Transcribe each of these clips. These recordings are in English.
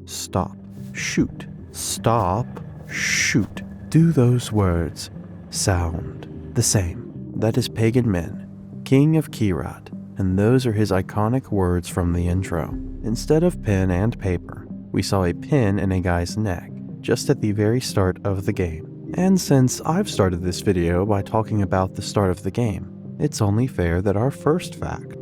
stop, shoot, stop, shoot. Do those words sound the same? That is Pagan Min, King of Kyrat, and those are his iconic words from the intro. Instead of pen and paper, we saw a pin in a guy's neck, just at the very start of the game. And since I've started this video by talking about the start of the game, it's only fair that our first fact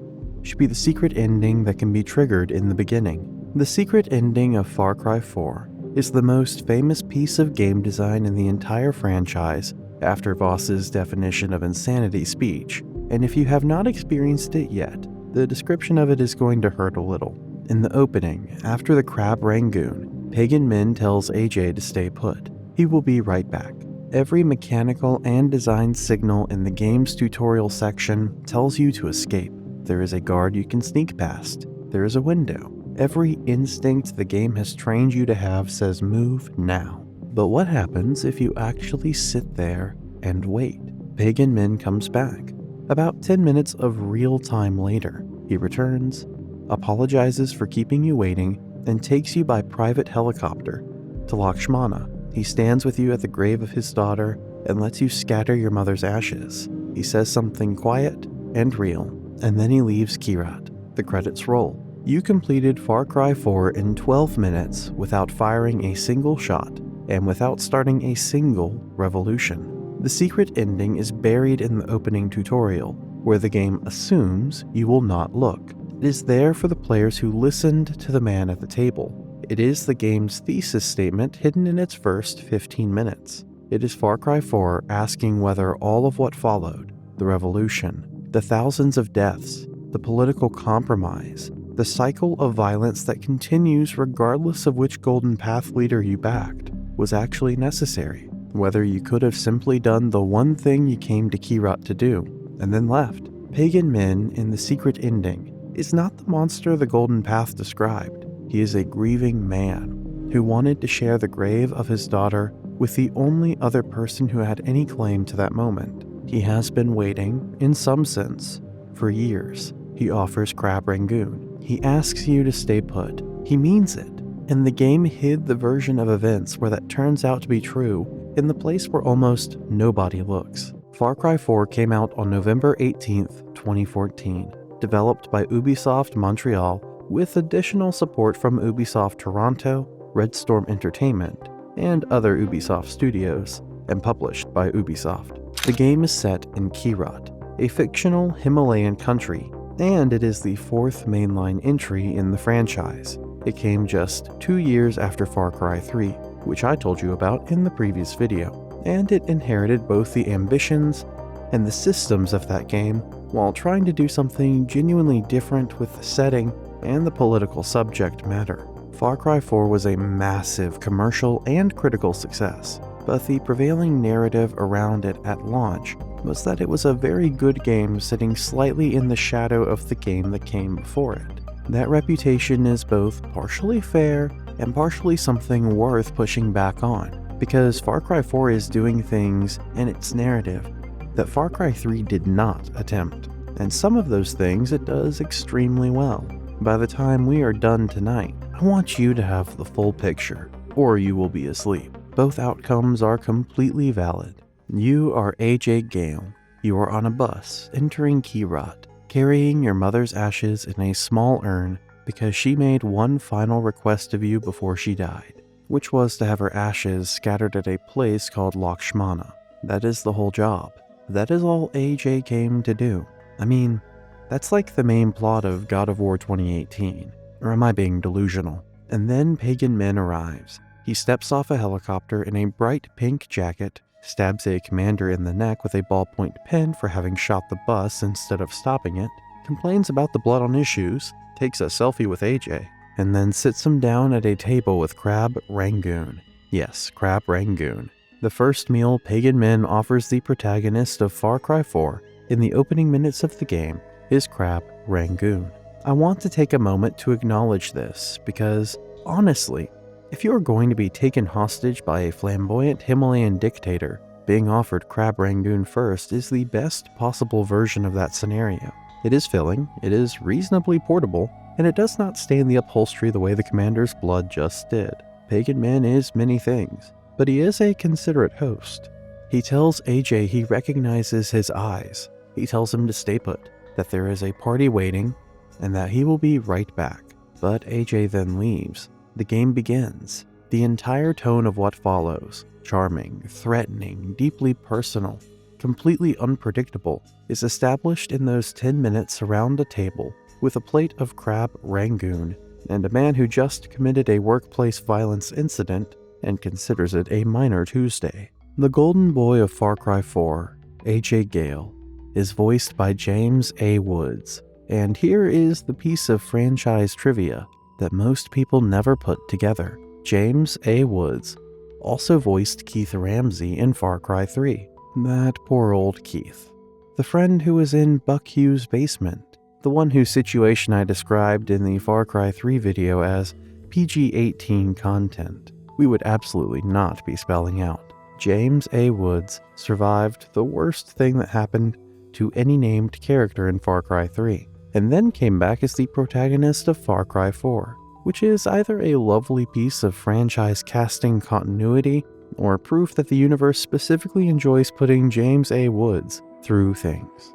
should be the secret ending that can be triggered in the beginning. The secret ending of Far Cry 4 is the most famous piece of game design in the entire franchise after Voss's definition of insanity speech, and if you have not experienced it yet, the description of it is going to hurt a little. In the opening, after the Crab Rangoon, Pagan Min tells AJ to stay put. He will be right back. Every mechanical and design signal in the game's tutorial section tells you to escape. There is a guard you can sneak past. There is a window. Every instinct the game has trained you to have says move now. But what happens if you actually sit there and wait? Pagan Min comes back. About 10 minutes of real time later, he returns, apologizes for keeping you waiting, and takes you by private helicopter to Lakshmana. He stands with you at the grave of his daughter and lets you scatter your mother's ashes. He says something quiet and real, and then he leaves Kyrat. The credits roll. You completed Far Cry 4 in 12 minutes without firing a single shot and without starting a single revolution. The secret ending is buried in the opening tutorial, where the game assumes you will not look. It is there for the players who listened to the man at the table. It is the game's thesis statement hidden in its first 15 minutes. It is Far Cry 4 asking whether all of what followed, the revolution, the thousands of deaths, the political compromise, the cycle of violence that continues regardless of which Golden Path leader you backed, was actually necessary. Whether you could have simply done the one thing you came to Kyrat to do, and then left. Pagan Min in the secret ending is not the monster the Golden Path described. He is a grieving man who wanted to share the grave of his daughter with the only other person who had any claim to that moment. He has been waiting, in some sense, for years. He offers Crab Rangoon. He asks you to stay put. He means it. And the game hid the version of events where that turns out to be true in the place where almost nobody looks. Far Cry 4 came out on November 18th, 2014, developed by Ubisoft Montreal with additional support from Ubisoft Toronto, Red Storm Entertainment, and other Ubisoft studios, and published by Ubisoft. The game is set in Kyrat, a fictional Himalayan country, and it is the fourth mainline entry in the franchise. It came just 2 years after Far Cry 3, which I told you about in the previous video, and it inherited both the ambitions and the systems of that game while trying to do something genuinely different with the setting and the political subject matter. Far Cry 4 was a massive commercial and critical success, but the prevailing narrative around it at launch was that it was a very good game sitting slightly in the shadow of the game that came before it. That reputation is both partially fair and partially something worth pushing back on, because Far Cry 4 is doing things in its narrative that Far Cry 3 did not attempt, and some of those things it does extremely well. By the time we are done tonight, I want you to have the full picture, or you will be asleep. Both outcomes are completely valid. You are AJ Gale. You are on a bus entering Kyrat, carrying your mother's ashes in a small urn because she made one final request of you before she died, which was to have her ashes scattered at a place called Lakshmana. That is the whole job. That is all AJ came to do. I mean, that's like the main plot of God of War 2018. Or am I being delusional? And then Pagan Min arrives. He steps off a helicopter in a bright pink jacket, stabs a commander in the neck with a ballpoint pen for having shot the bus instead of stopping it, complains about the blood on his shoes, takes a selfie with AJ, and then sits him down at a table with Crab Rangoon. Yes, Crab Rangoon. The first meal Pagan Min offers the protagonist of Far Cry 4 in the opening minutes of the game is Crab Rangoon. I want to take a moment to acknowledge this because, honestly, if you are going to be taken hostage by a flamboyant Himalayan dictator, being offered Crab Rangoon first is the best possible version of that scenario. It is filling, it is reasonably portable, and it does not stain the upholstery the way the commander's blood just did. Pagan Min is many things, but he is a considerate host. He tells AJ he recognizes his eyes. He tells him to stay put, that there is a party waiting, and that he will be right back. But AJ then leaves. The game begins. The entire tone of what follows, charming, threatening, deeply personal, completely unpredictable, is established in those 10 minutes around a table with a plate of crab rangoon and a man who just committed a workplace violence incident and considers it a minor Tuesday. The golden boy of Far Cry 4, AJ Gale, is voiced by James A. Woods, and here is the piece of franchise trivia that most people never put together. James A. Woods also voiced Keith Ramsey in Far Cry 3. That poor old Keith. The friend who was in Buck Hughes' basement. The one whose situation I described in the Far Cry 3 video as PG-18 content. We would absolutely not be spelling out. James A. Woods survived the worst thing that happened to any named character in Far Cry 3, and then came back as the protagonist of Far Cry 4, which is either a lovely piece of franchise casting continuity or proof that the universe specifically enjoys putting James A. Woods through things.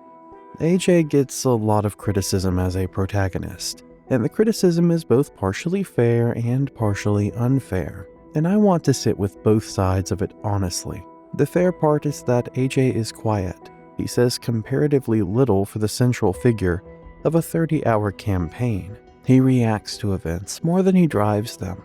AJ gets a lot of criticism as a protagonist, and the criticism is both partially fair and partially unfair, and I want to sit with both sides of it honestly. The fair part is that AJ is quiet. He says comparatively little for the central figure of a 30-hour campaign. He reacts to events more than he drives them,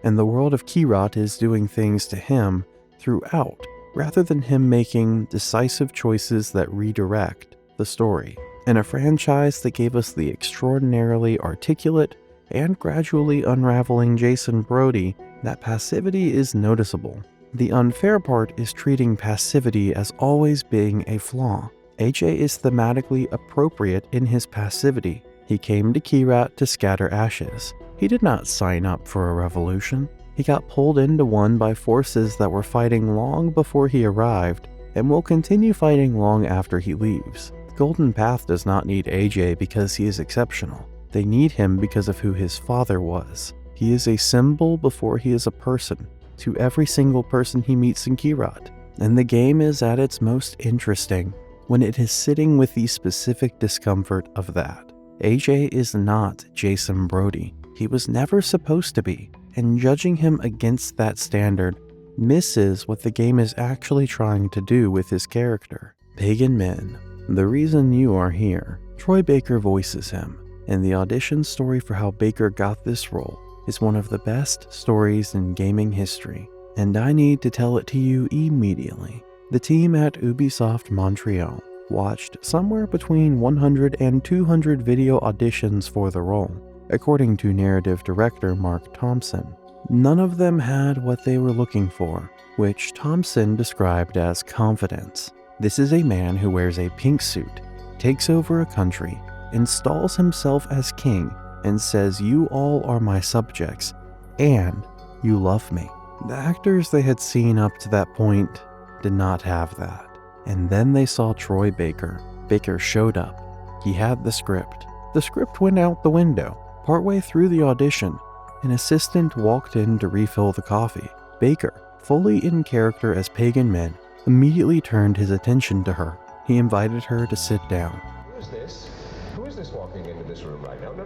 and the world of Kyrat is doing things to him throughout, rather than him making decisive choices that redirect the story. In a franchise that gave us the extraordinarily articulate and gradually unraveling Jason Brody, that passivity is noticeable. The unfair part is treating passivity as always being a flaw. AJ is thematically appropriate in his passivity. He came to Kyrat to scatter ashes. He did not sign up for a revolution. He got pulled into one by forces that were fighting long before he arrived and will continue fighting long after he leaves. Golden Path does not need AJ because he is exceptional. They need him because of who his father was. He is a symbol before he is a person, to every single person he meets in Kyrat. And the game is at its most interesting when it is sitting with the specific discomfort of that. AJ is not Jason Brody. He was never supposed to be, and judging him against that standard misses what the game is actually trying to do with his character. Pagan Min, the reason you are here. Troy Baker voices him, and the audition story for how Baker got this role is one of the best stories in gaming history, and I need to tell it to you immediately. The team at Ubisoft Montreal watched somewhere between 100 and 200 video auditions for the role, according to narrative director Mark Thompson. None of them had what they were looking for, which Thompson described as confidence. This is a man who wears a pink suit, takes over a country, installs himself as king, and says, "You all are my subjects, and you love me." The actors they had seen up to that point did not have that. And then they saw Troy Baker. Baker showed up. He had the script. The script went out the window. Partway through the audition, an assistant walked in to refill the coffee. Baker, fully in character as Pagan Min, immediately turned his attention to her. He invited her to sit down. Who is this? Who is this walking into this room right now? No,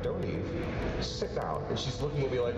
don't leave. Sit down. And she's looking at me like...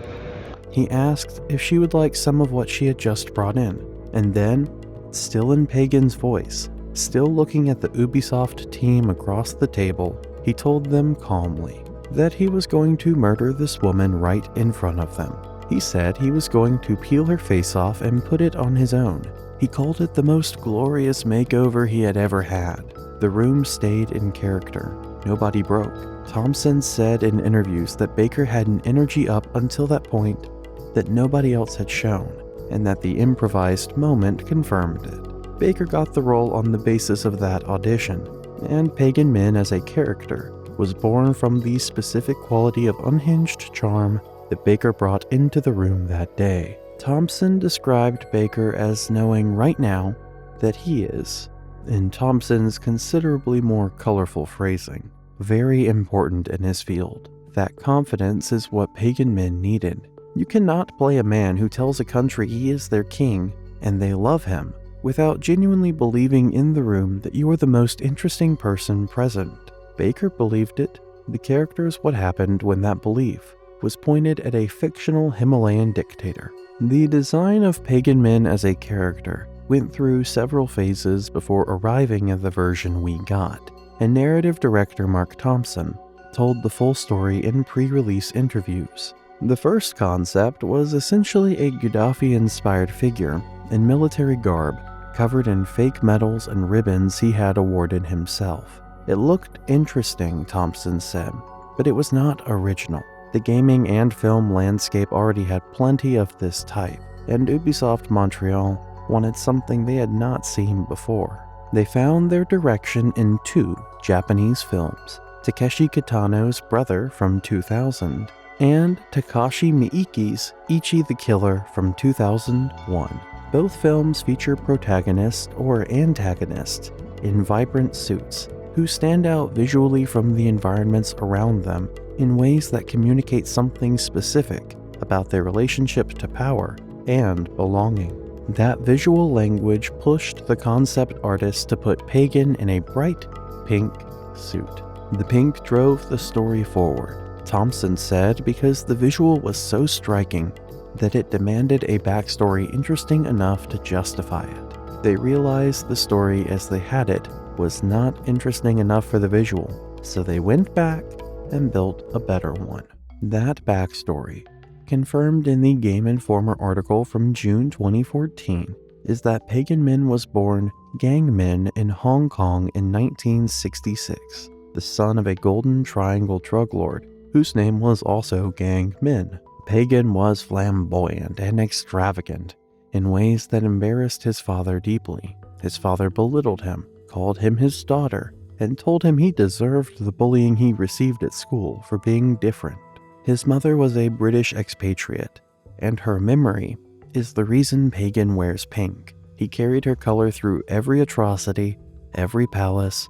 He asked if she would like some of what she had just brought in, and then, still in Pagan's voice, still looking at the Ubisoft team across the table, he told them calmly that he was going to murder this woman right in front of them. He said he was going to peel her face off and put it on his own. He called it the most glorious makeover he had ever had. The room stayed in character. Nobody broke. Thompson said in interviews that Baker had an energy up until that point that nobody else had shown, and that the improvised moment confirmed it. Baker got the role on the basis of that audition, and Pagan Min as a character was born from the specific quality of unhinged charm that Baker brought into the room that day. Thompson described Baker as knowing right now that he is, in Thompson's considerably more colorful phrasing, very important in his field. That confidence is what pagan men needed. You cannot play a man who tells a country he is their king and they love him without genuinely believing in the room that you are the most interesting person present. Baker believed it. The character is what happened when that belief was pointed at a fictional Himalayan dictator. The design of pagan men as a character went through several phases before arriving at the version we got, and narrative director Mark Thompson told the full story in pre-release interviews. The first concept was essentially a Gaddafi-inspired figure in military garb covered in fake medals and ribbons he had awarded himself. It looked interesting, Thompson said, but it was not original. The gaming and film landscape already had plenty of this type, and Ubisoft Montreal wanted something they had not seen before. They found their direction in 2 Japanese films, Takeshi Kitano's Brother from 2000 and Takashi Miike's Ichi the Killer from 2001. Both films feature protagonists or antagonists in vibrant suits who stand out visually from the environments around them in ways that communicate something specific about their relationship to power and belonging. That visual language pushed the concept artist to put Pagan in a bright pink suit. The pink drove the story forward, Thompson said, because the visual was so striking that it demanded a backstory interesting enough to justify it. They realized the story as they had it was not interesting enough for the visual, so they went back and built a better one. That backstory, confirmed in the Game Informer article from June 2014, is that Pagan Min was born Gang Min in Hong Kong in 1966, the son of a Golden Triangle drug lord whose name was also Gang Min. Pagan was flamboyant and extravagant in ways that embarrassed his father deeply. His father belittled him, called him his daughter, and told him he deserved the bullying he received at school for being different. His mother was a British expatriate, and her memory is the reason Pagan wears pink. He carried her color through every atrocity, every palace,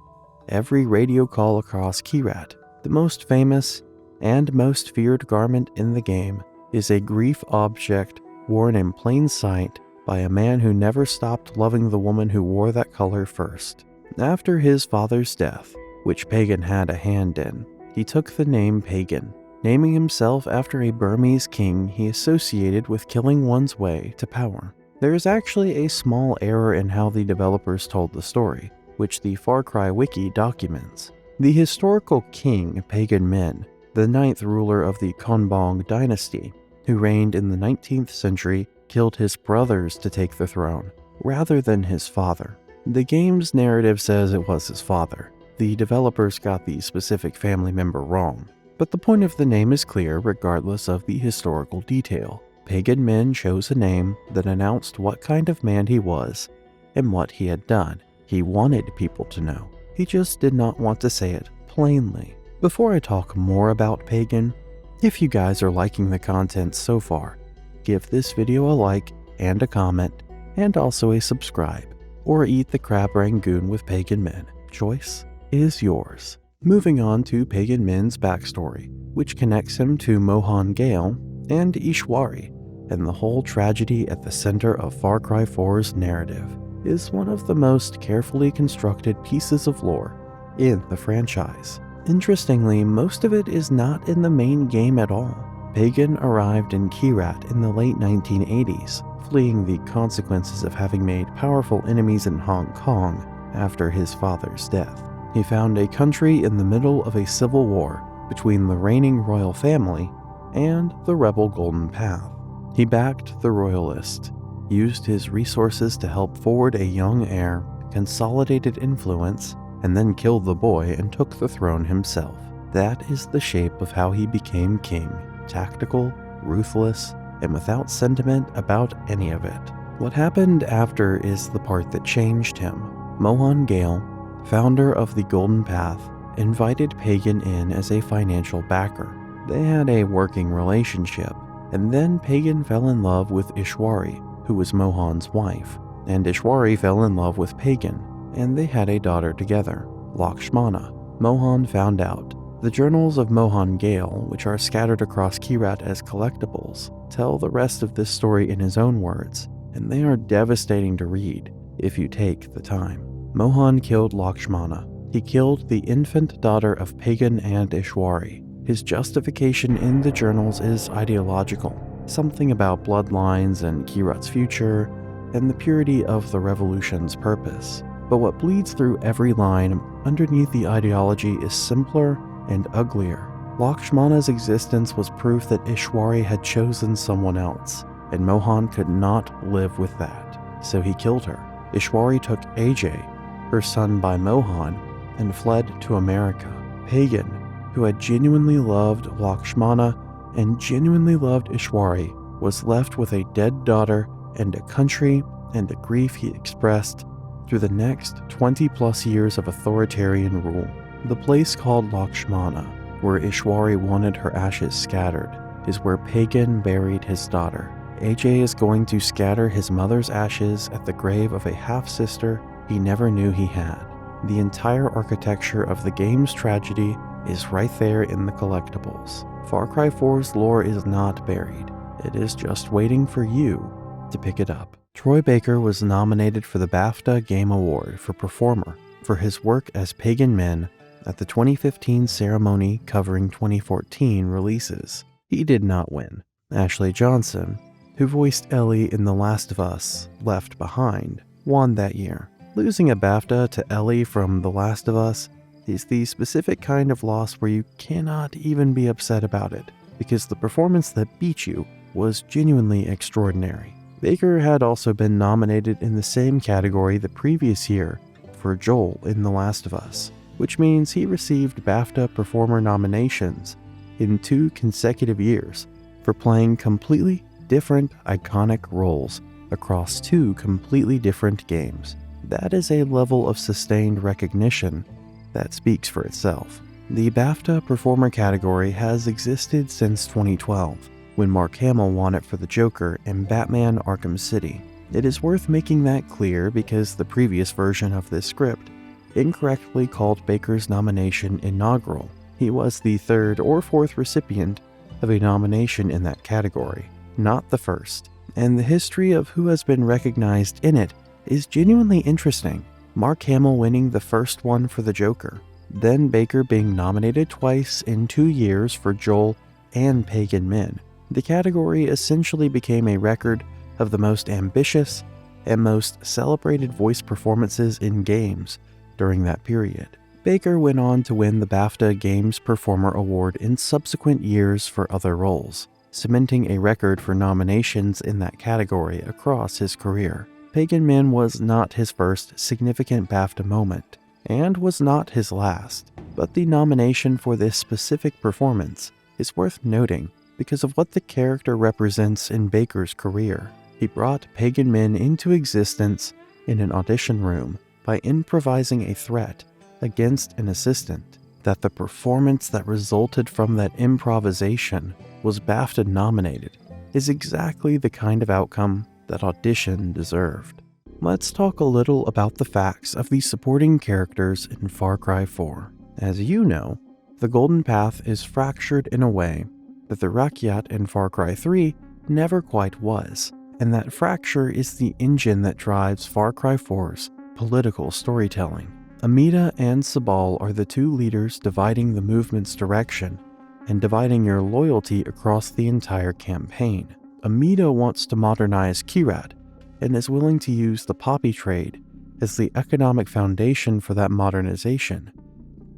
every radio call across Kyrat. The most famous and most feared garment in the game is a grief object worn in plain sight by a man who never stopped loving the woman who wore that color first. After his father's death, which Pagan had a hand in, he took the name Pagan, naming himself after a Burmese king he associated with killing one's way to power. There is actually a small error in how the developers told the story, which the Far Cry wiki documents. The historical king Pagan Min, the 9th ruler of the Konbong dynasty, who reigned in the 19th century, killed his brothers to take the throne, rather than his father. The game's narrative says it was his father. The developers got the specific family member wrong, but the point of the name is clear regardless of the historical detail. Pagan Min chose a name that announced what kind of man he was and what he had done. He wanted people to know. He just did not want to say it plainly. Before I talk more about Pagan, if you guys are liking the content so far, give this video a like and a comment, and also a subscribe, or eat the crab rangoon with Pagan Min. Choice is yours. Moving on to Pagan Min's backstory, which connects him to Mohan Gale and Ishwari, and the whole tragedy at the center of Far Cry 4's narrative, is one of the most carefully constructed pieces of lore in the franchise. Interestingly, most of it is not in the main game at all. Pagan arrived in Kyrat in the late 1980s, fleeing the consequences of having made powerful enemies in Hong Kong after his father's death. He found a country in the middle of a civil war between the reigning royal family and the rebel Golden Path. He backed the royalists, used his resources to help forward a young heir, consolidated influence, and then killed the boy and took the throne himself. That is the shape of how he became king, tactical, ruthless, and without sentiment about any of it. What happened after is the part that changed him. Mohan Gale, founder of the Golden Path, invited Pagan in as a financial backer. They had a working relationship, and then Pagan fell in love with Ishwari, who was Mohan's wife, and Ishwari fell in love with Pagan, and they had a daughter together, Lakshmana. Mohan found out The journals of Mohan Gale, which are scattered across Kyrat as collectibles, tell the rest of this story in his own words, and they are devastating to read if you take the time. Mohan killed Lakshmana. He killed the infant daughter of Pagan and Ishwari. His justification in the journals is ideological, something about bloodlines and Kyrat's future, and the purity of the revolution's purpose. But what bleeds through every line underneath the ideology is simpler and uglier. Lakshmana's existence was proof that Ishwari had chosen someone else, and Mohan could not live with that, so he killed her. Ishwari took Ajay, her son by Mohan, and fled to America. Pagan, who had genuinely loved Lakshmana and genuinely loved Ishwari, was left with a dead daughter and a country and a grief he expressed through the next 20 plus years of authoritarian rule. The place called Lakshmana, where Ishwari wanted her ashes scattered, is where Pagan buried his daughter. Ajay is going to scatter his mother's ashes at the grave of a half-sister he never knew he had. The entire architecture of the game's tragedy is right there in the collectibles. Far Cry 4's lore is not buried. It is just waiting for you to pick it up. Troy Baker was nominated for the BAFTA Game Award for Performer for his work as Pagan Min at the 2015 ceremony covering 2014 releases. He did not win. Ashley Johnson, who voiced Ellie in The Last of Us Left Behind, won that year. Losing a BAFTA to Ellie from The Last of Us is the specific kind of loss where you cannot even be upset about it, because the performance that beat you was genuinely extraordinary. Baker had also been nominated in the same category the previous year for Joel in The Last of Us, which means he received BAFTA Performer nominations in 2 consecutive years for playing completely different iconic roles across 2 completely different games. That is a level of sustained recognition that speaks for itself. The BAFTA Performer category has existed since 2012, when Mark Hamill won it for the Joker in Batman Arkham City. It is worth making that clear because the previous version of this script incorrectly called Baker's nomination inaugural. He was the 3rd or 4th recipient of a nomination in that category, not the first, and the history of who has been recognized in it is genuinely interesting. Mark Hamill winning the first one for the Joker, then Baker being nominated twice in 2 years for Joel and Pagan Min. The category essentially became a record of the most ambitious and most celebrated voice performances in games during that period. Baker went on to win the BAFTA Games Performer Award in subsequent years for other roles, cementing a record for nominations in that category across his career. Pagan Min was not his first significant BAFTA moment, and was not his last, but the nomination for this specific performance is worth noting because of what the character represents in Baker's career. He brought Pagan Min into existence in an audition room by improvising a threat against an assistant. That the performance that resulted from that improvisation was BAFTA nominated is exactly the kind of outcome that audition deserved. Let's talk a little about the facts of the supporting characters in Far Cry 4. As you know, the Golden Path is fractured in a way that the Rakyat in Far Cry 3 never quite was, and that fracture is the engine that drives Far Cry 4's political storytelling. Amida and Sabal are the 2 leaders dividing the movement's direction and dividing your loyalty across the entire campaign. Amida wants to modernize Kyrat and is willing to use the poppy trade as the economic foundation for that modernization,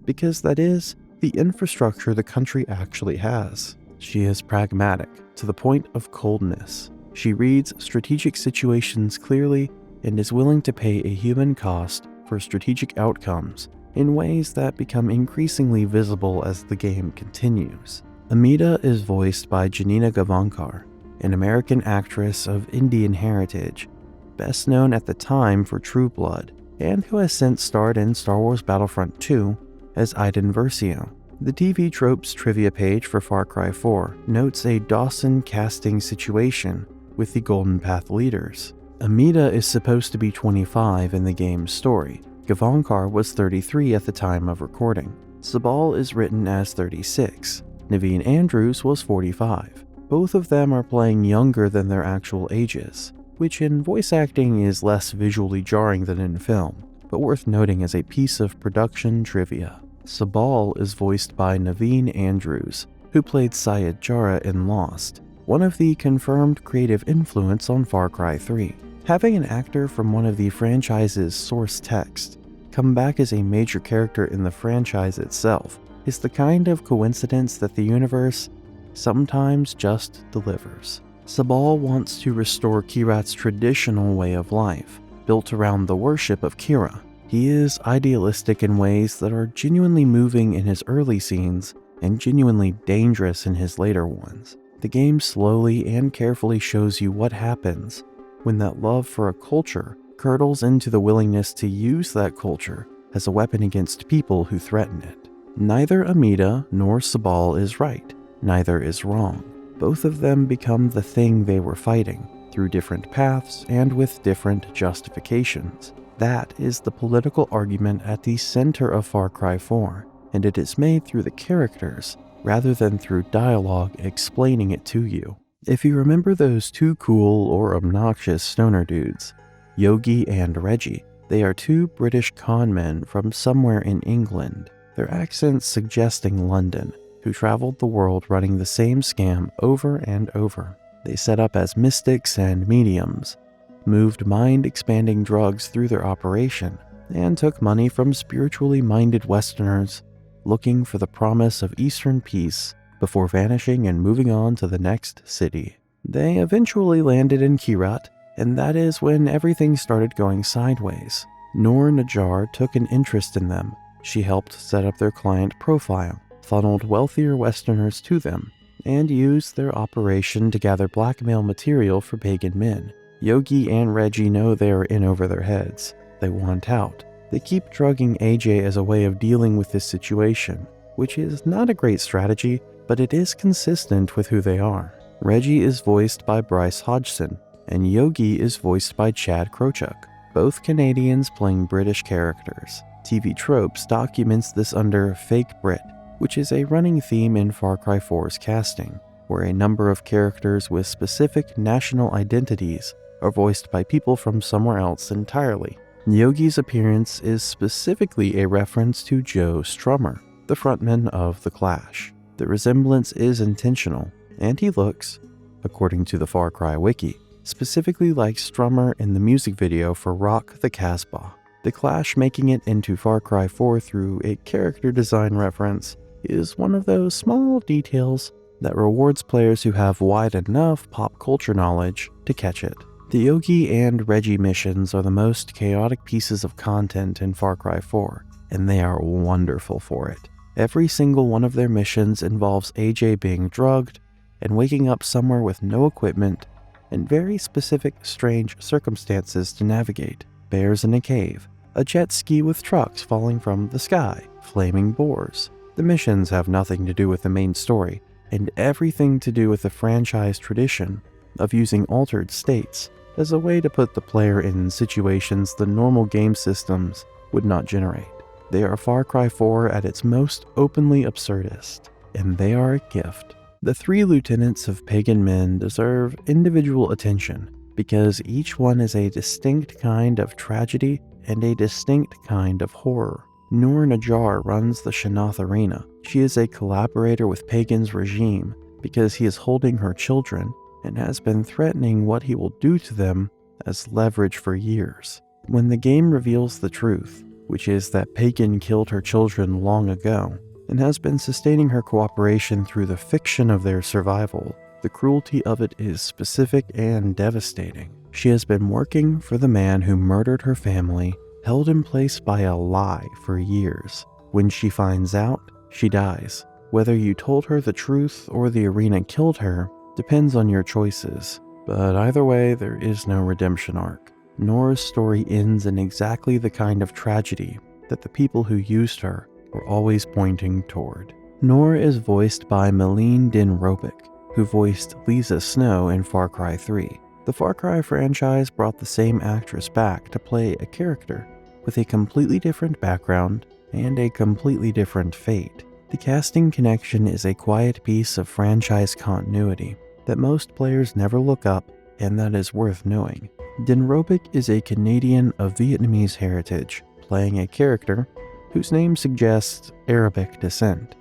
because that is the infrastructure the country actually has. She is pragmatic to the point of coldness. She reads strategic situations clearly and is willing to pay a human cost for strategic outcomes in ways that become increasingly visible as the game continues. Amida is voiced by Janina Gavankar, an American actress of Indian heritage, best known at the time for True Blood, and who has since starred in Star Wars Battlefront 2 as Iden Versio. The TV Tropes trivia page for Far Cry 4 notes a Dawson casting situation with the Golden Path leaders. Amida is supposed to be 25 in the game's story. Gavankar was 33 at the time of recording. Sabal is written as 36. Naveen Andrews was 45. Both of them are playing younger than their actual ages, which in voice acting is less visually jarring than in film, but worth noting as a piece of production trivia. Sabal is voiced by Naveen Andrews, who played Syed Jarrah in Lost, one of the confirmed creative influence on Far Cry 3. Having an actor from one of the franchise's source text come back as a major character in the franchise itself is the kind of coincidence that the universe sometimes just delivers. Sabal wants to restore Kirat's traditional way of life, built around the worship of Kira. He is idealistic in ways that are genuinely moving in his early scenes and genuinely dangerous in his later ones. The game slowly and carefully shows you what happens when that love for a culture curdles into the willingness to use that culture as a weapon against people who threaten it. Neither Amida nor Sabal is right. Neither is wrong. Both of them become the thing they were fighting, through different paths and with different justifications. That is the political argument at the center of Far Cry 4, and it is made through the characters rather than through dialogue explaining it to you. If you remember those two cool or obnoxious stoner dudes, Yogi and Reggie, they are two British con men from somewhere in England, their accents suggesting London, who traveled the world running the same scam over and over. They set up as mystics and mediums, moved mind-expanding drugs through their operation, and took money from spiritually minded Westerners looking for the promise of Eastern peace before vanishing and moving on to the next city. They eventually landed in Kirat, and that is when everything started going sideways. Noor Najjar took an interest in them. She helped set up their client profile, funneled wealthier Westerners to them, and used their operation to gather blackmail material for pagan men. Yogi and Reggie know they are in over their heads. They want out. They keep drugging AJ as a way of dealing with this situation, which is not a great strategy, but it is consistent with who they are. Reggie is voiced by Bryce Hodgson, and Yogi is voiced by Chad Krochuk, both Canadians playing British characters. TV Tropes documents this under Fake Brit, which is a running theme in Far Cry 4's casting, where a number of characters with specific national identities are voiced by people from somewhere else entirely. Yogi's appearance is specifically a reference to Joe Strummer, the frontman of The Clash. The resemblance is intentional, and he looks, according to the Far Cry wiki, specifically like Strummer in the music video for Rock the Casbah. The Clash making it into Far Cry 4 through a character design reference is one of those small details that rewards players who have wide enough pop culture knowledge to catch it. The Yogi and Reggie missions are the most chaotic pieces of content in Far Cry 4, and they are wonderful for it. Every single one of their missions involves AJ being drugged and waking up somewhere with no equipment and very specific strange circumstances to navigate. Bears in a cave, a jet ski with trucks falling from the sky, flaming boars. The missions have nothing to do with the main story, and everything to do with the franchise tradition of using altered states as a way to put the player in situations the normal game systems would not generate. They are Far Cry 4 at its most openly absurdist, and they are a gift. The three lieutenants of pagan men deserve individual attention because each one is a distinct kind of tragedy and a distinct kind of horror. Noor Najjar runs the Shanath Arena. She is a collaborator with Pagan's regime because he is holding her children and has been threatening what he will do to them as leverage for years. When the game reveals the truth, which is that Pagan killed her children long ago and has been sustaining her cooperation through the fiction of their survival, the cruelty of it is specific and devastating. She has been working for the man who murdered her family, held in place by a lie for years. When she finds out, she dies. Whether you told her the truth or the arena killed her depends on your choices, but either way, there is no redemption arc. Nora's story ends in exactly the kind of tragedy that the people who used her were always pointing toward. Nora is voiced by Malene Din Robic, who voiced Lisa Snow in Far Cry 3. The Far Cry franchise brought the same actress back to play a character with a completely different background and a completely different fate. The casting connection is a quiet piece of franchise continuity that most players never look up and that is worth knowing. Denrobic is a Canadian of Vietnamese heritage, playing a character whose name suggests Arabic descent,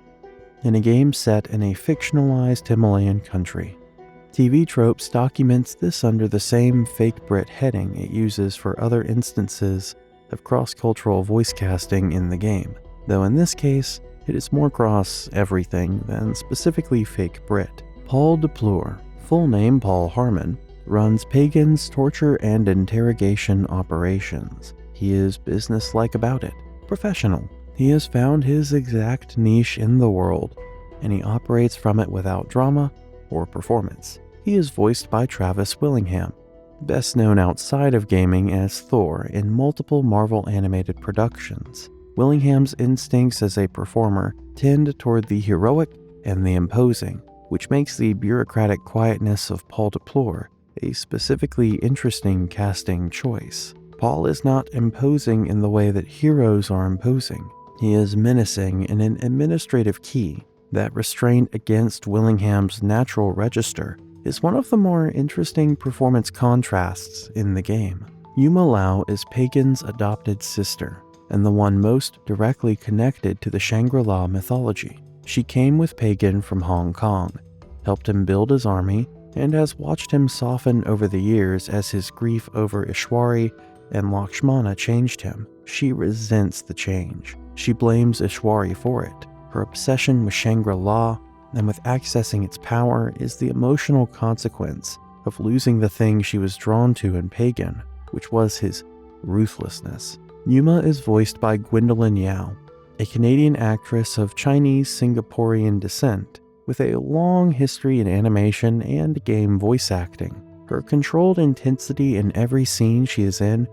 in a game set in a fictionalized Himalayan country. TV Tropes documents this under the same fake Brit heading it uses for other instances of cross-cultural voice casting in the game, though in this case, it is more cross-everything than specifically fake Brit. Paul DePlure, full name Paul Harmon, runs Pagan's torture and interrogation operations. He is businesslike about it, professional. He has found his exact niche in the world, and he operates from it without drama or performance. He is voiced by Travis Willingham, best known outside of gaming as Thor in multiple Marvel animated productions. Willingham's instincts as a performer tend toward the heroic and the imposing, which makes the bureaucratic quietness of Paul DePlure a specifically interesting casting choice. Paul is not imposing in the way that heroes are imposing. He is menacing in an administrative key. That restraint against Willingham's natural register is one of the more interesting performance contrasts in the game. Yuma Lau is Pagan's adopted sister, and the one most directly connected to the Shangri-La mythology. She came with Pagan from Hong Kong, helped him build his army, and has watched him soften over the years as his grief over Ishwari and Lakshmana changed him. She resents the change. She blames Ishwari for it. Her obsession with Shangri-La and with accessing its power is the emotional consequence of losing the thing she was drawn to in Pagan, which was his ruthlessness. Yuma is voiced by Gwendolyn Yao, a Canadian actress of Chinese-Singaporean descent, with a long history in animation and game voice acting. Her controlled intensity in every scene she is in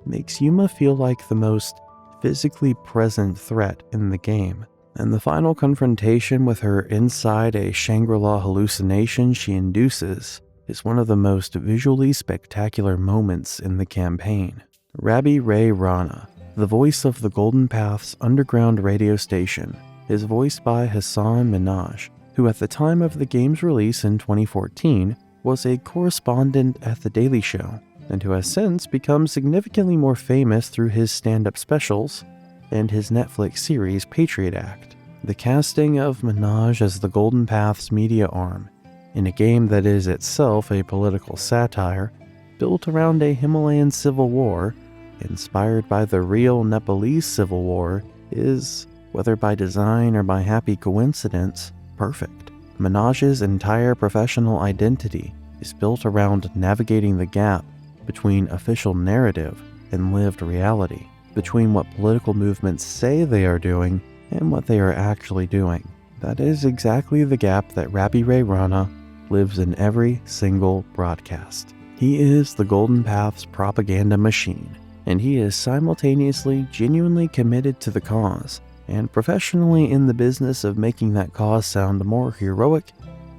makes Yuma feel like the most physically present threat in the game, and the final confrontation with her inside a Shangri-La hallucination she induces is one of the most visually spectacular moments in the campaign. Rabi Ray Rana, the voice of the Golden Path's underground radio station, is voiced by Hassan Minhaj, who at the time of the game's release in 2014 was a correspondent at The Daily Show, and who has since become significantly more famous through his stand-up specials and his Netflix series Patriot Act. The casting of Minhaj as the Golden Path's media arm, in a game that is itself a political satire, built around a Himalayan civil war, inspired by the real Nepalese civil war, is, whether by design or by happy coincidence, perfect. Minhaj's entire professional identity is built around navigating the gap between official narrative and lived reality, between what political movements say they are doing and what they are actually doing. That is exactly the gap that Rabi Ray Rana lives in every single broadcast. He is the Golden Path's propaganda machine, and he is simultaneously genuinely committed to the cause and professionally in the business of making that cause sound more heroic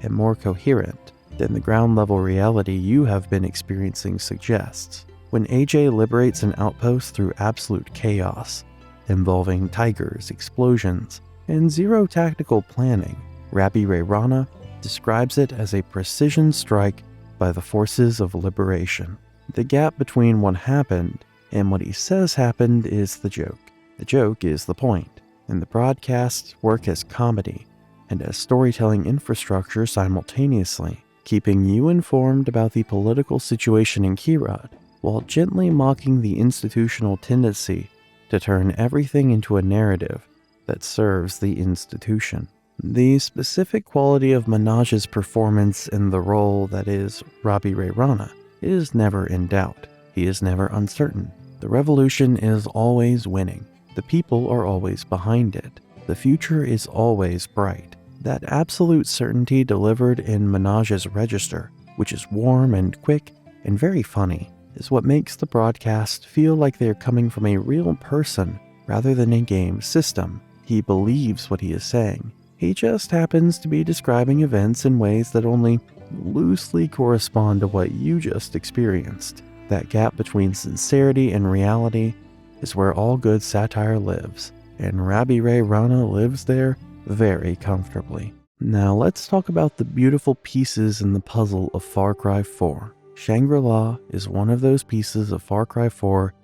and more coherent than the ground-level reality you have been experiencing suggests. When AJ liberates an outpost through absolute chaos, involving tigers, explosions, and zero tactical planning, Rabi Ray Rana describes it as a precision strike by the forces of liberation. The gap between what happened and what he says happened is the joke. The joke is the point, and the broadcasts work as comedy and as storytelling infrastructure simultaneously, keeping you informed about the political situation in Kirad, while gently mocking the institutional tendency to turn everything into a narrative that serves the institution. The specific quality of Minhaj's performance in the role that is Rabi Ray Rana is never in doubt. He is never uncertain. The revolution is always winning. The people are always behind it. The future is always bright. That absolute certainty delivered in Minhaj's register, which is warm and quick and very funny, is what makes the broadcast feel like they are coming from a real person rather than a game system. He believes what he is saying. He just happens to be describing events in ways that only loosely correspond to what you just experienced. That gap between sincerity and reality is where all good satire lives, and Rabbi Ray Rana lives there very comfortably. Now let's talk about the beautiful pieces in the puzzle of Far Cry 4. Shangri-La is one of those pieces of Far Cry 4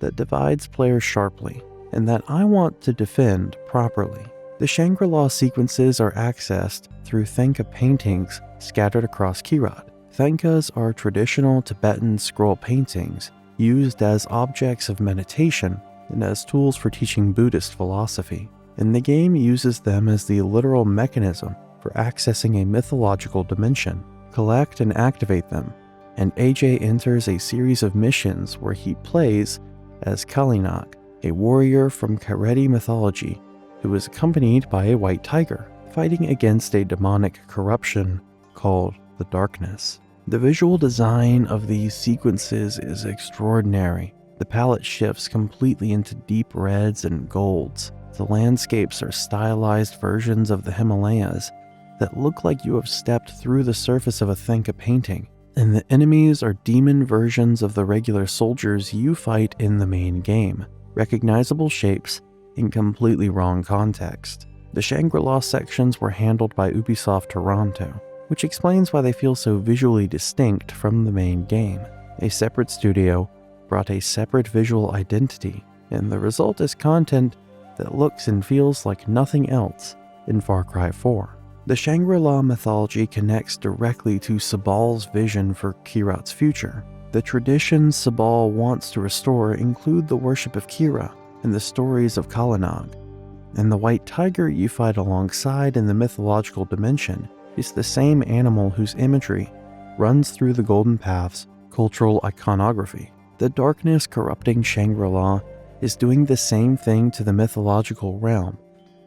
that divides players sharply, and that I want to defend properly. The Shangri-La sequences are accessed through Thenka paintings scattered across Kirat. Thenkas are traditional Tibetan scroll paintings used as objects of meditation and as tools for teaching Buddhist philosophy, and the game uses them as the literal mechanism for accessing a mythological dimension. Collect and activate them, and AJ enters a series of missions where he plays as Kalinak, a warrior from Kareti mythology who is accompanied by a white tiger, fighting against a demonic corruption called the Darkness. The visual design of these sequences is extraordinary. The palette shifts completely into deep reds and golds. The landscapes are stylized versions of the Himalayas that look like you have stepped through the surface of a Thenka painting, and the enemies are demon versions of the regular soldiers you fight in the main game, recognizable shapes in completely wrong context. The Shangri-La sections were handled by Ubisoft Toronto, which explains why they feel so visually distinct from the main game. A separate studio brought a separate visual identity, and the result is content that looks and feels like nothing else in Far Cry 4. The Shangri-La mythology connects directly to Sabal's vision for Kirat's future. The traditions Sabal wants to restore include the worship of Kira and the stories of Kalanog, and the white tiger you fight alongside in the mythological dimension is the same animal whose imagery runs through the Golden Path's cultural iconography. The darkness corrupting Shangri-La is doing the same thing to the mythological realm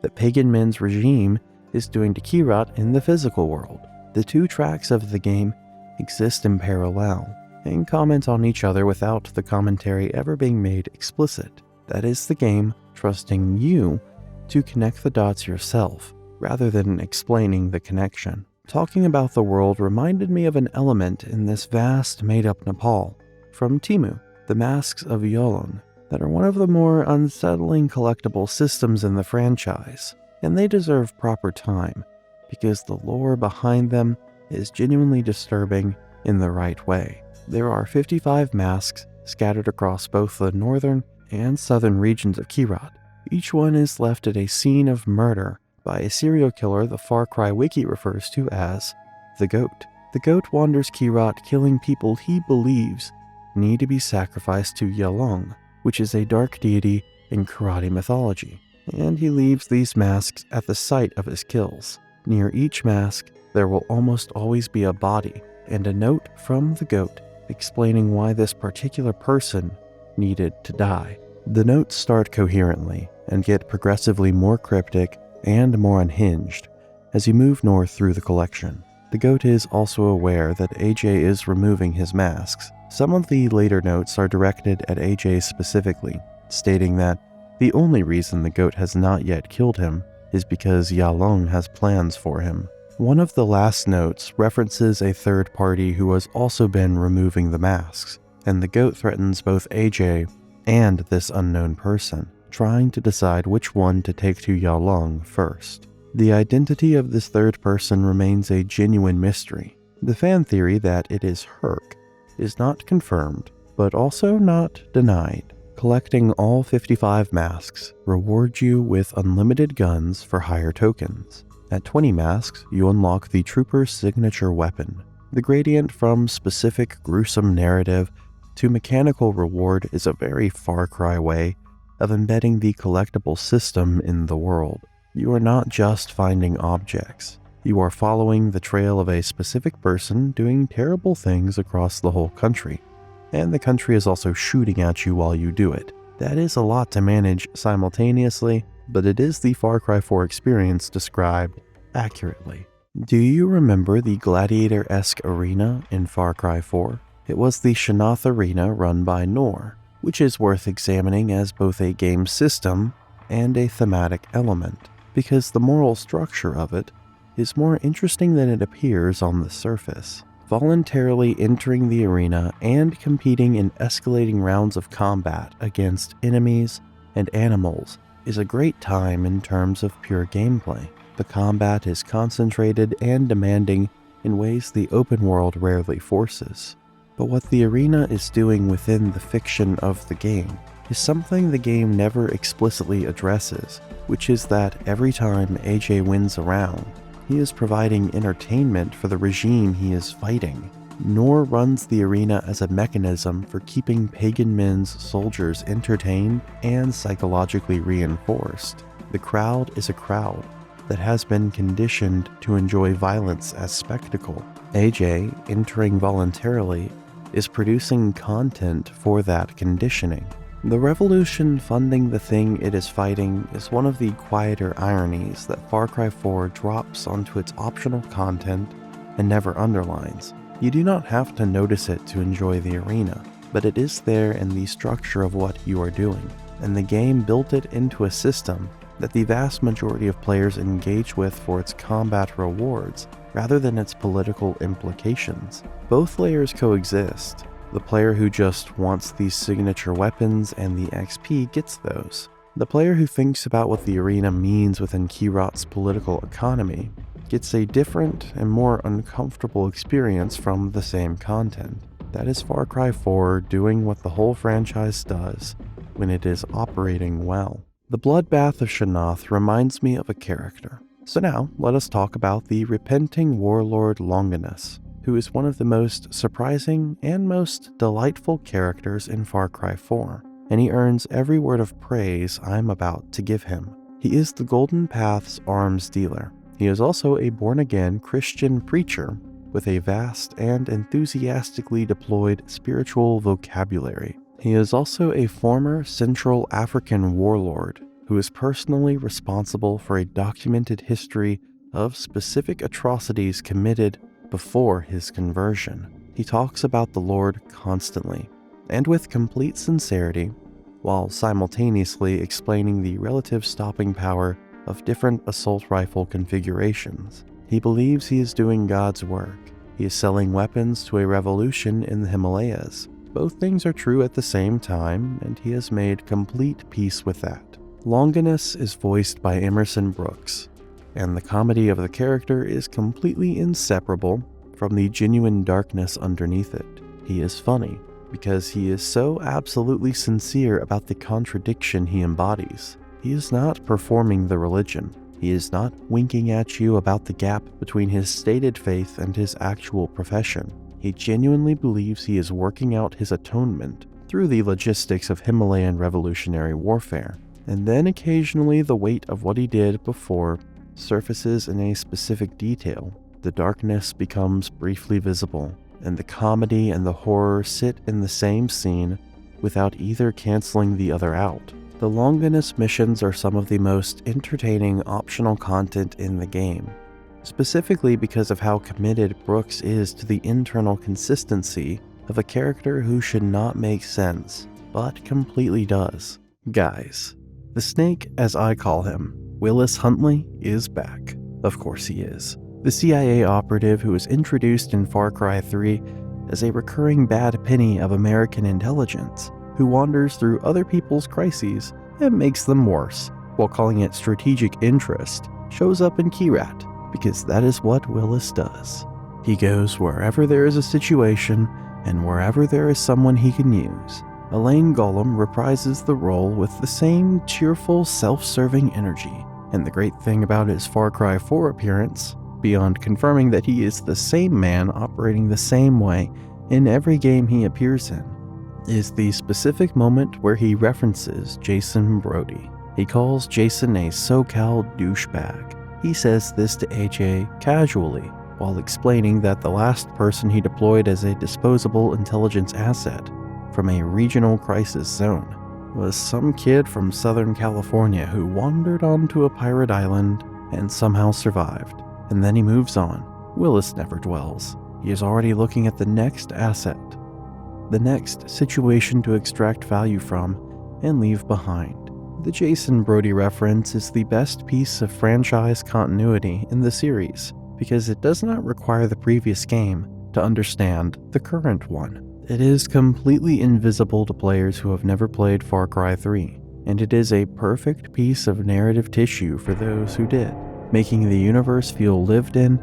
that Pagan Min's regime is doing to Kirat in the physical world. The two tracks of the game exist in parallel and comment on each other without the commentary ever being made explicit. That is the game trusting you to connect the dots yourself, rather than explaining the connection. Talking about the world reminded me of an element in this vast made-up Nepal from Timu, the Masks of Yolon, that are one of the more unsettling collectible systems in the franchise, and they deserve proper time, because the lore behind them is genuinely disturbing in the right way. There are 55 masks scattered across both the northern and southern regions of Kirat. Each one is left at a scene of murder by a serial killer the Far Cry wiki refers to as the Goat. The Goat wanders Kirat killing people he believes need to be sacrificed to Yalong, which is a dark deity in Karate mythology, and he leaves these masks at the site of his kills. Near each mask, there will almost always be a body and a note from the Goat explaining why this particular person needed to die. The notes start coherently and get progressively more cryptic and more unhinged as you move north through the collection. The Goat is also aware that AJ is removing his masks. Some of the later notes are directed at AJ specifically, stating that the only reason the Goat has not yet killed him is because Yalong has plans for him. One of the last notes references a third party who has also been removing the masks, and the Goat threatens both AJ and this unknown person, trying to decide which one to take to Yalong first. The identity of this third person remains a genuine mystery. The fan theory that it is Herc is not confirmed, but also not denied. Collecting all 55 masks rewards you with unlimited guns for higher tokens. At 20 masks, you unlock the Trooper's signature weapon. The gradient from specific gruesome narrative to mechanical reward is a very Far Cry way of embedding the collectible system in the world. You are not just finding objects. You are following the trail of a specific person doing terrible things across the whole country, and the country is also shooting at you while you do it. That is a lot to manage simultaneously, but it is the Far Cry 4 experience described accurately. Do you remember the gladiator-esque arena in Far Cry 4? It was the Shanath Arena run by Nor, which is worth examining as both a game system and a thematic element, because the moral structure of it is more interesting than it appears on the surface. Voluntarily entering the arena and competing in escalating rounds of combat against enemies and animals is a great time in terms of pure gameplay. The combat is concentrated and demanding in ways the open world rarely forces. But what the arena is doing within the fiction of the game is something the game never explicitly addresses, which is that every time AJ wins a round, he is providing entertainment for the regime he is fighting, nor runs the arena as a mechanism for keeping pagan men's soldiers entertained and psychologically reinforced. The crowd is a crowd that has been conditioned to enjoy violence as spectacle. AJ, entering voluntarily, is producing content for that conditioning. The revolution funding the thing it is fighting is one of the quieter ironies that Far Cry 4 drops onto its optional content and never underlines. You do not have to notice it to enjoy the arena, but it is there in the structure of what you are doing, and the game built it into a system that the vast majority of players engage with for its combat rewards rather than its political implications. Both layers coexist. The player who just wants these signature weapons and the XP gets those. The player who thinks about what the arena means within Keyrat's political economy gets a different and more uncomfortable experience from the same content. That is Far Cry 4 doing what the whole franchise does when it is operating well. The bloodbath of Shanath reminds me of a character. So now, let us talk about the repenting warlord Longinus, who is one of the most surprising and most delightful characters in Far Cry 4, and he earns every word of praise I'm about to give him. He is the Golden Path's arms dealer. He is also a born-again Christian preacher with a vast and enthusiastically deployed spiritual vocabulary. He is also a former Central African warlord who is personally responsible for a documented history of specific atrocities committed before his conversion. He talks about the Lord constantly, and with complete sincerity, while simultaneously explaining the relative stopping power of different assault rifle configurations. He believes he is doing God's work. He is selling weapons to a revolution in the Himalayas. Both things are true at the same time, and he has made complete peace with that. Longinus is voiced by Emerson Brooks, and the comedy of the character is completely inseparable from the genuine darkness underneath it. He is funny because he is so absolutely sincere about the contradiction he embodies. He is not performing the religion. He is not winking at you about the gap between his stated faith and his actual profession. He genuinely believes he is working out his atonement through the logistics of Himalayan revolutionary warfare. And then occasionally the weight of what he did before surfaces in a specific detail. The darkness becomes briefly visible, and the comedy and the horror sit in the same scene without either canceling the other out. The Longinus missions are some of the most entertaining optional content in the game, specifically because of how committed Brooks is to the internal consistency of a character who should not make sense, but completely does. Guys, the snake, as I call him, Willis Huntley, is back. Of course he is. The CIA operative who was introduced in Far Cry 3 as a recurring bad penny of American intelligence, who wanders through other people's crises and makes them worse, while calling it strategic interest, shows up in Keyrat, because that is what Willis does. He goes wherever there is a situation, and wherever there is someone he can use. Elaine Gollum reprises the role with the same cheerful, self-serving energy, and the great thing about his Far Cry 4 appearance, beyond confirming that he is the same man operating the same way in every game he appears in, is the specific moment where he references Jason Brody. He calls Jason a SoCal douchebag. He says this to AJ casually, while explaining that the last person he deployed as a disposable intelligence asset from a regional crisis zone was some kid from Southern California who wandered onto a pirate island and somehow survived. And then he moves on. Willis never dwells. He is already looking at the next asset, the next situation to extract value from and leave behind. The Jason Brody reference is the best piece of franchise continuity in the series because it does not require the previous game to understand the current one. It is completely invisible to players who have never played Far Cry 3. and it is a perfect piece of narrative tissue for those who did, making the universe feel lived in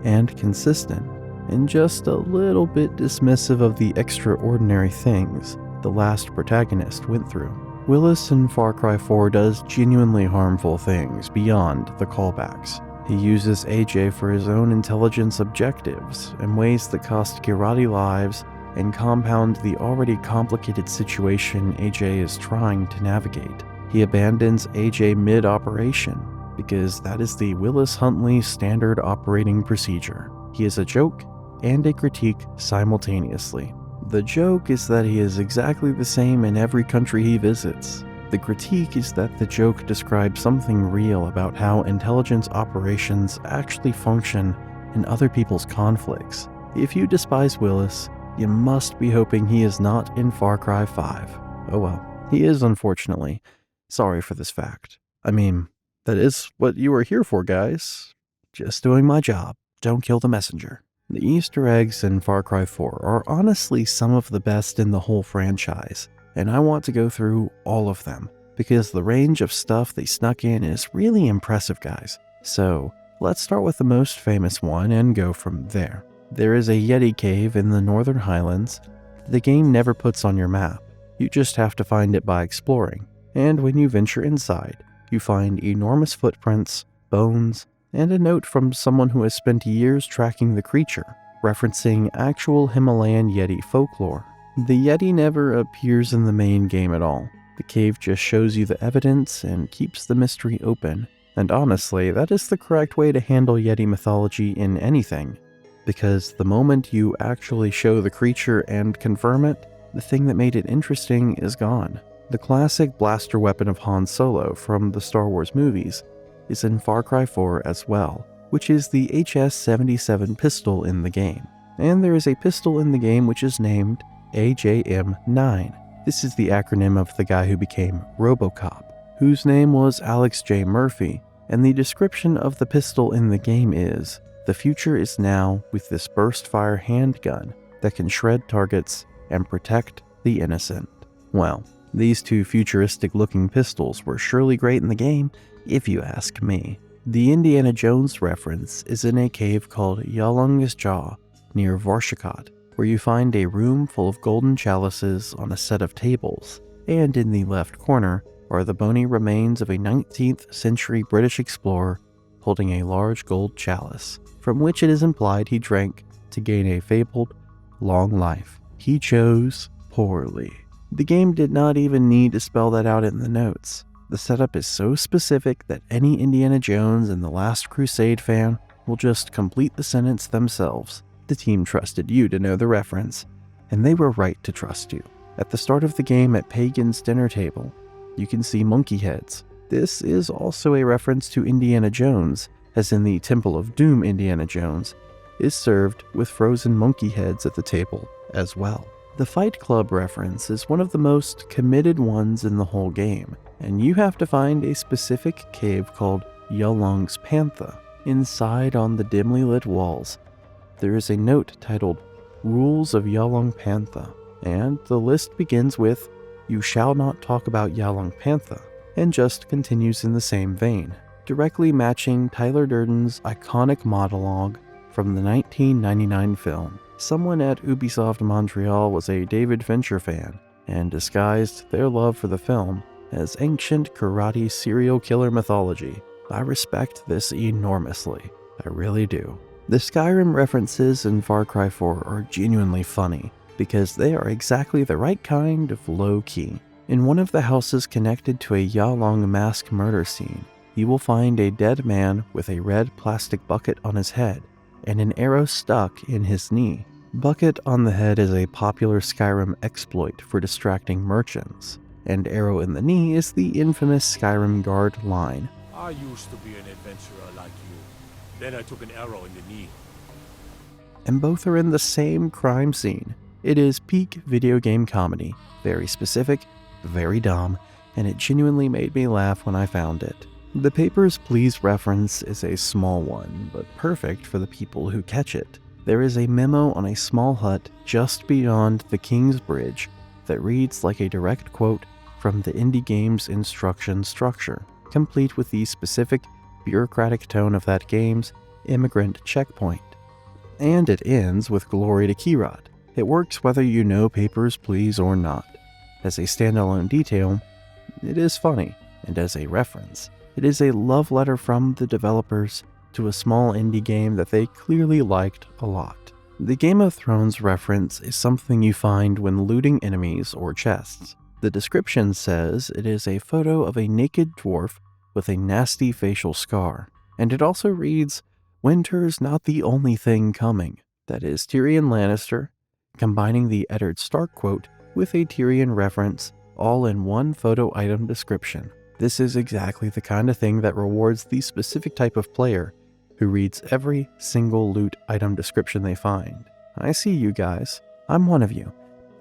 and consistent, and just a little bit dismissive of the extraordinary things the last protagonist went through. Willis in Far Cry 4 does genuinely harmful things beyond the callbacks. He uses AJ for his own intelligence objectives in ways that cost Kirati lives and compound the already complicated situation AJ is trying to navigate. He abandons AJ mid-operation because that is the Willis Huntley standard operating procedure. He is a joke and a critique simultaneously. The joke is that he is exactly the same in every country he visits. The critique is that the joke describes something real about how intelligence operations actually function in other people's conflicts. If you despise Willis, you must be hoping he is not in Far Cry 5. Oh well, he is, unfortunately. Sorry for this fact. I mean, that is what you are here for, guys. Just doing my job. Don't kill the messenger. The Easter eggs in Far Cry 4 are honestly some of the best in the whole franchise, and I want to go through all of them, because the range of stuff they snuck in is really impressive, guys. So, let's start with the most famous one and go from there. There is a Yeti cave in the Northern Highlands that the game never puts on your map. You just have to find it by exploring, and when you venture inside, you find enormous footprints, bones, and a note from someone who has spent years tracking the creature, referencing actual Himalayan Yeti folklore. The Yeti never appears in the main game at all. The cave just shows you the evidence and keeps the mystery open, and honestly, that is the correct way to handle Yeti mythology in anything, because the moment you actually show the creature and confirm it, the thing that made it interesting is gone. The classic blaster weapon of Han Solo from the Star Wars movies is in Far Cry 4 as well, which is the HS-77 pistol in the game. And there is a pistol in the game which is named AJM-9. This is the acronym of the guy who became RoboCop, whose name was Alex J. Murphy, and the description of the pistol in the game is, "The future is now with this burst-fire handgun that can shred targets and protect the innocent." Well, these two futuristic-looking pistols were surely great in the game, if you ask me. The Indiana Jones reference is in a cave called Yalung's Jaw near Vorshakot, where you find a room full of golden chalices on a set of tables, and in the left corner are the bony remains of a 19th century British explorer holding a large gold chalice, from which it is implied he drank to gain a fabled long life. He chose poorly. The game did not even need to spell that out in the notes. The setup is so specific that any Indiana Jones and the Last Crusade fan will just complete the sentence themselves. The team trusted you to know the reference, and they were right to trust you. At the start of the game at Pagan's dinner table, you can see monkey heads. This is also a reference to Indiana Jones, as in the Temple of Doom Indiana Jones is served with frozen monkey heads at the table as well. The Fight Club reference is one of the most committed ones in the whole game, and you have to find a specific cave called Yalung's Pantha. Inside on the dimly lit walls, there is a note titled Rules of Yalung Pantha, and the list begins with, "You shall not talk about Yalung Pantha," and just continues in the same vein, directly matching Tyler Durden's iconic monologue from the 1999 film. Someone at Ubisoft Montreal was a David Fincher fan, and disguised their love for the film as ancient karate serial killer mythology. I respect this enormously. I really do. The Skyrim references in Far Cry 4 are genuinely funny, because they are exactly the right kind of low-key. In one of the houses connected to a Yalung mask murder scene, you will find a dead man with a red plastic bucket on his head, and an arrow stuck in his knee. Bucket on the head is a popular Skyrim exploit for distracting merchants, and arrow in the knee is the infamous Skyrim guard line. "I used to be an adventurer like you. Then I took an arrow in the knee." And both are in the same crime scene. It is peak video game comedy, very specific, very dumb, and it genuinely made me laugh when I found it. The Papers, Please reference is a small one, but perfect for the people who catch it. There is a memo on a small hut just beyond the King's Bridge that reads like a direct quote from the indie game's instruction structure, complete with the specific bureaucratic tone of that game's immigrant checkpoint. And it ends with glory to Kirat. It works whether you know Papers, Please or not. As a standalone detail, it is funny, and as a reference, it is a love letter from the developers to a small indie game that they clearly liked a lot. The Game of Thrones reference is something you find when looting enemies or chests. The description says it is a photo of a naked dwarf with a nasty facial scar, and it also reads, "Winter's not the only thing coming." That is Tyrion Lannister, combining the Eddard Stark quote with a Tyrion reference, all in one photo item description. This is exactly the kind of thing that rewards the specific type of player who reads every single loot item description they find. I see you guys. I'm one of you.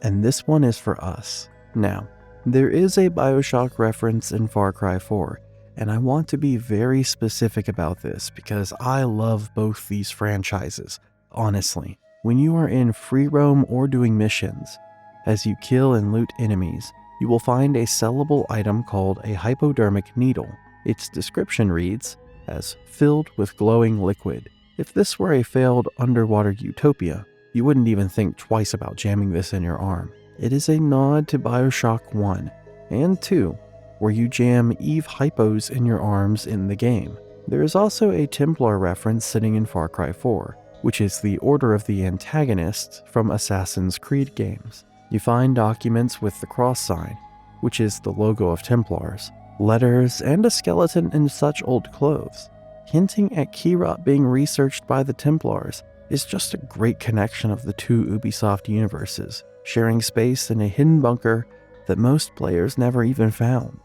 And this one is for us. Now, there is a BioShock reference in Far Cry 4, and I want to be very specific about this because I love both these franchises, honestly. When you are in free roam or doing missions, as you kill and loot enemies, you will find a sellable item called a hypodermic needle. Its description reads, as filled with glowing liquid. If this were a failed underwater utopia, you wouldn't even think twice about jamming this in your arm. It is a nod to BioShock 1 and 2, where you jam Eve hypos in your arms in the game. There is also a Templar reference sitting in Far Cry 4, which is the Order of the Antagonists from Assassin's Creed games. You find documents with the cross sign, which is the logo of Templars, letters, and a skeleton in such old clothes. Hinting at Kirat being researched by the Templars is just a great connection of the two Ubisoft universes, sharing space in a hidden bunker that most players never even found.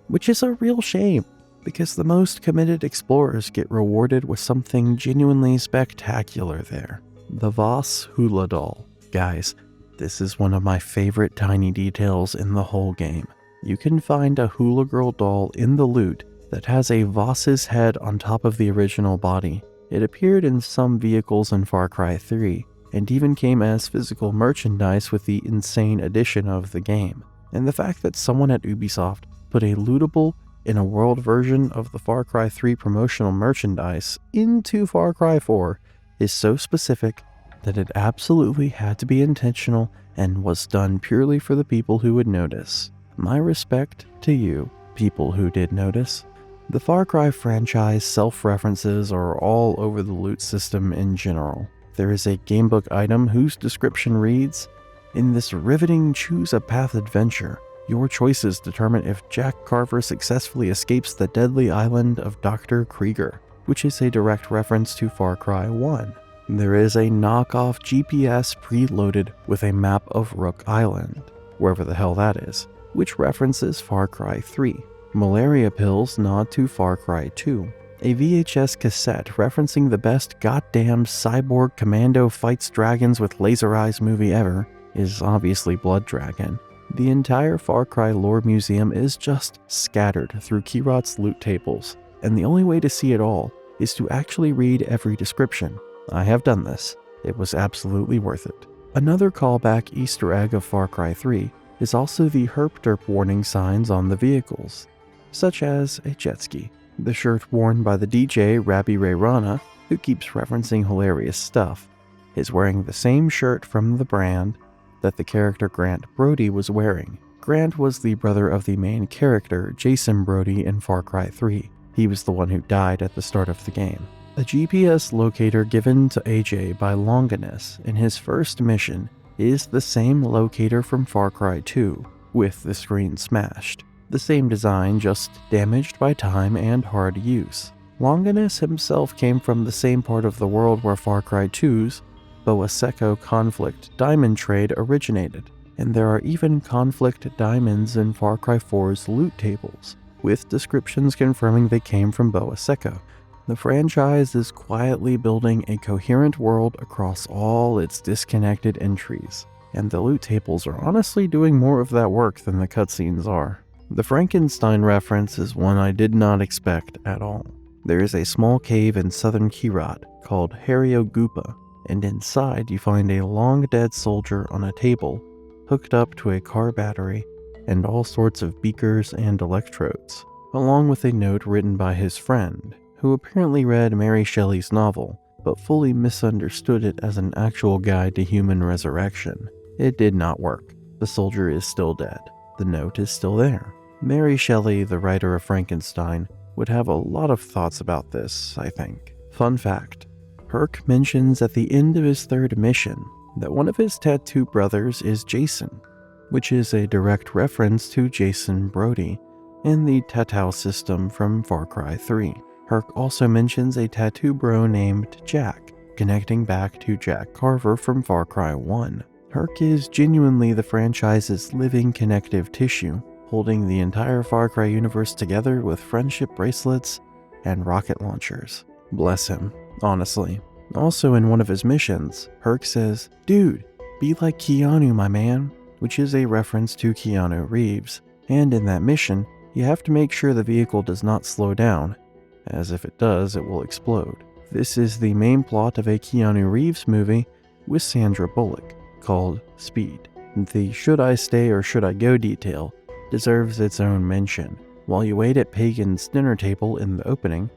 Which is a real shame, because the most committed explorers get rewarded with something genuinely spectacular there. The Voss Hula doll. Guys, this is one of my favorite tiny details in the whole game. You can find a Hula Girl doll in the loot that has a Voss's head on top of the original body. It appeared in some vehicles in Far Cry 3, and even came as physical merchandise with the Insane edition of the game. And the fact that someone at Ubisoft put a lootable in a world version of the Far Cry 3 promotional merchandise into Far Cry 4 is so specific that it absolutely had to be intentional and was done purely for the people who would notice. My respect to you, people who did notice. The Far Cry franchise self-references are all over the loot system in general. There is a gamebook item whose description reads, "In this riveting choose a path adventure, your choices determine if Jack Carver successfully escapes the deadly island of Dr. Krieger," which is a direct reference to Far Cry 1. There is a knockoff GPS preloaded with a map of Rook Island, wherever the hell that is, which references Far Cry 3. Malaria pills nod to Far Cry 2. A VHS cassette referencing the best goddamn cyborg commando fights dragons with laser eyes movie ever is obviously Blood Dragon. The entire Far Cry lore museum is just scattered through Kirat's loot tables, and the only way to see it all is to actually read every description. I have done this. It was absolutely worth it. Another callback Easter egg of Far Cry 3 is also the herp-derp warning signs on the vehicles, such as a jet ski. The shirt worn by the DJ Rabbi Ray Rana, who keeps referencing hilarious stuff, is wearing the same shirt from the brand that the character Grant Brody was wearing. Grant was the brother of the main character, Jason Brody, in Far Cry 3. He was the one who died at the start of the game. A GPS locator given to AJ by Longinus in his first mission is the same locator from Far Cry 2, with the screen smashed. The same design, just damaged by time and hard use. Longinus himself came from the same part of the world where Far Cry 2's Boa Seco Conflict Diamond Trade originated, and there are even Conflict Diamonds in Far Cry 4's loot tables, with descriptions confirming they came from Boa Seco. The franchise is quietly building a coherent world across all its disconnected entries, and the loot tables are honestly doing more of that work than the cutscenes are. The Frankenstein reference is one I did not expect at all. There is a small cave in southern Kirat called Hariogupa, and inside you find a long-dead soldier on a table, hooked up to a car battery, and all sorts of beakers and electrodes, along with a note written by his friend, who apparently read Mary Shelley's novel, but fully misunderstood it as an actual guide to human resurrection. It did not work. The soldier is still dead. The note is still there. Mary Shelley, the writer of Frankenstein, would have a lot of thoughts about this, I think. Fun fact, Herc mentions at the end of his third mission that one of his tattoo brothers is Jason, which is a direct reference to Jason Brody in the tattoo system from Far Cry 3. Herc also mentions a tattoo bro named Jack, connecting back to Jack Carver from Far Cry 1. Herc is genuinely the franchise's living connective tissue, holding the entire Far Cry universe together with friendship bracelets and rocket launchers. Bless him, honestly. Also in one of his missions, Herc says, "Dude, be like Keanu, my man," which is a reference to Keanu Reeves. And in that mission, you have to make sure the vehicle does not slow down, as if it does, it will explode. This is the main plot of a Keanu Reeves movie with Sandra Bullock, called Speed. The "should I stay or should I go" detail deserves its own mention. While you wait at Pagan's dinner table in the opening,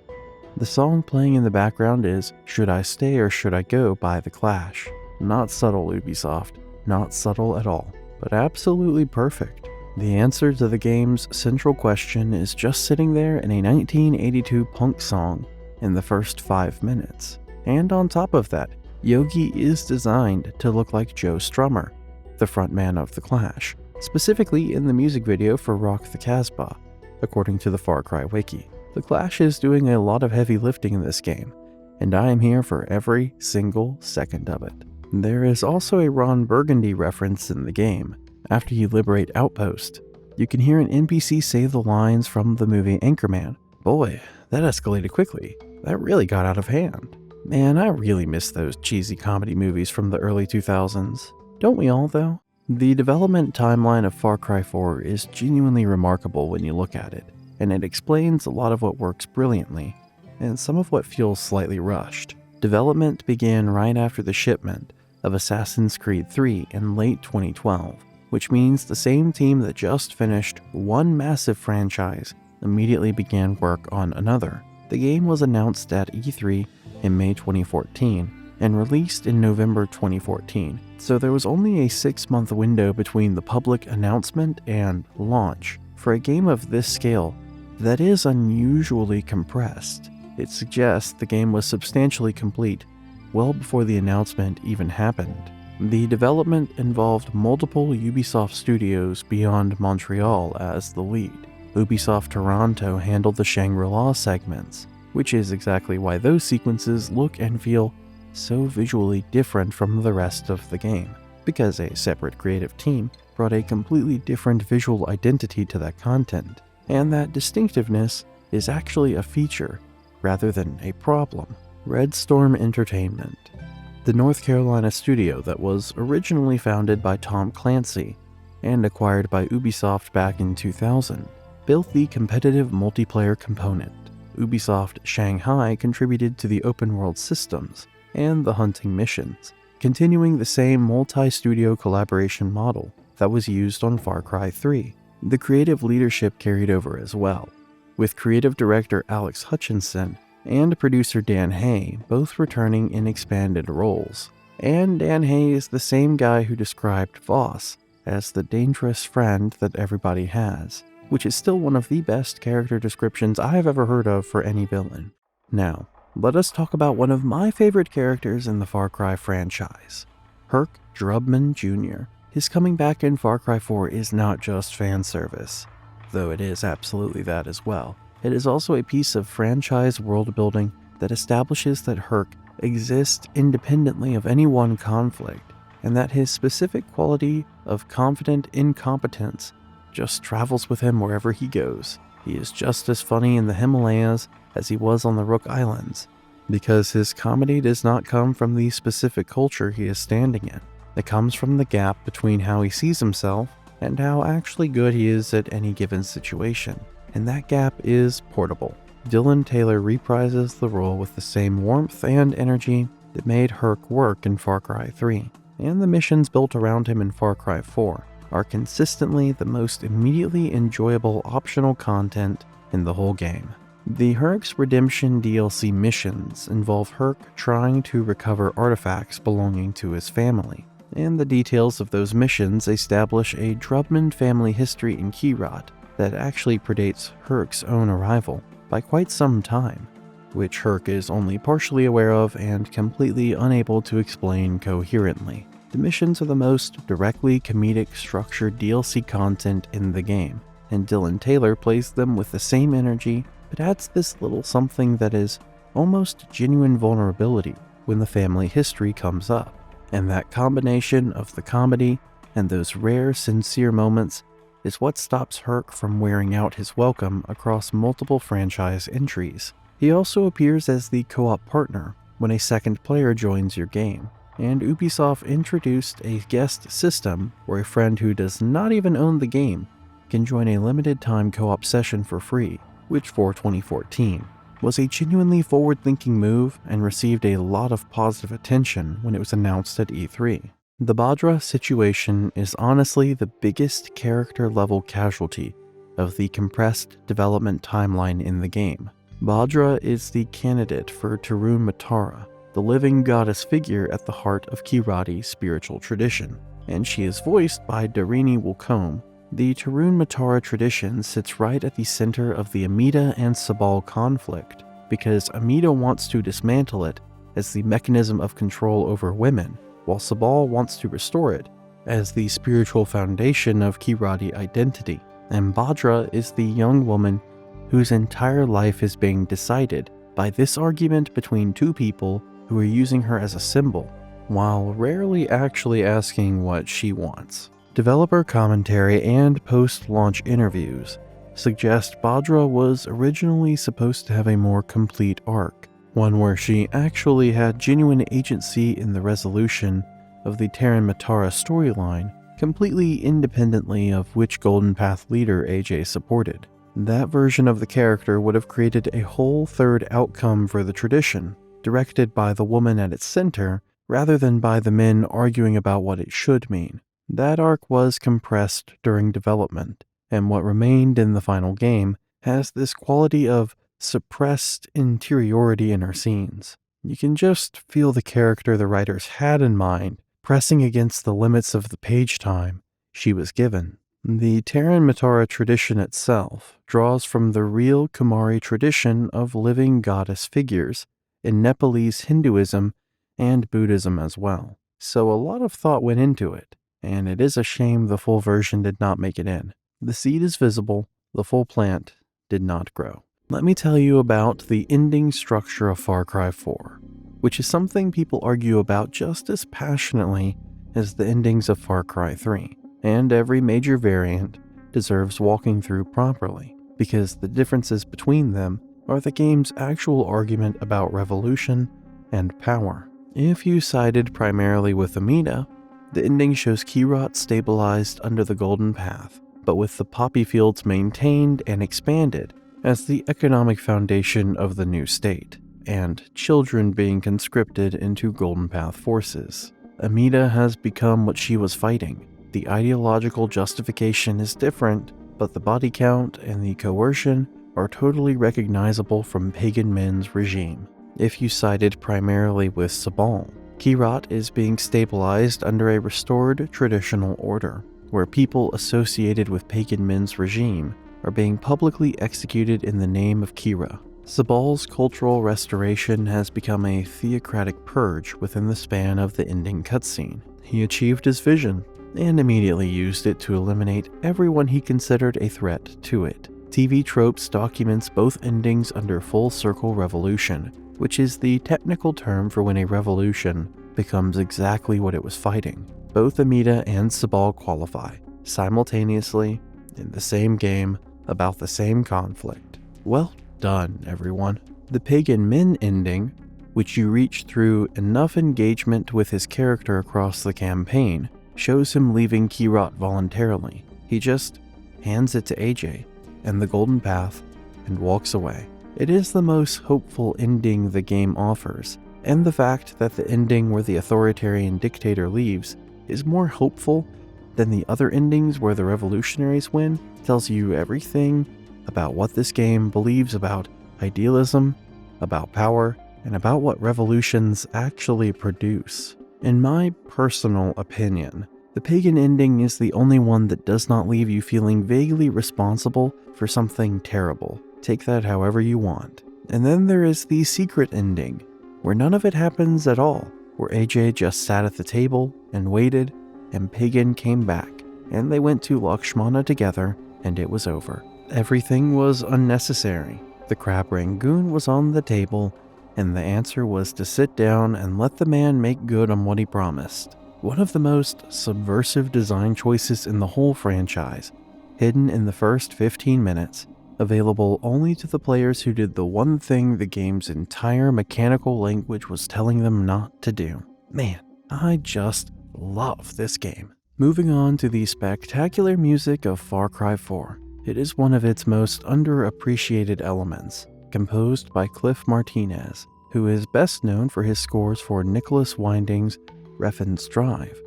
the song playing in the background is "Should I Stay or Should I Go" by The Clash. Not subtle, Ubisoft. Not subtle at all, but absolutely perfect. The answer to the game's central question is just sitting there in a 1982 punk song in the first 5 minutes. And on top of that, Yogi is designed to look like Joe Strummer, the frontman of The Clash, specifically in the music video for Rock the Casbah, according to the Far Cry wiki. The Clash is doing a lot of heavy lifting in this game, and I am here for every single second of it. There is also a Ron Burgundy reference in the game. After you liberate Outpost, you can hear an NPC say the lines from the movie Anchorman. Boy, that escalated quickly. That really got out of hand. Man, I really miss those cheesy comedy movies from the early 2000s. Don't we all, though? The development timeline of Far Cry 4 is genuinely remarkable when you look at it, and it explains a lot of what works brilliantly, and some of what feels slightly rushed. Development began right after the shipment of Assassin's Creed 3 in late 2012, which means the same team that just finished one massive franchise immediately began work on another. The game was announced at E3 in May 2014 and released in November 2014, so there was only a 6-month window between the public announcement and launch. For a game of this scale, that is unusually compressed. It suggests the game was substantially complete well before the announcement even happened. The development involved multiple Ubisoft studios beyond Montreal as the lead. Ubisoft Toronto handled the Shangri-La segments, which is exactly why those sequences look and feel so visually different from the rest of the game, because a separate creative team brought a completely different visual identity to that content, and that distinctiveness is actually a feature rather than a problem. Red Storm Entertainment, the North Carolina studio that was originally founded by Tom Clancy and acquired by Ubisoft back in 2000, built the competitive multiplayer component. Ubisoft Shanghai contributed to the open world systems and the hunting missions, continuing the same multi-studio collaboration model that was used on Far Cry 3. The creative leadership carried over as well, with creative director Alex Hutchinson and producer Dan Hay both returning in expanded roles. And Dan Hay is the same guy who described Voss as the dangerous friend that everybody has, which is still one of the best character descriptions I have ever heard of for any villain. Now, let us talk about one of my favorite characters in the Far Cry franchise, Herc Drubman Jr. His coming back in Far Cry 4 is not just fan service, though it is absolutely that as well. It is also a piece of franchise world building that establishes that Herc exists independently of any one conflict, and that his specific quality of confident incompetence just travels with him wherever he goes. He is just as funny in the Himalayas as he was on the Rook Islands, because his comedy does not come from the specific culture he is standing in. It comes from the gap between how he sees himself and how actually good he is at any given situation. And that gap is portable. Dylan Taylor reprises the role with the same warmth and energy that made Herc work in Far Cry 3, and the missions built around him in Far Cry 4. are consistently the most immediately enjoyable optional content in the whole game. The Herc's Redemption DLC missions involve Herc trying to recover artifacts belonging to his family, and the details of those missions establish a Drubman family history in Kierat that actually predates Herc's own arrival by quite some time, which Herc is only partially aware of and completely unable to explain coherently. The missions are the most directly comedic structured DLC content in the game, and Dylan Taylor plays them with the same energy, but adds this little something that is almost genuine vulnerability when the family history comes up. And that combination of the comedy and those rare, sincere moments is what stops Herc from wearing out his welcome across multiple franchise entries. He also appears as the co-op partner when a second player joins your game, and Ubisoft introduced a guest system where a friend who does not even own the game can join a limited time co-op session for free, which for 2014 was a genuinely forward-thinking move and received a lot of positive attention when it was announced at E3. The Badra situation is honestly the biggest character-level casualty of the compressed development timeline in the game. Badra is the candidate for Tarun Matara, the living goddess figure at the heart of Kirati's spiritual tradition, and she is voiced by Darini Wilcombe. The Tarun Matara tradition sits right at the center of the Amida and Sabal conflict, because Amida wants to dismantle it as the mechanism of control over women, while Sabal wants to restore it as the spiritual foundation of Kirati identity. And Badra is the young woman whose entire life is being decided by this argument between two people who are using her as a symbol, while rarely actually asking what she wants. Developer commentary and post-launch interviews suggest Badra was originally supposed to have a more complete arc, one where she actually had genuine agency in the resolution of the Tarun Matara storyline, completely independently of which Golden Path leader AJ supported. That version of the character would have created a whole third outcome for the tradition, directed by the woman at its center, rather than by the men arguing about what it should mean. That arc was compressed during development, and what remained in the final game has this quality of suppressed interiority in her scenes. You can just feel the character the writers had in mind pressing against the limits of the page time she was given. The Tarun Matara tradition itself draws from the real Kumari tradition of living goddess figures in Nepalese Hinduism and Buddhism as well. So a lot of thought went into it, and it is a shame the full version did not make it in. The seed is visible, the full plant did not grow. Let me tell you about the ending structure of Far Cry 4, which is something people argue about just as passionately as the endings of Far Cry 3, and every major variant deserves walking through properly, because the differences between them are the game's actual argument about revolution and power. If you sided primarily with Amida, the ending shows Kierat stabilized under the Golden Path, but with the poppy fields maintained and expanded as the economic foundation of the new state, and children being conscripted into Golden Path forces. Amida has become what she was fighting. The ideological justification is different, but the body count and the coercion are totally recognizable from Pagan Min's regime. If you sided primarily with Sabal, Kierat is being stabilized under a restored traditional order, where people associated with Pagan Min's regime are being publicly executed in the name of Kira. Sabal's cultural restoration has become a theocratic purge within the span of the ending cutscene. He achieved his vision, and immediately used it to eliminate everyone he considered a threat to it. TV Tropes documents both endings under Full Circle Revolution, which is the technical term for when a revolution becomes exactly what it was fighting. Both Amida and Sabal qualify, simultaneously, in the same game, about the same conflict. Well done, everyone. The Pagan Min ending, which you reach through enough engagement with his character across the campaign, shows him leaving Kierat voluntarily. He just hands it to AJ and the Golden Path and walks away. It is the most hopeful ending the game offers, and the fact that the ending where the authoritarian dictator leaves is more hopeful Then the other endings where the revolutionaries win tells you everything about what this game believes about idealism, about power, and about what revolutions actually produce. In my personal opinion, the pagan ending is the only one that does not leave you feeling vaguely responsible for something terrible. Take that however you want. And then there is the secret ending, where none of it happens at all, where AJ just sat at the table and waited, and Pagan came back, and they went to Lakshmana together, and it was over. Everything was unnecessary. The crab rangoon was on the table, and the answer was to sit down and let the man make good on what he promised. One of the most subversive design choices in the whole franchise, hidden in the first 15 minutes, available only to the players who did the one thing the game's entire mechanical language was telling them not to do. Man, I just love this game. Moving on to the spectacular music of Far Cry 4. It is one of its most underappreciated elements, composed by Cliff Martinez, who is best known for his scores for Nicholas Winding's Refn's Drive,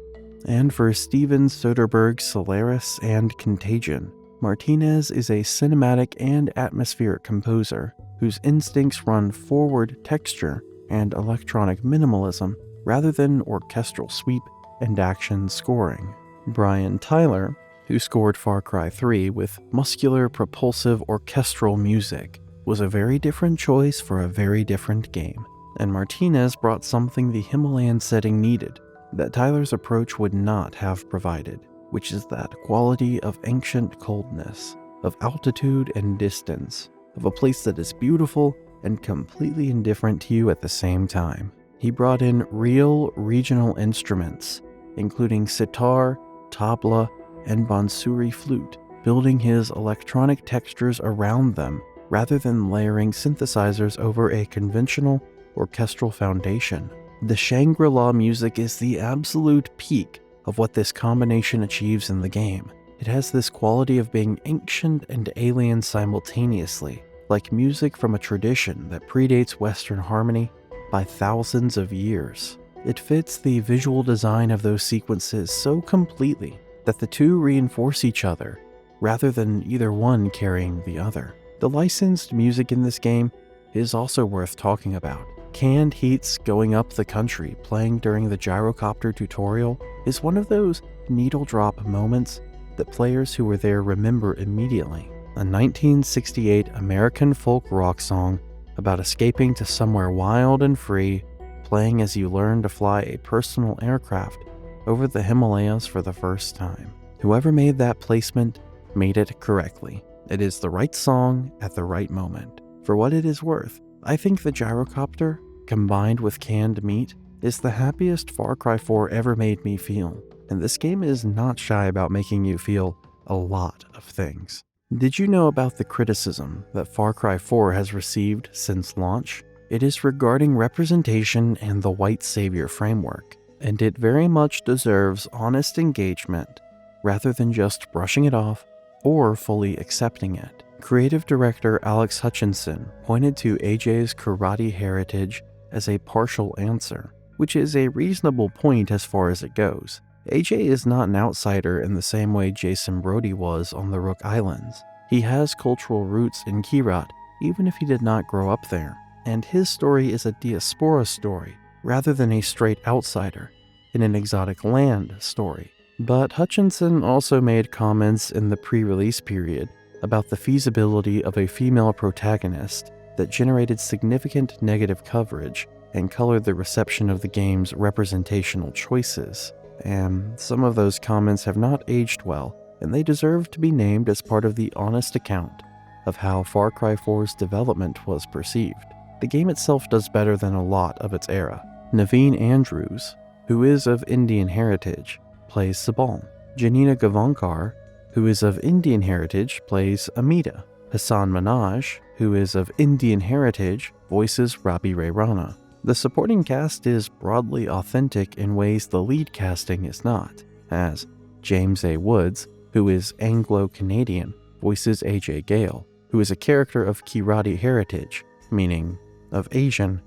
and for Steven Soderbergh's Solaris and Contagion. Martinez is a cinematic and atmospheric composer whose instincts run forward texture and electronic minimalism rather than orchestral sweep and action scoring. Brian Tyler, who scored Far Cry 3 with muscular, propulsive orchestral music, was a very different choice for a very different game, and Martinez brought something the Himalayan setting needed that Tyler's approach would not have provided, which is that quality of ancient coldness, of altitude and distance, of a place that is beautiful and completely indifferent to you at the same time. He brought in real regional instruments, including sitar, tabla, and bansuri flute, building his electronic textures around them rather than layering synthesizers over a conventional orchestral foundation. The Shangri-La music is the absolute peak of what this combination achieves in the game. It has this quality of being ancient and alien simultaneously, like music from a tradition that predates Western harmony by thousands of years. It fits the visual design of those sequences so completely that the two reinforce each other, rather than either one carrying the other. The licensed music in this game is also worth talking about. Canned Heat's Going Up the Country playing during the gyrocopter tutorial is one of those needle drop moments that players who were there remember immediately. A 1968 American folk rock song about escaping to somewhere wild and free, playing as you learn to fly a personal aircraft over the Himalayas for the first time. Whoever made that placement made it correctly. It is the right song at the right moment. For what it is worth, I think the gyrocopter, combined with canned meat, is the happiest Far Cry 4 ever made me feel, and this game is not shy about making you feel a lot of things. Did you know about the criticism that Far Cry 4 has received since launch? It is regarding representation and the white savior framework, and it very much deserves honest engagement rather than just brushing it off or fully accepting it. Creative director Alex Hutchinson pointed to AJ's karate heritage as a partial answer, which is a reasonable point as far as it goes. AJ is not an outsider in the same way Jason Brody was on the Rook Islands. He has cultural roots in Kyrat, even if he did not grow up there, and his story is a diaspora story rather than a straight outsider in an exotic land story. But Hutchinson also made comments in the pre-release period about the feasibility of a female protagonist that generated significant negative coverage and colored the reception of the game's representational choices. And some of those comments have not aged well, and they deserve to be named as part of the honest account of how Far Cry 4's development was perceived. The game itself does better than a lot of its era. Naveen Andrews, who is of Indian heritage, plays Sabal. Janina Gavankar, who is of Indian heritage, plays Amita. Hassan Minaj, who is of Indian heritage, voices Rabi Ray Rana. The supporting cast is broadly authentic in ways the lead casting is not, as James A. Woods, who is Anglo-Canadian, voices AJ Gale, who is a character of Kirati heritage, meaning of Asian,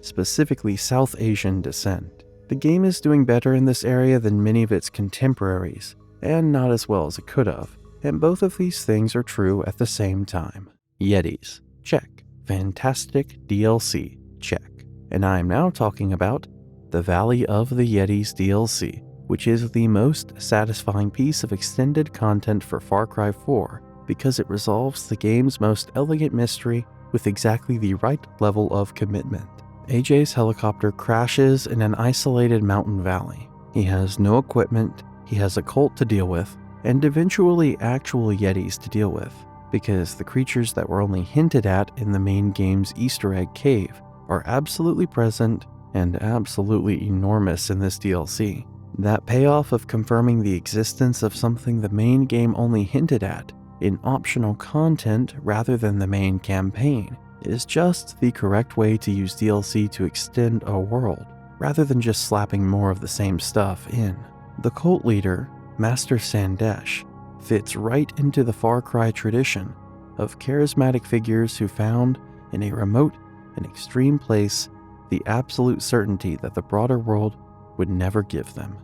specifically South Asian descent. The game is doing better in this area than many of its contemporaries, and not as well as it could have. And both of these things are true at the same time. Yetis, check. Fantastic DLC, check. And I am now talking about the Valley of the Yetis DLC, which is the most satisfying piece of extended content for Far Cry 4 because it resolves the game's most elegant mystery with exactly the right level of commitment. AJ's helicopter crashes in an isolated mountain valley. He has no equipment, he has a cult to deal with, and eventually actual Yetis to deal with, because the creatures that were only hinted at in the main game's Easter egg cave are absolutely present and absolutely enormous in this DLC. That payoff of confirming the existence of something the main game only hinted at in optional content rather than the main campaign is just the correct way to use DLC to extend a world, rather than just slapping more of the same stuff in. The cult leader, Master Sandesh, fits right into the Far Cry tradition of charismatic figures who found, in a remote and extreme place, the absolute certainty that the broader world would never give them.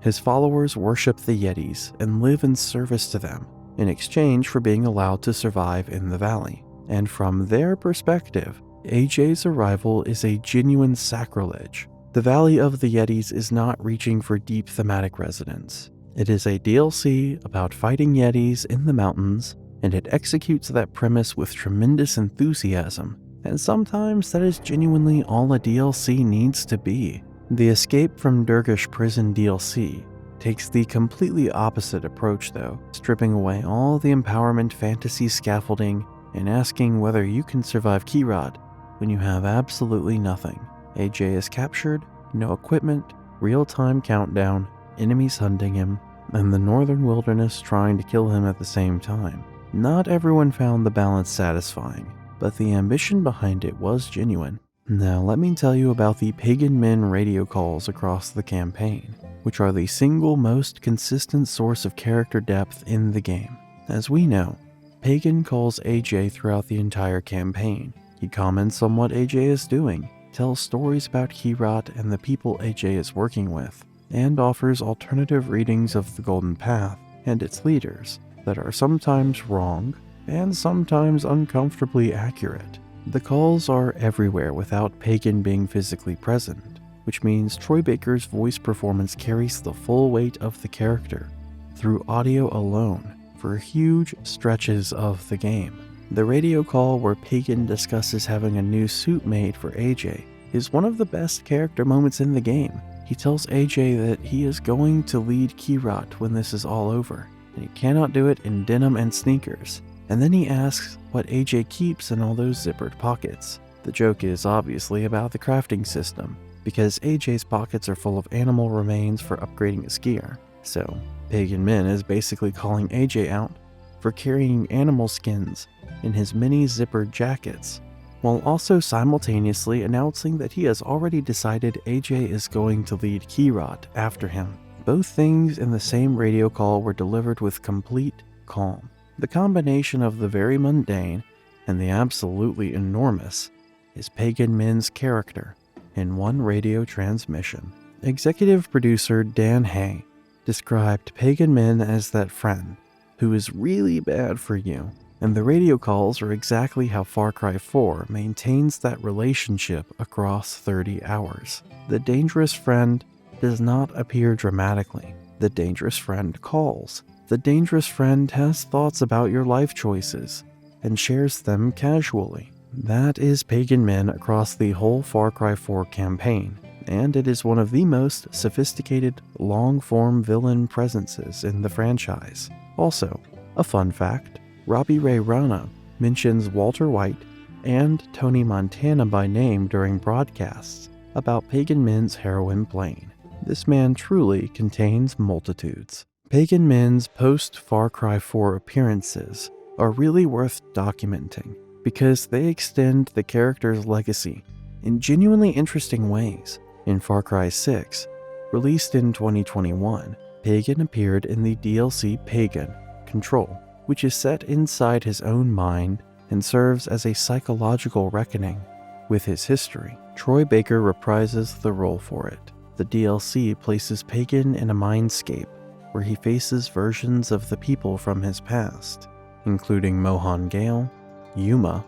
His followers worship the Yetis and live in service to them in exchange for being allowed to survive in the valley. And from their perspective, AJ's arrival is a genuine sacrilege. The Valley of the Yetis is not reaching for deep thematic resonance. It is a DLC about fighting Yetis in the mountains, and it executes that premise with tremendous enthusiasm, and sometimes that is genuinely all a DLC needs to be. The Escape from Durgish Prison DLC takes the completely opposite approach though, stripping away all the empowerment fantasy scaffolding and asking whether you can survive Kirad when you have absolutely nothing. AJ is captured, no equipment, real-time countdown, enemies hunting him, and the northern wilderness trying to kill him at the same time. Not everyone found the balance satisfying, but the ambition behind it was genuine. Now let me tell you about the Pagan Men radio calls across the campaign, which are the single most consistent source of character depth in the game. As we know, Pagan calls AJ throughout the entire campaign. He comments on what AJ is doing, tells stories about Herat and the people AJ is working with, and offers alternative readings of the Golden Path and its leaders that are sometimes wrong and sometimes uncomfortably accurate. The calls are everywhere without Pagan being physically present, which means Troy Baker's voice performance carries the full weight of the character through audio alone for huge stretches of the game. The radio call where Pagan discusses having a new suit made for AJ is one of the best character moments in the game. He tells AJ that he is going to lead Kirat when this is all over, and he cannot do it in denim and sneakers. And then he asks what AJ keeps in all those zippered pockets. The joke is obviously about the crafting system, because AJ's pockets are full of animal remains for upgrading his gear. So, Pagan Men is basically calling AJ out for carrying animal skins in his many zippered jackets, while also simultaneously announcing that he has already decided AJ is going to lead Kirat after him. Both things in the same radio call were delivered with complete calm. The combination of the very mundane and the absolutely enormous is Pagan Men's character in one radio transmission. Executive producer Dan Hay described Pagan Men as that friend who is really bad for you, and the radio calls are exactly how Far Cry 4 maintains that relationship across 30 hours. The dangerous friend does not appear dramatically. The dangerous friend calls. The dangerous friend has thoughts about your life choices and shares them casually. That is Pagan Men across the whole Far Cry 4 campaign, and it is one of the most sophisticated, long-form villain presences in the franchise. Also, a fun fact, Robbie Ray Rana mentions Walter White and Tony Montana by name during broadcasts about Pagan Men's heroin plane. This man truly contains multitudes. Pagan Men's post-Far Cry 4 appearances are really worth documenting because they extend the character's legacy in genuinely interesting ways. In Far Cry 6, released in 2021, Pagan appeared in the DLC Pagan Control, which is set inside his own mind and serves as a psychological reckoning with his history. Troy Baker reprises the role for it. The DLC places Pagan in a mindscape where he faces versions of the people from his past, including Mohan Gale, Yuma,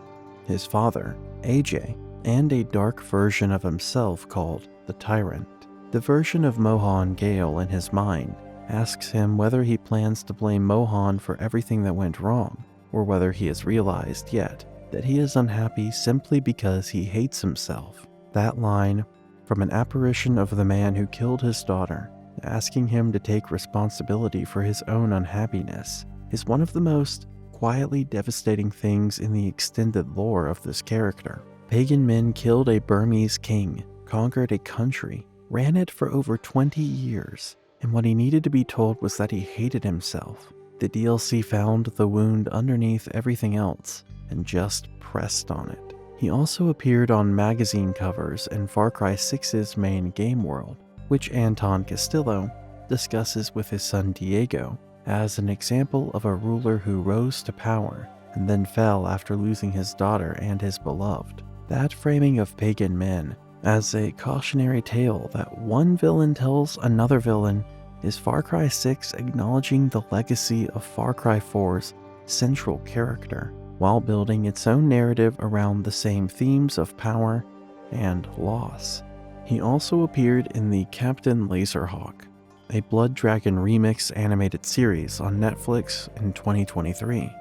his father, AJ, and a dark version of himself called the Tyrant. The version of Mohan Gale in his mind asks him whether he plans to blame Mohan for everything that went wrong, or whether he has realized yet that he is unhappy simply because he hates himself. That line, from an apparition of the man who killed his daughter, asking him to take responsibility for his own unhappiness, is one of the most quietly devastating things in the extended lore of this character. Pagan men killed a Burmese king, conquered a country, ran it for over 20 years, and what he needed to be told was that he hated himself. The DLC found the wound underneath everything else and just pressed on it. He also appeared on magazine covers in Far Cry 6's main game world, which Anton Castillo discusses with his son Diego as an example of a ruler who rose to power and then fell after losing his daughter and his beloved. That framing of pagan men as a cautionary tale that one villain tells another villain is Far Cry 6 acknowledging the legacy of Far Cry 4's central character, while building its own narrative around the same themes of power and loss. He also appeared in the Captain Laserhawk, a Blood Dragon remix animated series on Netflix in 2023,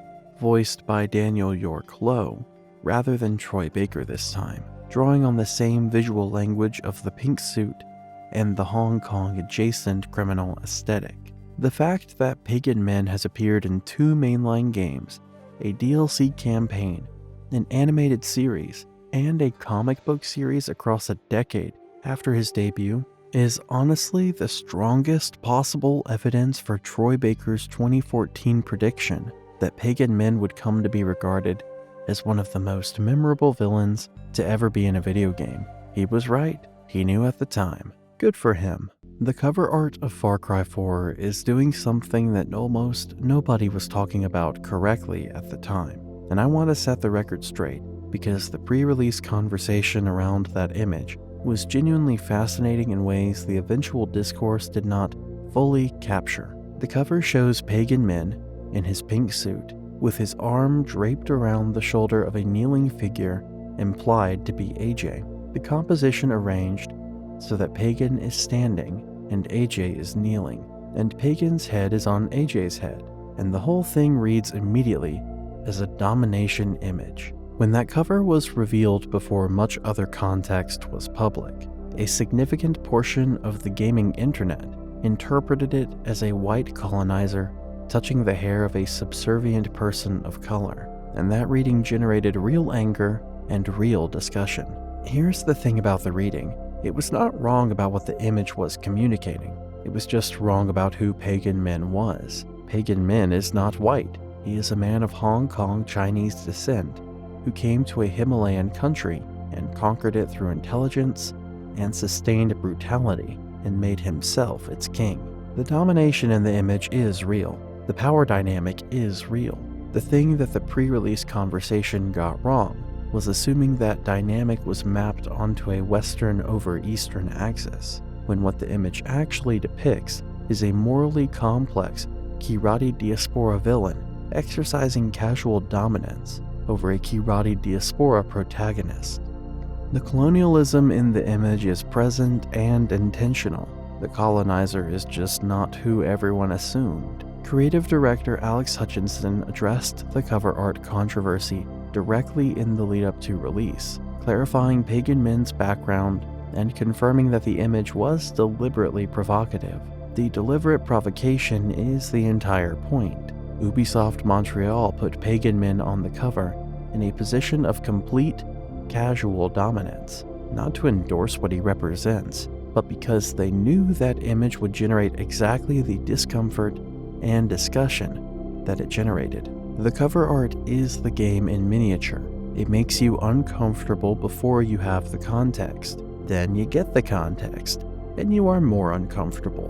voiced by Daniel York Lowe rather than Troy Baker this time, drawing on the same visual language of the pink suit and the Hong Kong adjacent criminal aesthetic. The fact that Pagan Men has appeared in 2 mainline games, a DLC campaign, an animated series, and a comic book series across a decade after his debut is honestly the strongest possible evidence for Troy Baker's 2014 prediction that Pagan Men would come to be regarded as one of the most memorable villains to ever be in a video game. He was right. He knew at the time. Good for him. The cover art of Far Cry 4 is doing something that almost nobody was talking about correctly at the time, and I want to set the record straight because the pre-release conversation around that image was genuinely fascinating in ways the eventual discourse did not fully capture. The cover shows Pagan Men in his pink suit, with his arm draped around the shoulder of a kneeling figure implied to be AJ. The composition arranged so that Pagan is standing and AJ is kneeling, and Pagan's head is on AJ's head, and the whole thing reads immediately as a domination image. When that cover was revealed before much other context was public, a significant portion of the gaming internet interpreted it as a white colonizer touching the hair of a subservient person of color, and that reading generated real anger and real discussion. Here's the thing about the reading. It was not wrong about what the image was communicating. It was just wrong about who Pagan Men was. Pagan Men is not white. He is a man of Hong Kong Chinese descent who came to a Himalayan country and conquered it through intelligence and sustained brutality and made himself its king. The domination in the image is real. The power dynamic is real. The thing that the pre-release conversation got wrong was assuming that dynamic was mapped onto a Western over Eastern axis, when what the image actually depicts is a morally complex Kirati diaspora villain exercising casual dominance over a Kirati diaspora protagonist. The colonialism in the image is present and intentional. The colonizer is just not who everyone assumed. Creative director Alex Hutchinson addressed the cover art controversy directly in the lead up to release, clarifying Pagan Men's background and confirming that the image was deliberately provocative. The deliberate provocation is the entire point. Ubisoft Montreal put Pagan Men on the cover in a position of complete casual dominance, not to endorse what he represents, but because they knew that image would generate exactly the discomfort and discussion that it generated. The cover art is the game in miniature. It makes you uncomfortable before you have the context. Then you get the context, and you are more uncomfortable,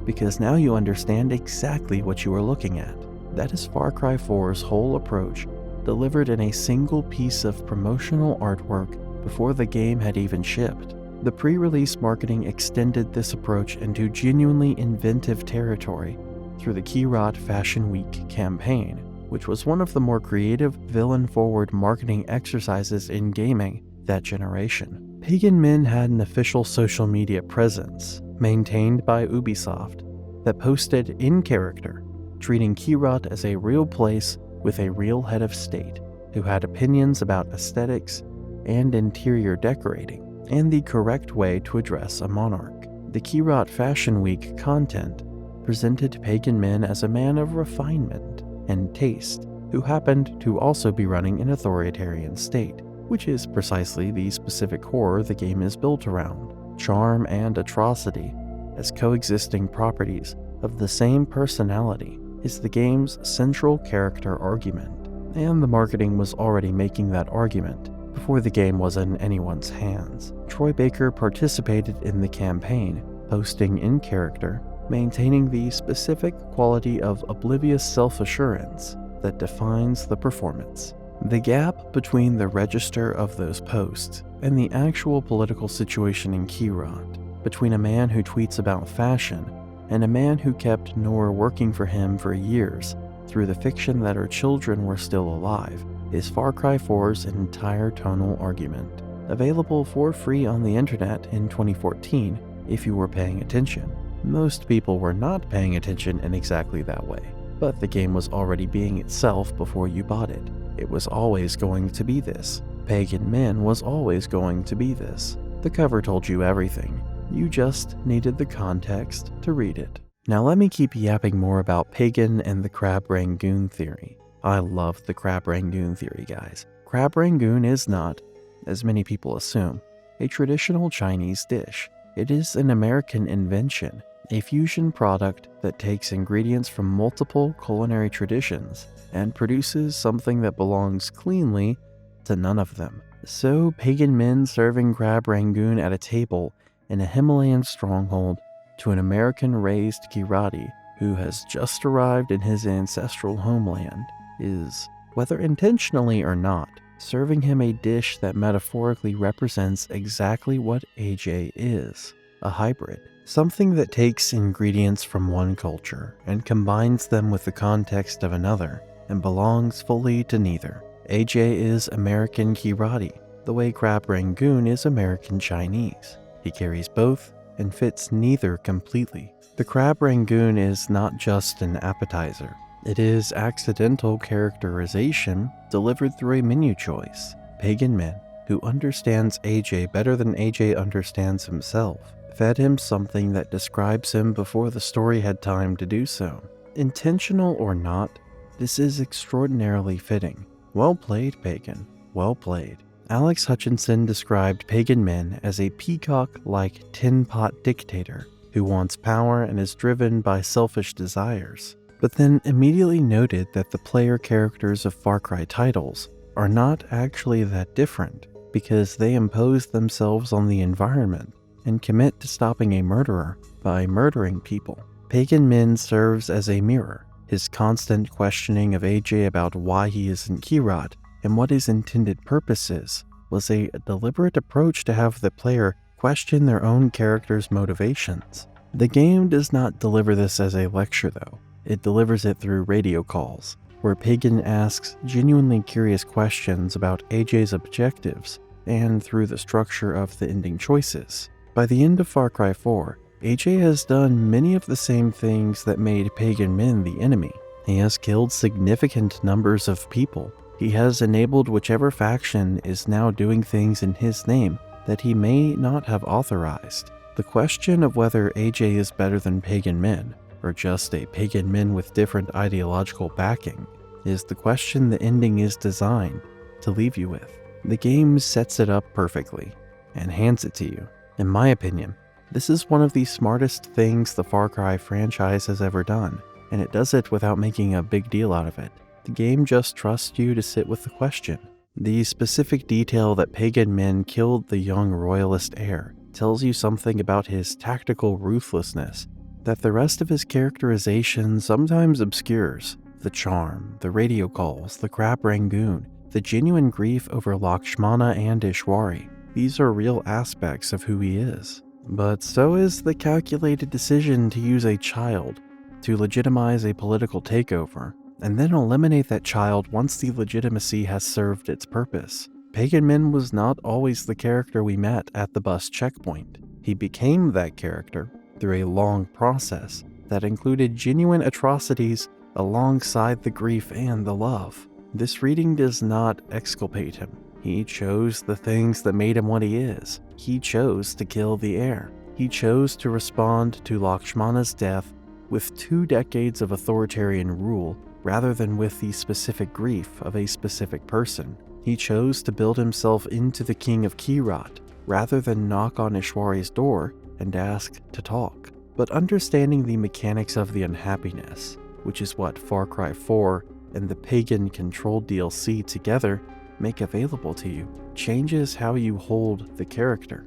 because now you understand exactly what you are looking at. That is Far Cry 4's whole approach, delivered in a single piece of promotional artwork before the game had even shipped. The pre-release marketing extended this approach into genuinely inventive territory through the Kirat Fashion Week campaign, which was one of the more creative, villain-forward marketing exercises in gaming that generation. Pagan Min had an official social media presence, maintained by Ubisoft, that posted in character, treating Kirat as a real place with a real head of state, who had opinions about aesthetics and interior decorating, and the correct way to address a monarch. The Kirat Fashion Week content presented Pagan Min as a man of refinement and taste, who happened to also be running an authoritarian state, which is precisely the specific horror the game is built around. Charm and atrocity, as coexisting properties of the same personality, is the game's central character argument, and the marketing was already making that argument before the game was in anyone's hands. Troy Baker participated in the campaign, posting in character, maintaining the specific quality of oblivious self-assurance that defines the performance. The gap between the register of those posts and the actual political situation in Kirat, between a man who tweets about fashion and a man who kept Noor working for him for years through the fiction that her children were still alive, is Far Cry 4's entire tonal argument, available for free on the internet in 2014 if you were paying attention. Most people were not paying attention in exactly that way, but the game was already being itself before you bought it. It was always going to be this. Pagan Min was always going to be this. The cover told you everything. You just needed the context to read it. Now let me keep yapping more about Pagan and the Crab Rangoon theory. I love the Crab Rangoon theory, guys. Crab Rangoon is not, as many people assume, a traditional Chinese dish. It is an American invention, a fusion product that takes ingredients from multiple culinary traditions and produces something that belongs cleanly to none of them. So Pagan Min serving Crab Rangoon at a table in a Himalayan stronghold to an American-raised Kirati who has just arrived in his ancestral homeland is, whether intentionally or not, serving him a dish that metaphorically represents exactly what AJ is, a hybrid. Something that takes ingredients from one culture and combines them with the context of another and belongs fully to neither. AJ is American Kirati, the way Crab Rangoon is American Chinese. He carries both and fits neither completely. The Crab Rangoon is not just an appetizer. It is accidental characterization delivered through a menu choice. Pagan Min, who understands AJ better than AJ understands himself, fed him something that describes him before the story had time to do so. Intentional or not, this is extraordinarily fitting. Well played, Pagan. Well played. Alex Hutchinson described Pagan Min as a peacock-like tin-pot dictator who wants power and is driven by selfish desires, but then immediately noted that the player characters of Far Cry titles are not actually that different because they impose themselves on the environment and commit to stopping a murderer by murdering people. Pagan Min serves as a mirror. His constant questioning of AJ about why he is in Kirat and what his intended purpose is was a deliberate approach to have the player question their own character's motivations. The game does not deliver this as a lecture though. It delivers it through radio calls, where Pagan asks genuinely curious questions about AJ's objectives and through the structure of the ending choices. By the end of Far Cry 4, AJ has done many of the same things that made Pagan Min the enemy. He has killed significant numbers of people. He has enabled whichever faction is now doing things in his name that he may not have authorized. The question of whether AJ is better than Pagan Min, or just a Pagan Min with different ideological backing, is the question the ending is designed to leave you with. The game sets it up perfectly and hands it to you. In my opinion, this is one of the smartest things the Far Cry franchise has ever done, and it does it without making a big deal out of it. The game just trusts you to sit with the question. The specific detail that Pagan Min killed the young royalist heir tells you something about his tactical ruthlessness that the rest of his characterization sometimes obscures. The charm, the radio calls, the Crab Rangoon, the genuine grief over Lakshmana and Ishwari. These are real aspects of who he is. But so is the calculated decision to use a child to legitimize a political takeover, and then eliminate that child once the legitimacy has served its purpose. Pagan Min was not always the character we met at the bus checkpoint. He became that character through a long process that included genuine atrocities alongside the grief and the love. This reading does not exculpate him. He chose the things that made him what he is. He chose to kill the heir. He chose to respond to Lakshmana's death with 2 decades of authoritarian rule rather than with the specific grief of a specific person. He chose to build himself into the king of Kirat rather than knock on Ishwari's door and ask to talk. But understanding the mechanics of the unhappiness, which is what Far Cry 4 and the Pagan Control DLC together make available to you, changes how you hold the character.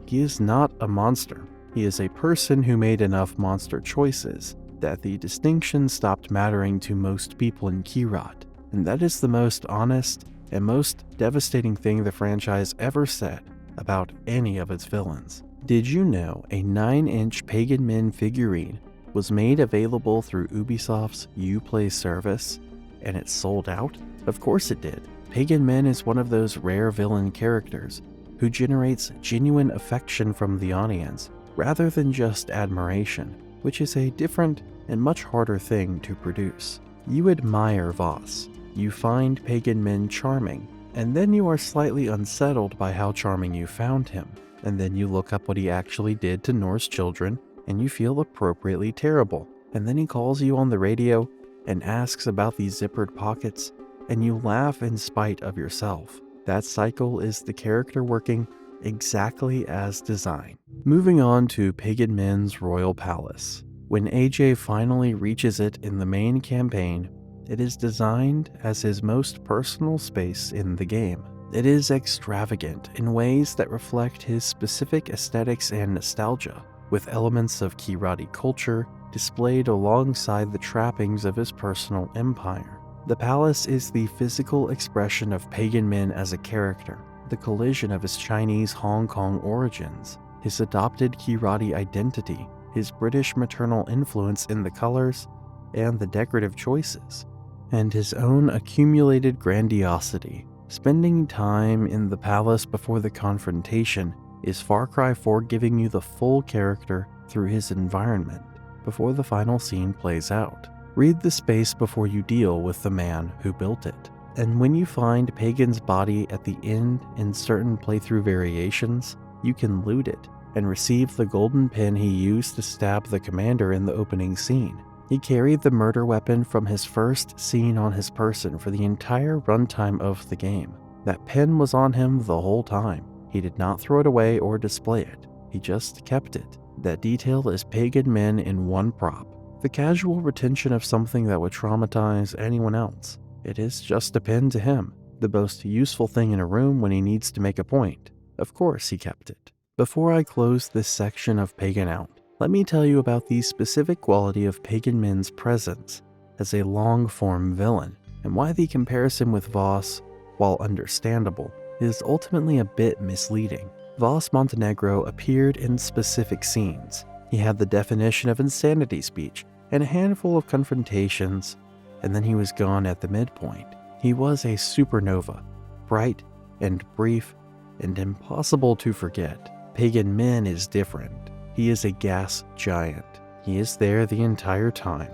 He is not a monster. He is a person who made enough monster choices that the distinction stopped mattering to most people in Kirat, and that is the most honest and most devastating thing the franchise ever said about any of its villains. Did you know a 9-inch Pagan Min figurine was made available through Ubisoft's Uplay service, and it sold out? Of course it did. Pagan Min is one of those rare villain characters who generates genuine affection from the audience rather than just admiration, which is a different and much harder thing to produce. You admire Voss, you find Pagan Min charming, and then you are slightly unsettled by how charming you found him, and then you look up what he actually did to Norse children, and you feel appropriately terrible, and then he calls you on the radio and asks about these zippered pockets, and you laugh in spite of yourself. That cycle is the character working exactly as designed. Moving on to Pagan Min's Royal Palace. When AJ finally reaches it in the main campaign, it is designed as his most personal space in the game. It is extravagant in ways that reflect his specific aesthetics and nostalgia, with elements of Kirati culture displayed alongside the trappings of his personal empire. The palace is the physical expression of Pagan Min as a character, the collision of his Chinese Hong Kong origins, his adopted Kirati identity, his British maternal influence in the colors and the decorative choices, and his own accumulated grandiosity. Spending time in the palace before the confrontation is Far Cry 4 giving you the full character through his environment before the final scene plays out. Read the space before you deal with the man who built it. And when you find Pagan's body at the end in certain playthrough variations, you can loot it and receive the golden pin he used to stab the commander in the opening scene. He carried the murder weapon from his first scene on his person for the entire runtime of the game. That pin was on him the whole time. He did not throw it away or display it. He just kept it. That detail is Pagan Min in one prop. The casual retention of something that would traumatize anyone else. It is just a pin to him, the most useful thing in a room when he needs to make a point. Of course he kept it. Before I close this section of Pagan out, let me tell you about the specific quality of Pagan Min's presence as a long-form villain, and why the comparison with Voss, while understandable, is ultimately a bit misleading. Voss Montenegro appeared in specific scenes. He had the definition of insanity speech and a handful of confrontations, and then he was gone at the midpoint. He was a supernova, bright and brief and impossible to forget. Pagan Min is different. He is a gas giant. He is there the entire time,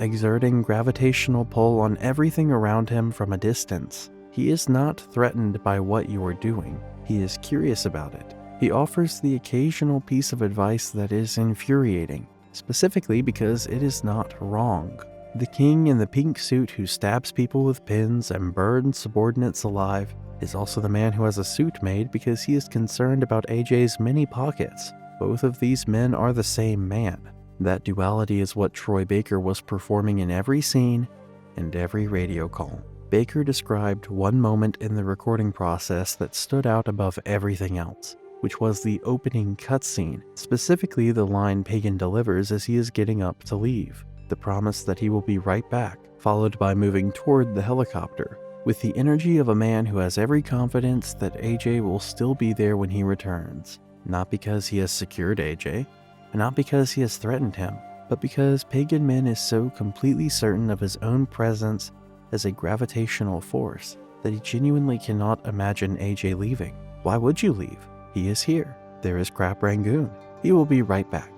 exerting gravitational pull on everything around him from a distance. He is not threatened by what you are doing. He is curious about it. He offers the occasional piece of advice that is infuriating, specifically because it is not wrong. The king in the pink suit who stabs people with pins and burns subordinates alive is also the man who has a suit made because he is concerned about AJ's many pockets. Both of these men are the same man. That duality is what Troy Baker was performing in every scene and every radio call. Baker described one moment in the recording process that stood out above everything else, which was the opening cutscene, specifically the line Pagan delivers as he is getting up to leave, the promise that he will be right back, followed by moving toward the helicopter, with the energy of a man who has every confidence that AJ will still be there when he returns. Not because he has secured AJ, and not because he has threatened him, but because Pagan Min is so completely certain of his own presence as a gravitational force that he genuinely cannot imagine AJ leaving. Why would you leave? He is here. There is Crap Rangoon. He will be right back.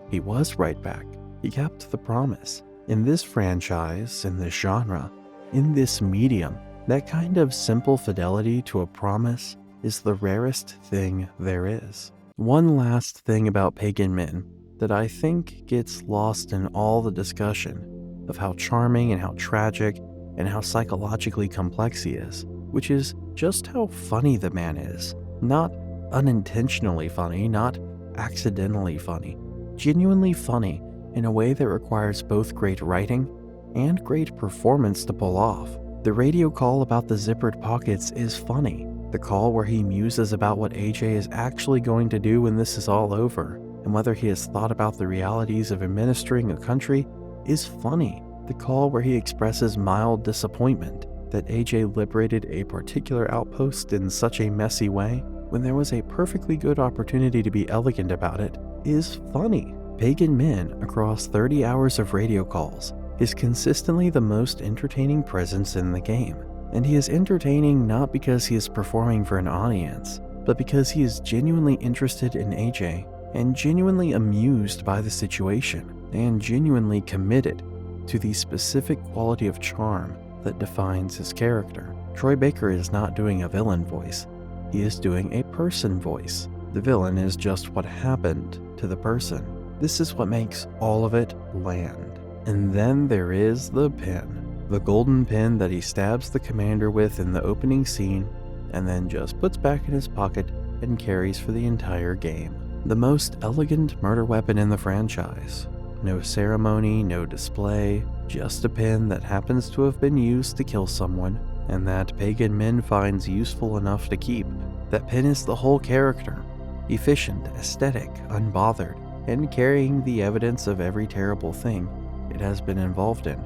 He was right back. He kept the promise. In this franchise, in this genre, in this medium, that kind of simple fidelity to a promise is the rarest thing there is. One last thing about Pagan Min that I think gets lost in all the discussion of how charming and how tragic and how psychologically complex he is, which is just how funny the man is. Not unintentionally funny, not accidentally funny, genuinely funny in a way that requires both great writing and great performance to pull off. The radio call about the zippered pockets is funny. The call where he muses about what AJ is actually going to do when this is all over, and whether he has thought about the realities of administering a country, is funny. The call where he expresses mild disappointment that AJ liberated a particular outpost in such a messy way, when there was a perfectly good opportunity to be elegant about it, is funny. Pagan Min, across 30 hours of radio calls, is consistently the most entertaining presence in the game. And he is entertaining not because he is performing for an audience, but because he is genuinely interested in AJ, and genuinely amused by the situation, and genuinely committed to the specific quality of charm that defines his character. Troy Baker is not doing a villain voice. He is doing a person voice. The villain is just what happened to the person. This is what makes all of it land. And then there is the pin. The golden pin that he stabs the commander with in the opening scene, and then just puts back in his pocket and carries for the entire game. The most elegant murder weapon in the franchise. No ceremony, no display, just a pin that happens to have been used to kill someone, and that Pagan Min finds useful enough to keep. That pin is the whole character. Efficient, aesthetic, unbothered, and carrying the evidence of every terrible thing it has been involved in,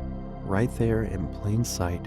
right there in plain sight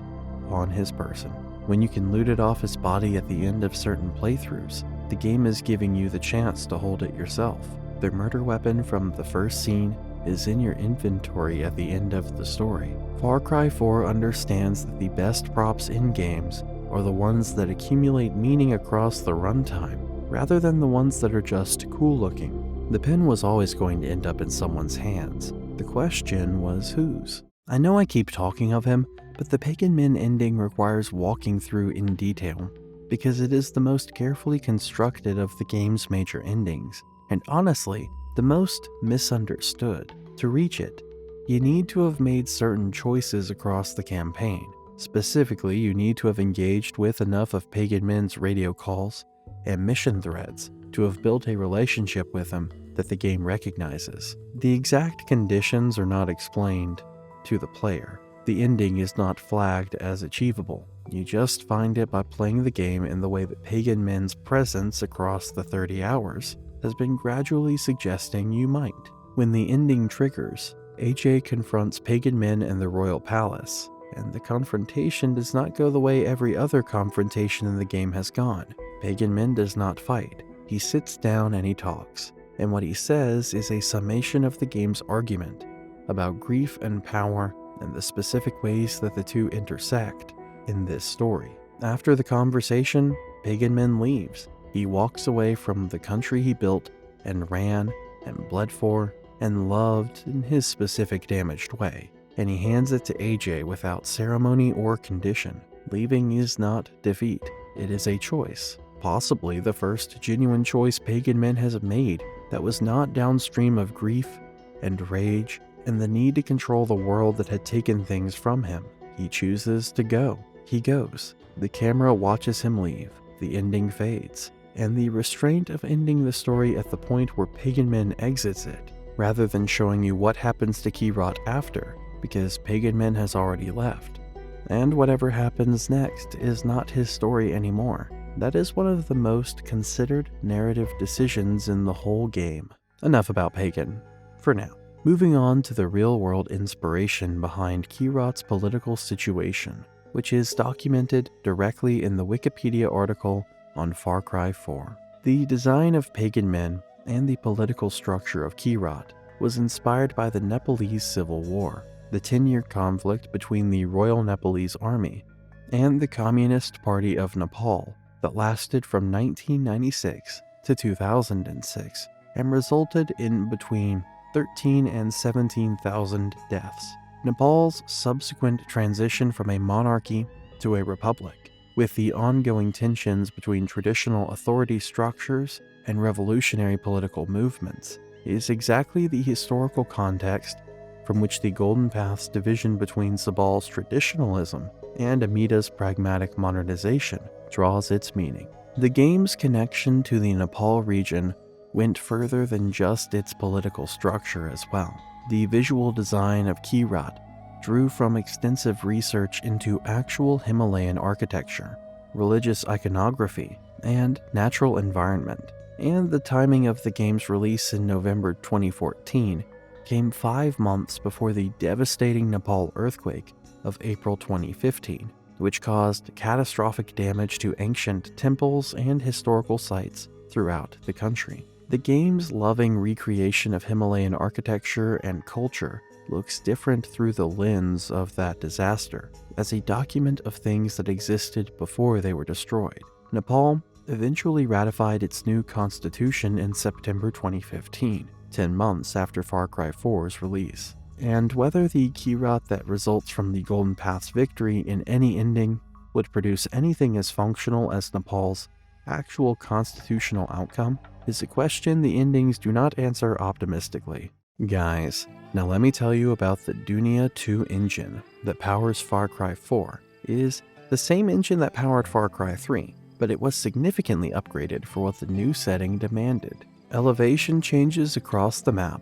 on his person. When you can loot it off his body at the end of certain playthroughs, the game is giving you the chance to hold it yourself. The murder weapon from the first scene is in your inventory at the end of the story. Far Cry 4 understands that the best props in games are the ones that accumulate meaning across the runtime, rather than the ones that are just cool looking. The pin was always going to end up in someone's hands. The question was whose? I know I keep talking of him, but the Pagan Min ending requires walking through in detail, because it is the most carefully constructed of the game's major endings, and honestly, the most misunderstood. To reach it, you need to have made certain choices across the campaign. Specifically, you need to have engaged with enough of Pagan Min's radio calls and mission threads to have built a relationship with him that the game recognizes. The exact conditions are not explained to the player. The ending is not flagged as achievable. You just find it by playing the game in the way that Pagan Min's presence across the 30 hours has been gradually suggesting you might. When the ending triggers, AJ confronts Pagan Min in the Royal Palace, and the confrontation does not go the way every other confrontation in the game has gone. Pagan Min does not fight. He sits down and he talks, and what he says is a summation of the game's argument about grief and power and the specific ways that the two intersect in this story. After the conversation, Pagan Min leaves. He walks away from the country he built and ran and bled for and loved in his specific damaged way, and he hands it to AJ without ceremony or condition. Leaving is not defeat. It is a choice. Possibly the first genuine choice Pagan Min has made that was not downstream of grief and rage and the need to control the world that had taken things from him. He chooses to go. He goes. The camera watches him leave. The ending fades. And the restraint of ending the story at the point where Pagan Min exits it, rather than showing you what happens to Keyrat after, because Pagan Min has already left. And whatever happens next is not his story anymore. That is one of the most considered narrative decisions in the whole game. Enough about Pagan, for now. Moving on to the real-world inspiration behind Keyrat's political situation, which is documented directly in the Wikipedia article on Far Cry 4. The design of Pagan Min and the political structure of Keyrat was inspired by the Nepalese Civil War, the 10-year conflict between the Royal Nepalese Army and the Communist Party of Nepal that lasted from 1996 to 2006 and resulted in between 13 and 17,000 deaths. Nepal's subsequent transition from a monarchy to a republic, with the ongoing tensions between traditional authority structures and revolutionary political movements, is exactly the historical context from which the Golden Path's division between Sabal's traditionalism and Amita's pragmatic modernization draws its meaning. The game's connection to the Nepal region went further than just its political structure as well. The visual design of Kyrat drew from extensive research into actual Himalayan architecture, religious iconography, and natural environment. And the timing of the game's release in November 2014 came 5 months before the devastating Nepal earthquake of April 2015, which caused catastrophic damage to ancient temples and historical sites throughout the country. The game's loving recreation of Himalayan architecture and culture looks different through the lens of that disaster, as a document of things that existed before they were destroyed. Nepal eventually ratified its new constitution in September 2015, 10 months after Far Cry 4's release. And whether the Kyrat that results from the Golden Path's victory in any ending would produce anything as functional as Nepal's actual constitutional outcome is a question the endings do not answer optimistically. Guys, now let me tell you about the Dunia 2 engine that powers Far Cry 4. It is the same engine that powered Far Cry 3, but it was significantly upgraded for what the new setting demanded. Elevation changes across the map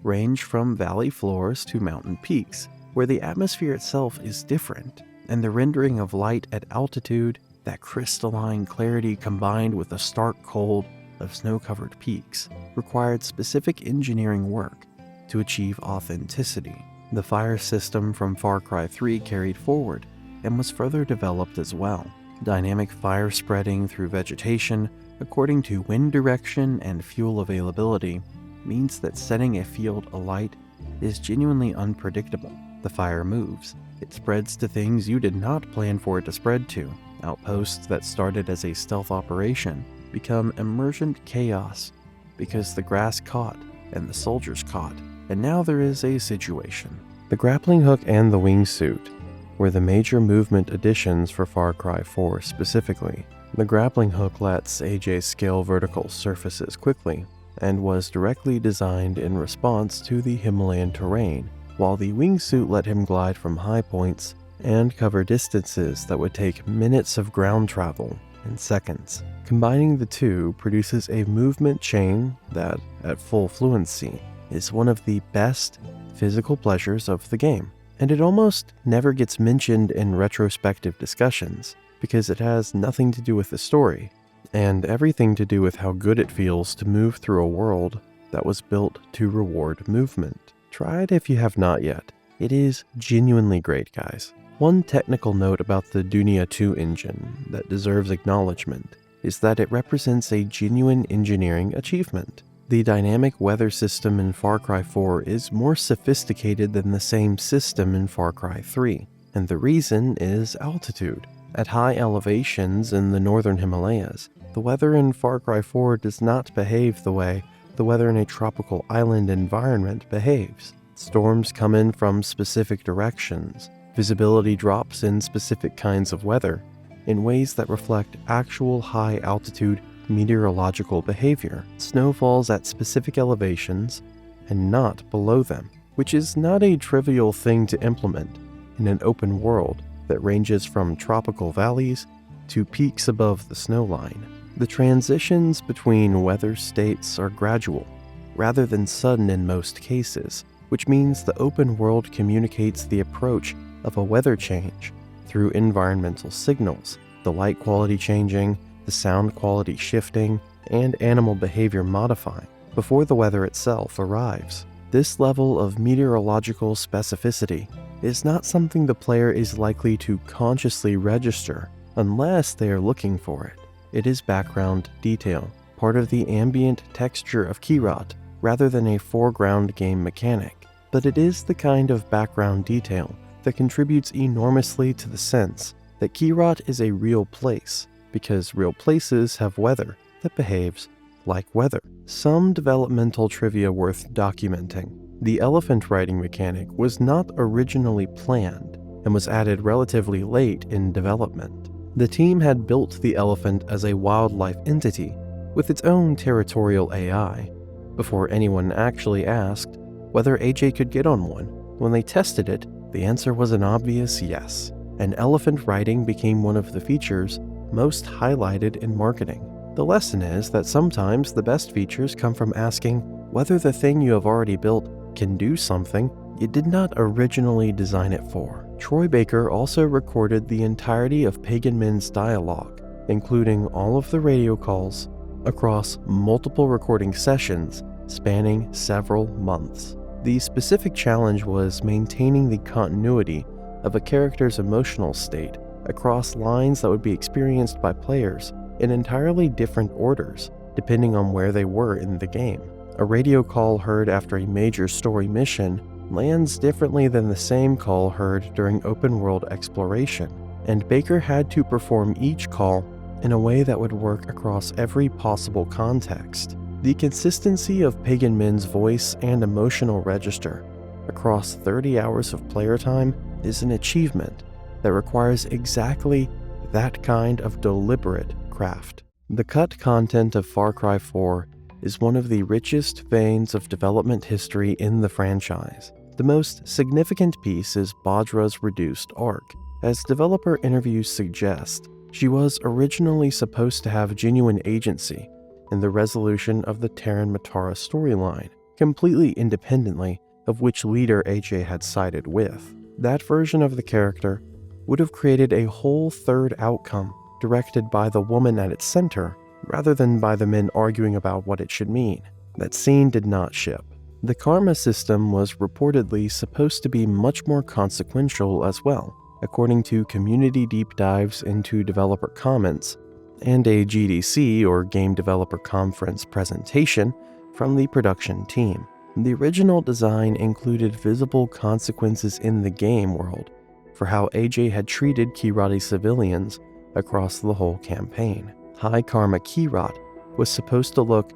range from valley floors to mountain peaks, where the atmosphere itself is different, and the rendering of light at altitude, that crystalline clarity combined with the stark cold of snow-covered peaks, required specific engineering work to achieve authenticity. The fire system from Far Cry 3 carried forward and was further developed as well. Dynamic fire spreading through vegetation according to wind direction and fuel availability means that setting a field alight is genuinely unpredictable. The fire moves. It spreads to things you did not plan for it to spread to. Outposts that started as a stealth operation become emergent chaos because the grass caught and the soldiers caught, and now there is a situation. The grappling hook and the wingsuit were the major movement additions for Far Cry 4 specifically. The grappling hook lets AJ scale vertical surfaces quickly and was directly designed in response to the Himalayan terrain, while the wingsuit let him glide from high points and cover distances that would take minutes of ground travel in seconds. Combining the two produces a movement chain that, at full fluency, is one of the best physical pleasures of the game. And it almost never gets mentioned in retrospective discussions, because it has nothing to do with the story, and everything to do with how good it feels to move through a world that was built to reward movement. Try it if you have not yet. It is genuinely great, guys. One technical note about the Dunia 2 engine that deserves acknowledgement is that it represents a genuine engineering achievement. The dynamic weather system in Far Cry 4 is more sophisticated than the same system in Far Cry 3, and the reason is altitude. At high elevations in the northern Himalayas, the weather in Far Cry 4 does not behave the way the weather in a tropical island environment behaves. Storms come in from specific directions. Visibility drops in specific kinds of weather in ways that reflect actual high-altitude meteorological behavior. Snow falls at specific elevations and not below them, which is not a trivial thing to implement in an open world that ranges from tropical valleys to peaks above the snowline. The transitions between weather states are gradual, rather than sudden in most cases, which means the open world communicates the approach of a weather change through environmental signals, the light quality changing, the sound quality shifting, and animal behavior modifying before the weather itself arrives. This level of meteorological specificity is not something the player is likely to consciously register unless they are looking for it. It is background detail, part of the ambient texture of Kyrat rather than a foreground game mechanic, but it is the kind of background detail that contributes enormously to the sense that Kirat is a real place, because real places have weather that behaves like weather. Some developmental trivia worth documenting. The elephant riding mechanic was not originally planned and was added relatively late in development. The team had built the elephant as a wildlife entity with its own territorial AI before anyone actually asked whether AJ could get on one. When they tested it, the answer was an obvious yes, and elephant riding became one of the features most highlighted in marketing. The lesson is that sometimes the best features come from asking whether the thing you have already built can do something you did not originally design it for. Troy Baker also recorded the entirety of Pagan Min's dialogue, including all of the radio calls, across multiple recording sessions spanning several months. The specific challenge was maintaining the continuity of a character's emotional state across lines that would be experienced by players in entirely different orders, depending on where they were in the game. A radio call heard after a major story mission lands differently than the same call heard during open-world exploration, and Baker had to perform each call in a way that would work across every possible context. The consistency of Pagan Min's voice and emotional register across 30 hours of player time is an achievement that requires exactly that kind of deliberate craft. The cut content of Far Cry 4 is one of the richest veins of development history in the franchise. The most significant piece is Badra's reduced arc. As developer interviews suggest, she was originally supposed to have genuine agency in the resolution of the Terran Matara storyline, completely independently of which leader AJ had sided with. That version of the character would have created a whole third outcome directed by the woman at its center, rather than by the men arguing about what it should mean. That scene did not ship. The karma system was reportedly supposed to be much more consequential as well, according to community deep dives into developer comments and a GDC or Game Developer Conference presentation from the production team. The original design included visible consequences in the game world for how AJ had treated Kirati civilians across the whole campaign. High Karma Kirat was supposed to look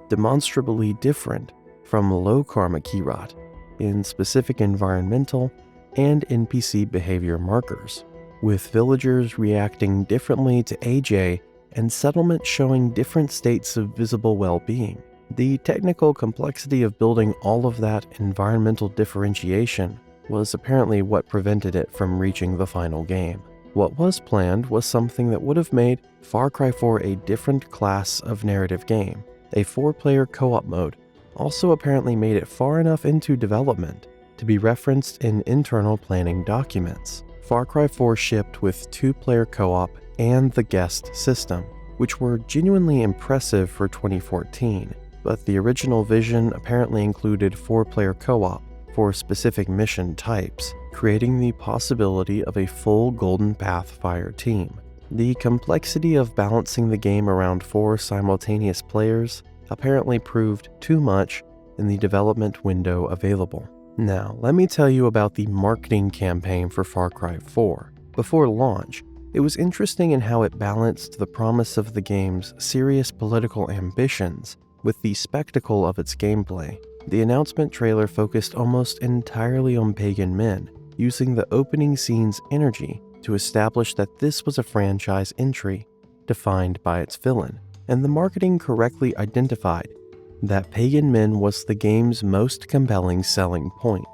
demonstrably different from Low Karma Kirat in specific environmental and NPC behavior markers, with villagers reacting differently to AJ and settlement showing different states of visible well-being. The technical complexity of building all of that environmental differentiation was apparently what prevented it from reaching the final game. What was planned was something that would have made Far Cry 4 a different class of narrative game. A 4-player co-op mode also apparently made it far enough into development to be referenced in internal planning documents. Far Cry 4 shipped with 2-player co-op and the guest system, which were genuinely impressive for 2014, but the original vision apparently included 4-player co-op for specific mission types, creating the possibility of a full Golden Path Fire team. The complexity of balancing the game around 4 simultaneous players apparently proved too much in the development window available. Now, let me tell you about the marketing campaign for Far Cry 4. Before launch, it was interesting in how it balanced the promise of the game's serious political ambitions with the spectacle of its gameplay. The announcement trailer focused almost entirely on Pagan Min, using the opening scene's energy to establish that this was a franchise entry defined by its villain, and the marketing correctly identified that Pagan Min was the game's most compelling selling point,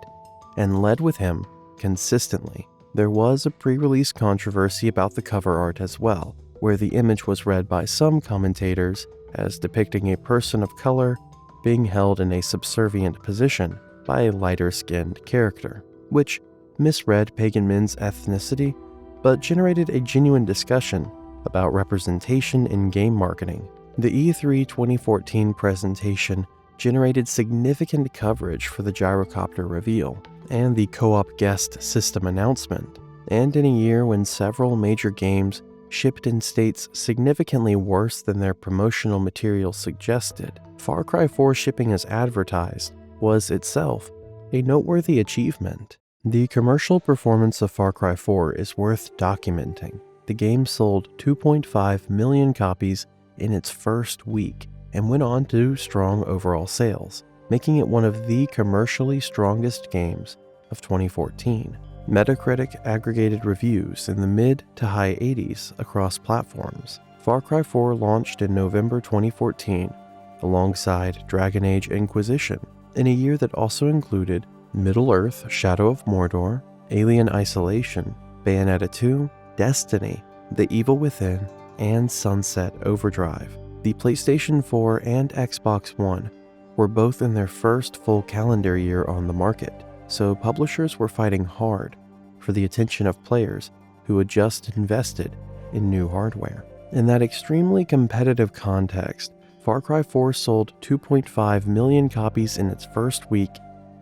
and led with him consistently. There was a pre-release controversy about the cover art as well, where the image was read by some commentators as depicting a person of color being held in a subservient position by a lighter-skinned character, which misread Pagan Min's ethnicity, but generated a genuine discussion about representation in game marketing. The E3 2014 presentation generated significant coverage for the gyrocopter reveal and the co-op guest system announcement, and in a year when several major games shipped in states significantly worse than their promotional material suggested, Far Cry 4 shipping as advertised was itself a noteworthy achievement. The commercial performance of Far Cry 4 is worth documenting. The game sold 2.5 million copies in its first week and went on to strong overall sales, making it one of the commercially strongest games of 2014. Metacritic aggregated reviews in the mid to high 80s across platforms. Far Cry 4 launched in November 2014 alongside Dragon Age Inquisition, in a year that also included Middle-earth: Shadow of Mordor, Alien Isolation, Bayonetta 2, Destiny, The Evil Within, and Sunset Overdrive. The PlayStation 4 and Xbox One were both in their first full calendar year on the market, so publishers were fighting hard for the attention of players who had just invested in new hardware. In that extremely competitive context, Far Cry 4 sold 2.5 million copies in its first week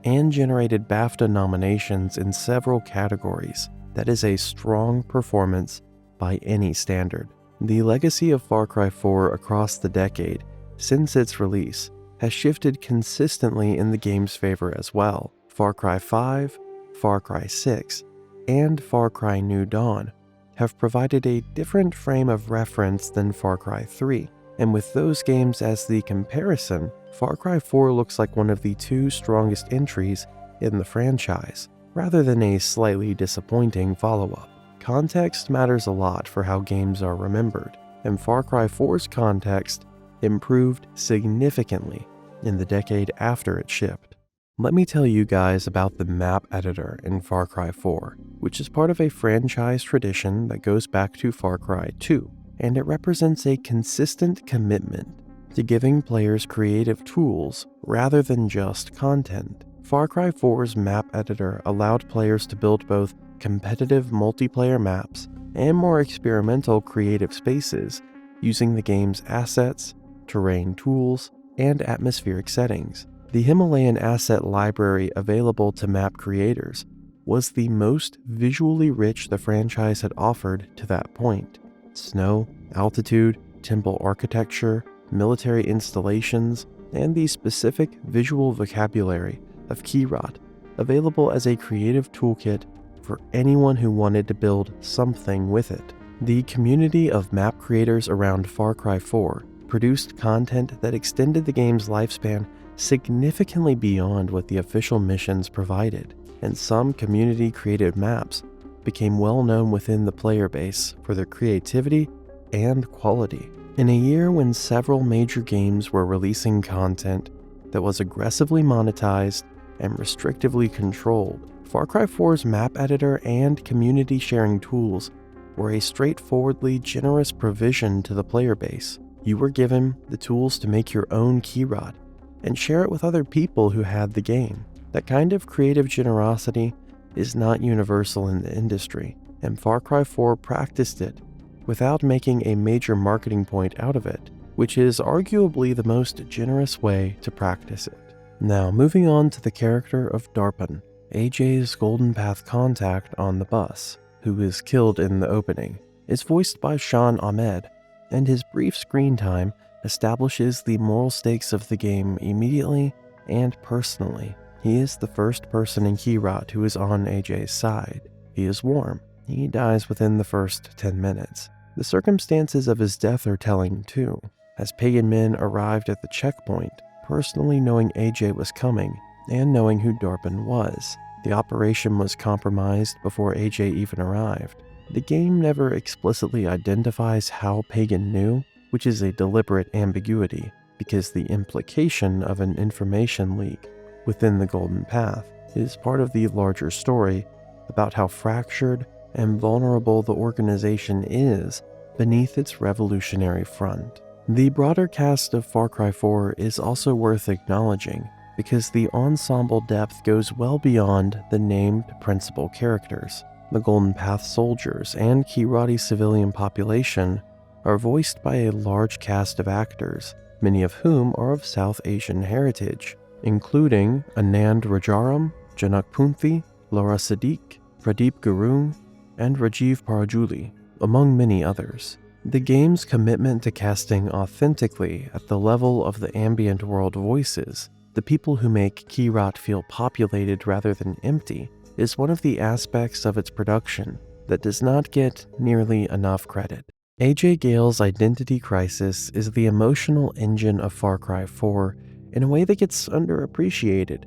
and generated BAFTA nominations in several categories. That is a strong performance by any standard. The legacy of Far Cry 4 across the decade since its release has shifted consistently in the game's favor as well. Far Cry 5, Far Cry 6, and Far Cry New Dawn have provided a different frame of reference than Far Cry 3, and with those games as the comparison, Far Cry 4 looks like one of the two strongest entries in the franchise, rather than a slightly disappointing follow-up. Context matters a lot for how games are remembered, and Far Cry 4's context improved significantly in the decade after it shipped. Let me tell you guys about the map editor in Far Cry 4, which is part of a franchise tradition that goes back to Far Cry 2, and it represents a consistent commitment to giving players creative tools rather than just content. Far Cry 4's map editor allowed players to build both competitive multiplayer maps and more experimental creative spaces using the game's assets, terrain tools, and atmospheric settings. The Himalayan asset library available to map creators was the most visually rich the franchise had offered to that point. Snow, altitude, temple architecture, military installations, and the specific visual vocabulary of Kirat available as a creative toolkit for anyone who wanted to build something with it. The community of map creators around Far Cry 4 produced content that extended the game's lifespan significantly beyond what the official missions provided, and some community-created maps became well known within the player base for their creativity and quality. In a year when several major games were releasing content that was aggressively monetized and restrictively controlled, Far Cry 4's map editor and community sharing tools were a straightforwardly generous provision to the player base. You were given the tools to make your own Kirat and share it with other people who had the game. That kind of creative generosity is not universal in the industry, and Far Cry 4 practiced it without making a major marketing point out of it, which is arguably the most generous way to practice it. Now, moving on to the character of Darpon, AJ's Golden Path contact on the bus, who is killed in the opening, is voiced by Sean Ahmed, and his brief screen time establishes the moral stakes of the game immediately and personally. He is the first person in Kirat who is on AJ's side. He is warm. He dies within the first 10 minutes. The circumstances of his death are telling too, as pagan men arrived at the checkpoint, personally knowing AJ was coming and knowing who Darpon was. The operation was compromised before AJ even arrived. The game never explicitly identifies how Pagan knew, which is a deliberate ambiguity, because the implication of an information leak within the Golden Path is part of the larger story about how fractured and vulnerable the organization is beneath its revolutionary front. The broader cast of Far Cry 4 is also worth acknowledging, because the ensemble depth goes well beyond the named principal characters. The Golden Path soldiers and Kirati civilian population are voiced by a large cast of actors, many of whom are of South Asian heritage, including Anand Rajaram, Janak Punthi, Laura Siddiq, Pradeep Gurung, and Rajiv Parajuli. among many others. The game's commitment to casting authentically at the level of the ambient world voices, the people who make Kyrat feel populated rather than empty, is one of the aspects of its production that does not get nearly enough credit. A.J. Gale's identity crisis is the emotional engine of Far Cry 4 in a way that gets underappreciated,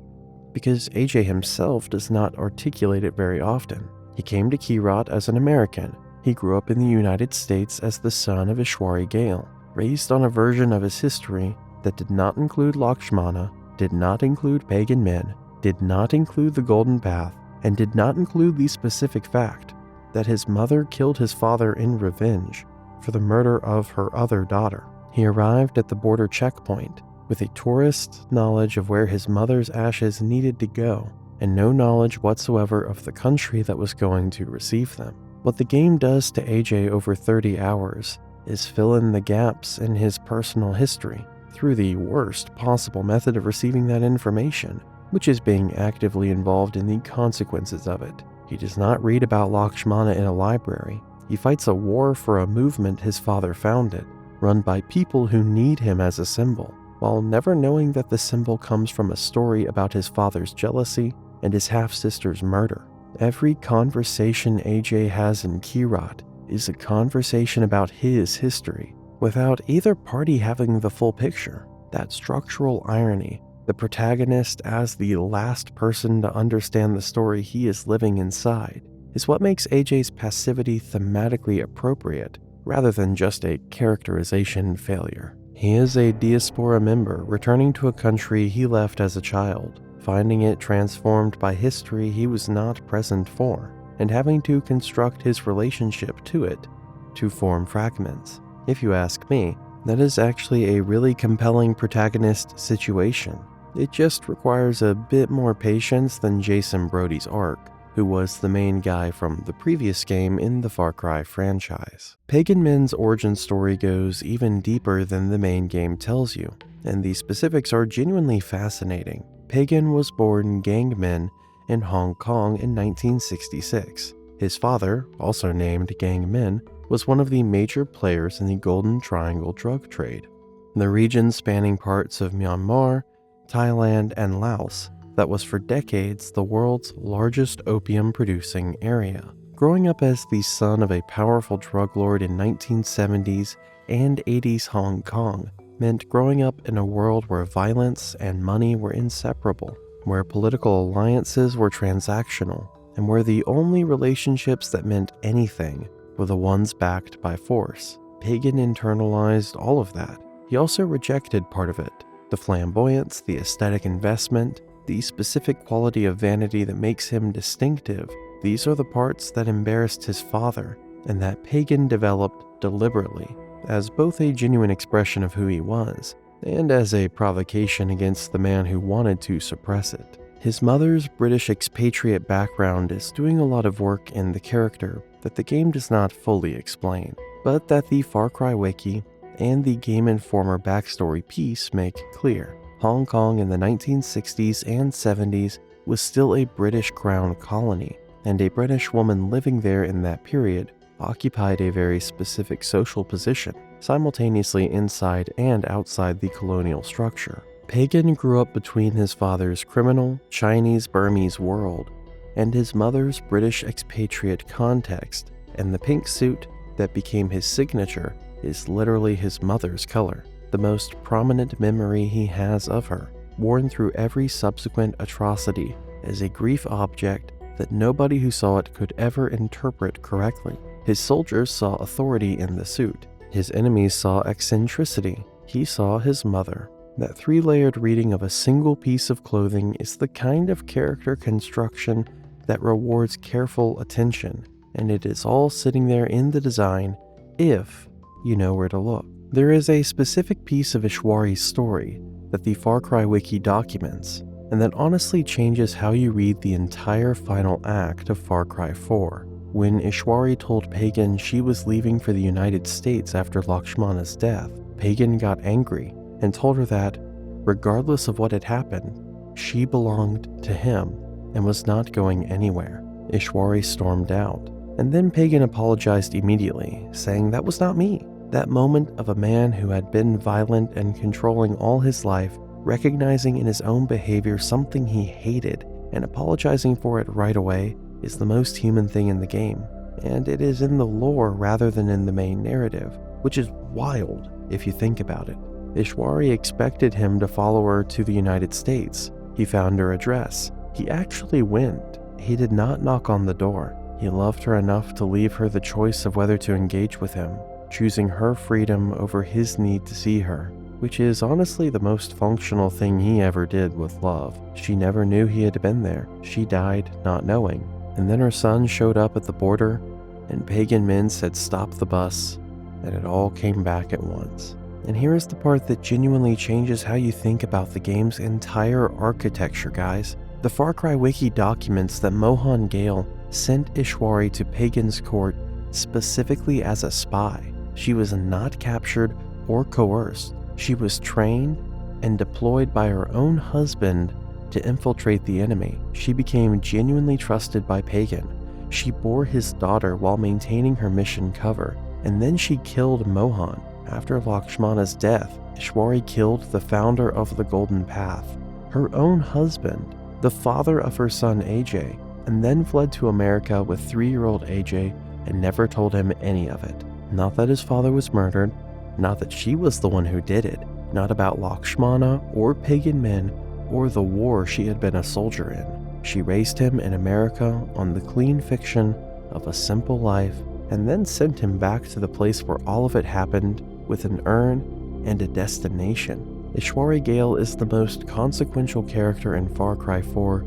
because A.J. himself does not articulate it very often. He came to Kyrat as an American. He grew up in the United States as the son of Ishwari Gale, raised on a version of his history that did not include Lakshmana, did not include pagan men, did not include the Golden Path, and did not include the specific fact that his mother killed his father in revenge for the murder of her other daughter. He arrived at the border checkpoint with a tourist's knowledge of where his mother's ashes needed to go, and no knowledge whatsoever of the country that was going to receive them. What the game does to AJ over 30 hours is fill in the gaps in his personal history through the worst possible method of receiving that information, which is being actively involved in the consequences of it. He does not read about Lakshmana in a library. He fights a war for a movement his father founded, run by people who need him as a symbol, while never knowing that the symbol comes from a story about his father's jealousy and his half-sister's murder. Every conversation AJ has in Kyrat is a conversation about his history, without either party having the full picture. That structural irony, the protagonist as the last person to understand the story he is living inside, is what makes AJ's passivity thematically appropriate, rather than just a characterization failure. He is a diaspora member returning to a country he left as a child, finding it transformed by history he was not present for, and having to construct his relationship to it to form fragments. If you ask me, that is actually a really compelling protagonist situation. It just requires a bit more patience than Jason Brody's arc, who was the main guy from the previous game in the Far Cry franchise. Pagan Min's origin story goes even deeper than the main game tells you, and the specifics are genuinely fascinating. Pagan was born Gang Min in Hong Kong in 1966. His father, also named Gang Min, was one of the major players in the Golden Triangle drug trade, the region spanning parts of Myanmar, Thailand, and Laos that was for decades the world's largest opium-producing area. Growing up as the son of a powerful drug lord in 1970s and 80s Hong Kong meant growing up in a world where violence and money were inseparable, where political alliances were transactional, and where the only relationships that meant anything were the ones backed by force. Pagan internalized all of that. He also rejected part of it: the flamboyance, the aesthetic investment, the specific quality of vanity that makes him distinctive. These are the parts that embarrassed his father, and that Pagan developed deliberately, as both a genuine expression of who he was, and as a provocation against the man who wanted to suppress it. His mother's British expatriate background is doing a lot of work in the character that the game does not fully explain, but that the Far Cry Wiki and the Game Informer backstory piece make clear. Hong Kong in the 1960s and 70s was still a British Crown colony, and a British woman living there in that period occupied a very specific social position, simultaneously inside and outside the colonial structure. Pagan grew up between his father's criminal Chinese-Burmese world and his mother's British expatriate context, and the pink suit that became his signature is literally his mother's color, the most prominent memory he has of her, worn through every subsequent atrocity as a grief object that nobody who saw it could ever interpret correctly. His soldiers saw authority in the suit. His enemies saw eccentricity. He saw his mother. That three-layered reading of a single piece of clothing is the kind of character construction that rewards careful attention, and it is all sitting there in the design if you know where to look. There is a specific piece of Ishwari's story that the Far Cry Wiki documents, and that honestly changes how you read the entire final act of Far Cry 4. When Ishwari told Pagan she was leaving for the United States after Lakshmana's death, Pagan got angry and told her that, regardless of what had happened, she belonged to him and was not going anywhere. Ishwari stormed out, And then Pagan apologized immediately, saying that was not me. That moment of a man who had been violent and controlling all his life, recognizing in his own behavior something he hated and apologizing for it right away, is the most human thing in the game. And it is in the lore rather than in the main narrative, which is wild if you think about it. Ishwari expected him to follow her to the United States. He found her address. He actually went. He did not knock on the door. He loved her enough to leave her the choice of whether to engage with him, choosing her freedom over his need to see her, which is honestly the most functional thing he ever did with love. She never knew he had been there. She died not knowing. And then her son showed up at the border, and Pagan men said stop the bus, and it all came back at once. And here is the part that genuinely changes how you think about the game's entire architecture, guys. The Far Cry Wiki documents that Mohan Gale sent Ishwari to Pagan's court specifically as a spy. She was not captured or coerced. She was trained and deployed by her own husband to infiltrate the enemy. She became genuinely trusted by Pagan. She bore his daughter while maintaining her mission cover, and then she killed Mohan. After Lakshmana's death, Ishwari killed the founder of the Golden Path, her own husband, the father of her son AJ, and then fled to America with 3-year-old AJ and never told him any of it. Not that his father was murdered, not that she was the one who did it, not about Lakshmana or pagan men or the war she had been a soldier in. She raised him in America on the clean fiction of a simple life and then sent him back to the place where all of it happened with an urn and a destination. Ishwari Gale is the most consequential character in Far Cry 4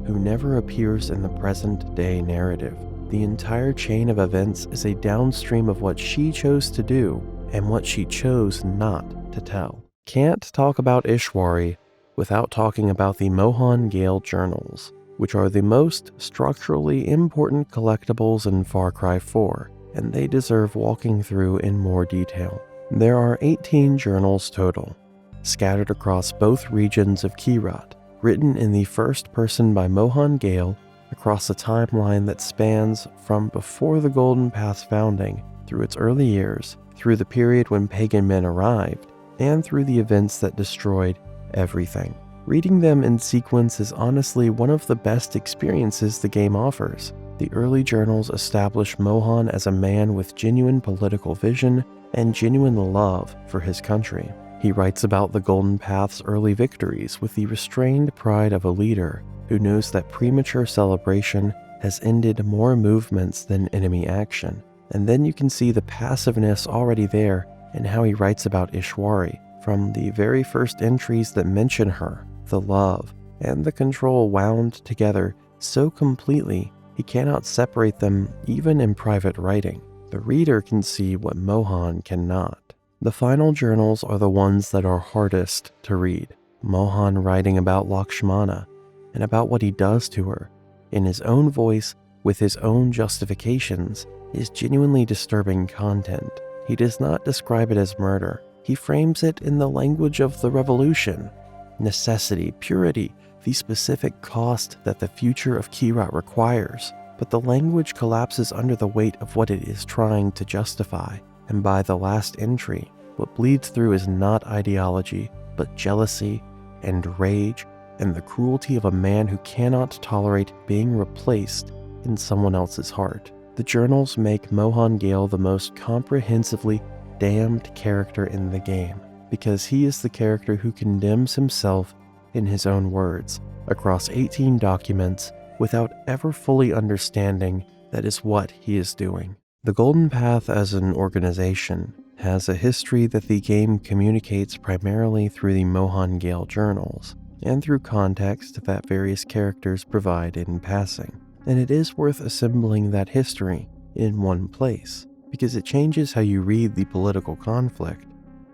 who never appears in the present-day narrative. The entire chain of events is a downstream of what she chose to do and what she chose not to tell. Can't talk about Ishwari without talking about the Mohan Gale journals, which are the most structurally important collectibles in Far Cry 4, and they deserve walking through in more detail. There are 18 journals total, scattered across both regions of Kyrat, written in the first person by Mohan Gale across a timeline that spans from before the Golden Path's founding, through its early years, through the period when pagan men arrived, and through the events that destroyed everything. Reading them in sequence is honestly one of the best experiences the game offers. The early journals establish Mohan as a man with genuine political vision and genuine love for his country. He writes about the Golden Path's early victories with the restrained pride of a leader who knows that premature celebration has ended more movements than enemy action. And then you can see the passiveness already there in how he writes about Ishwari, from the very first entries that mention her, the love, and the control wound together so completely he cannot separate them even in private writing. The reader can see what Mohan cannot. The final journals are the ones that are hardest to read. Mohan writing about Lakshmana and about what he does to her, in his own voice with his own justifications, is genuinely disturbing content. He does not describe it as murder. He frames it in the language of the revolution, necessity, purity, the specific cost that the future of Kyrat requires. But the language collapses under the weight of what it is trying to justify. And by the last entry, what bleeds through is not ideology, but jealousy and rage and the cruelty of a man who cannot tolerate being replaced in someone else's heart. The journals make Mohan Gale the most comprehensively damned character in the game, because he is the character who condemns himself in his own words across 18 documents without ever fully understanding that is what he is doing. The Golden Path as an organization has a history that the game communicates primarily through the Mohan Gale journals and through context that various characters provide in passing. And it is worth assembling that history in one place, because it changes how you read the political conflict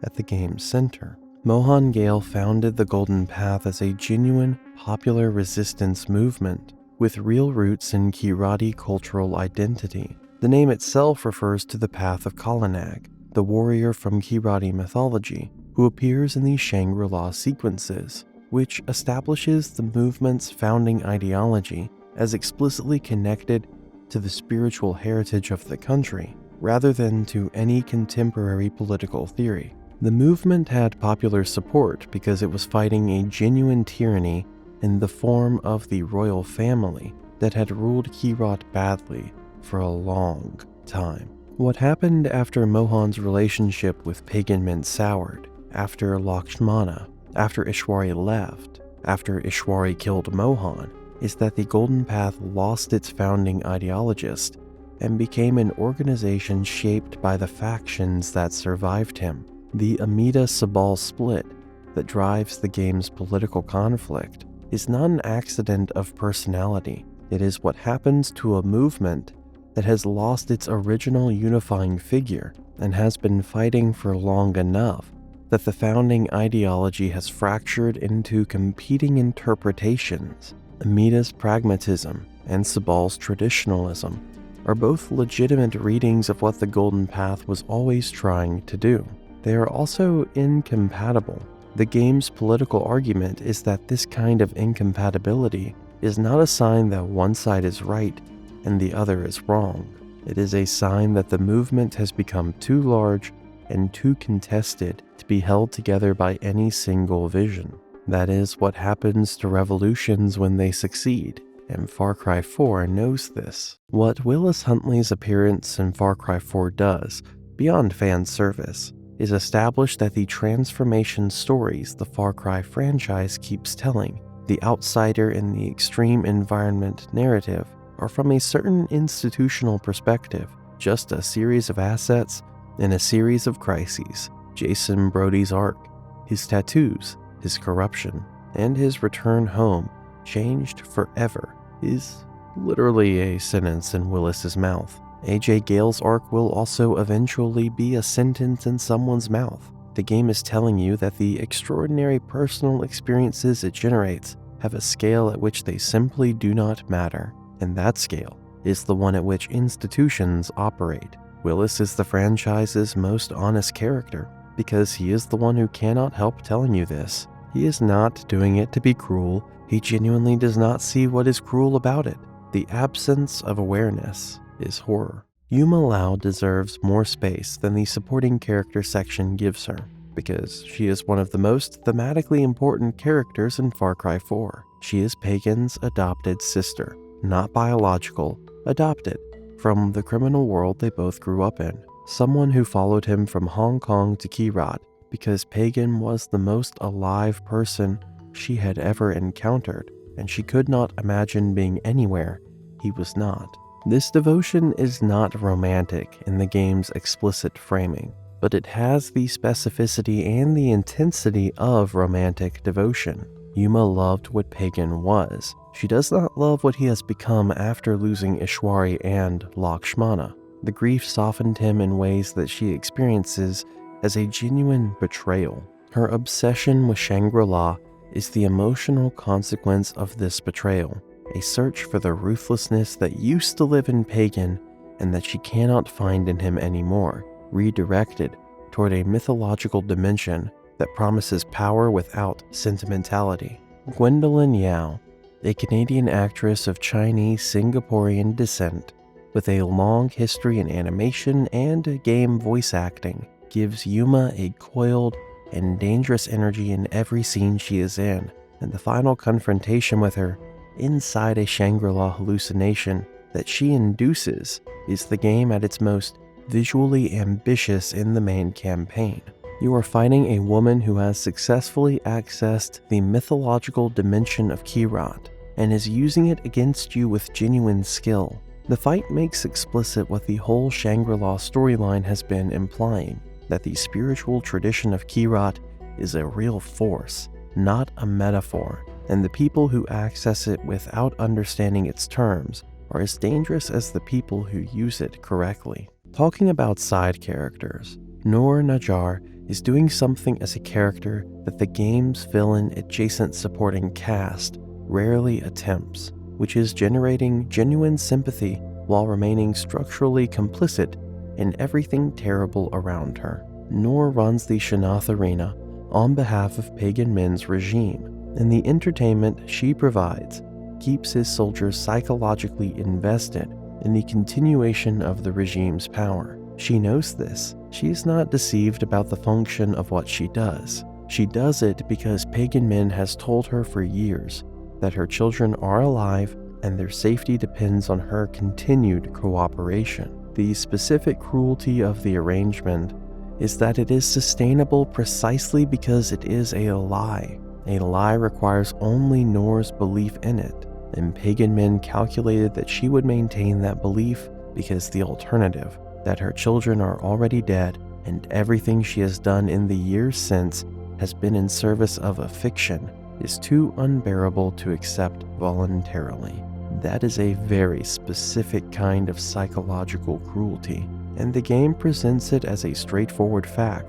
at the game's center. Mohan Gale founded the Golden Path as a genuine, popular resistance movement with real roots in Kirati cultural identity. The name itself refers to the Path of Kalanag, the warrior from Kirati mythology, who appears in the Shangri-La sequences, which establishes the movement's founding ideology as explicitly connected to the spiritual heritage of the country, rather than to any contemporary political theory. The movement had popular support because it was fighting a genuine tyranny in the form of the royal family that had ruled Kirat badly for a long time. What happened after Mohan's relationship with pagan men soured, after Lakshmana, after Ishwari left, after Ishwari killed Mohan, is that the Golden Path lost its founding ideologist and became an organization shaped by the factions that survived him. The Amida-Sabal split that drives the game's political conflict is not an accident of personality. It is what happens to a movement that has lost its original unifying figure and has been fighting for long enough that the founding ideology has fractured into competing interpretations. Amida's pragmatism and Sabal's traditionalism are both legitimate readings of what the Golden Path was always trying to do. They are also incompatible. The game's political argument is that this kind of incompatibility is not a sign that one side is right and the other is wrong. It is a sign that the movement has become too large and too contested to be held together by any single vision. That is what happens to revolutions when they succeed, and Far Cry 4 knows this. What Willis Huntley's appearance in Far Cry 4 does, beyond fan service, is establish that the transformation stories the Far Cry franchise keeps telling, the outsider and the extreme environment narrative, are from a certain institutional perspective, just a series of assets in a series of crises. Jason Brody's arc, his tattoos, his corruption, and his return home changed forever is literally a sentence in Willis's mouth. AJ Gale's arc will also eventually be a sentence in someone's mouth. The game is telling you that the extraordinary personal experiences it generates have a scale at which they simply do not matter, and that scale is the one at which institutions operate. Willis is the franchise's most honest character, because he is the one who cannot help telling you this. He is not doing it to be cruel. He genuinely does not see what is cruel about it. The absence of awareness is horror. Yuma Lau deserves more space than the supporting character section gives her, because she is one of the most thematically important characters in Far Cry 4. She is Pagan's adopted sister, not biological, adopted, from the criminal world they both grew up in. Someone who followed him from Hong Kong to Kirat because Pagan was the most alive person she had ever encountered, and she could not imagine being anywhere he was not. This devotion is not romantic in the game's explicit framing, but it has the specificity and the intensity of romantic devotion. Yuma loved what Pagan was. She does not love what he has become after losing Ishwari and Lakshmana. The grief softened him in ways that she experiences as a genuine betrayal. Her obsession with Shangri-La is the emotional consequence of this betrayal, a search for the ruthlessness that used to live in Pagan and that she cannot find in him anymore, redirected toward a mythological dimension that promises power without sentimentality. Gwendolyn Yao, a Canadian actress of Chinese Singaporean descent with a long history in animation and game voice acting, gives Yuma a coiled and dangerous energy in every scene she is in, and the final confrontation with her inside a Shangri-La hallucination that she induces is the game at its most visually ambitious in the main campaign. You are fighting a woman who has successfully accessed the mythological dimension of Kirat and is using it against you with genuine skill. The fight makes explicit what the whole Shangri-La storyline has been implying, that the spiritual tradition of Kirat is a real force, not a metaphor, and the people who access it without understanding its terms are as dangerous as the people who use it correctly. Talking about side characters, Noor Najjar is doing something as a character that the game's villain adjacent supporting cast rarely attempts, which is generating genuine sympathy while remaining structurally complicit in everything terrible around her. Noor runs the Shanath Arena on behalf of Pagan Min's regime, and the entertainment she provides keeps his soldiers psychologically invested in the continuation of the regime's power. She knows this. She is not deceived about the function of what she does. She does it because Pagan Min has told her for years that her children are alive and their safety depends on her continued cooperation. The specific cruelty of the arrangement is that it is sustainable precisely because it is a lie. A lie requires only Nor's belief in it, and Pagan Min calculated that she would maintain that belief because the alternative, that her children are already dead and everything she has done in the years since has been in service of a fiction, is too unbearable to accept voluntarily. That is a very specific kind of psychological cruelty, and the game presents it as a straightforward fact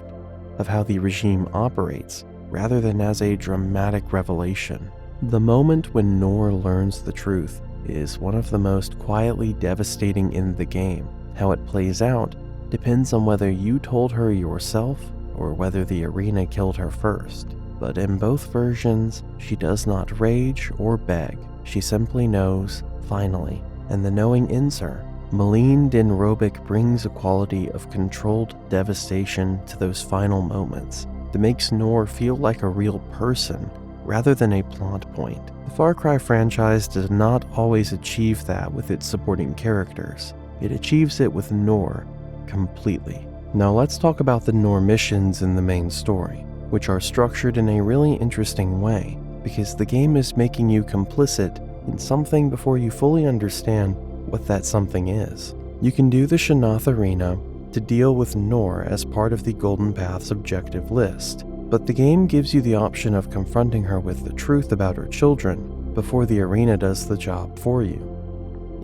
of how the regime operates, rather than as a dramatic revelation. The moment when Nor learns the truth is one of the most quietly devastating in the game. How it plays out depends on whether you told her yourself or whether the arena killed her first. But in both versions, she does not rage or beg. She simply knows, finally, and the knowing ends her. Malene Din Robic brings a quality of controlled devastation to those final moments that makes Nor feel like a real person rather than a plot point. The Far Cry franchise does not always achieve that with its supporting characters. It achieves it with Nor completely. Now let's talk about the Nor missions in the main story, which are structured in a really interesting way, because the game is making you complicit in something before you fully understand what that something is. You can do the Shanath Arena to deal with Nor as part of the Golden Path's objective list, but the game gives you the option of confronting her with the truth about her children before the arena does the job for you.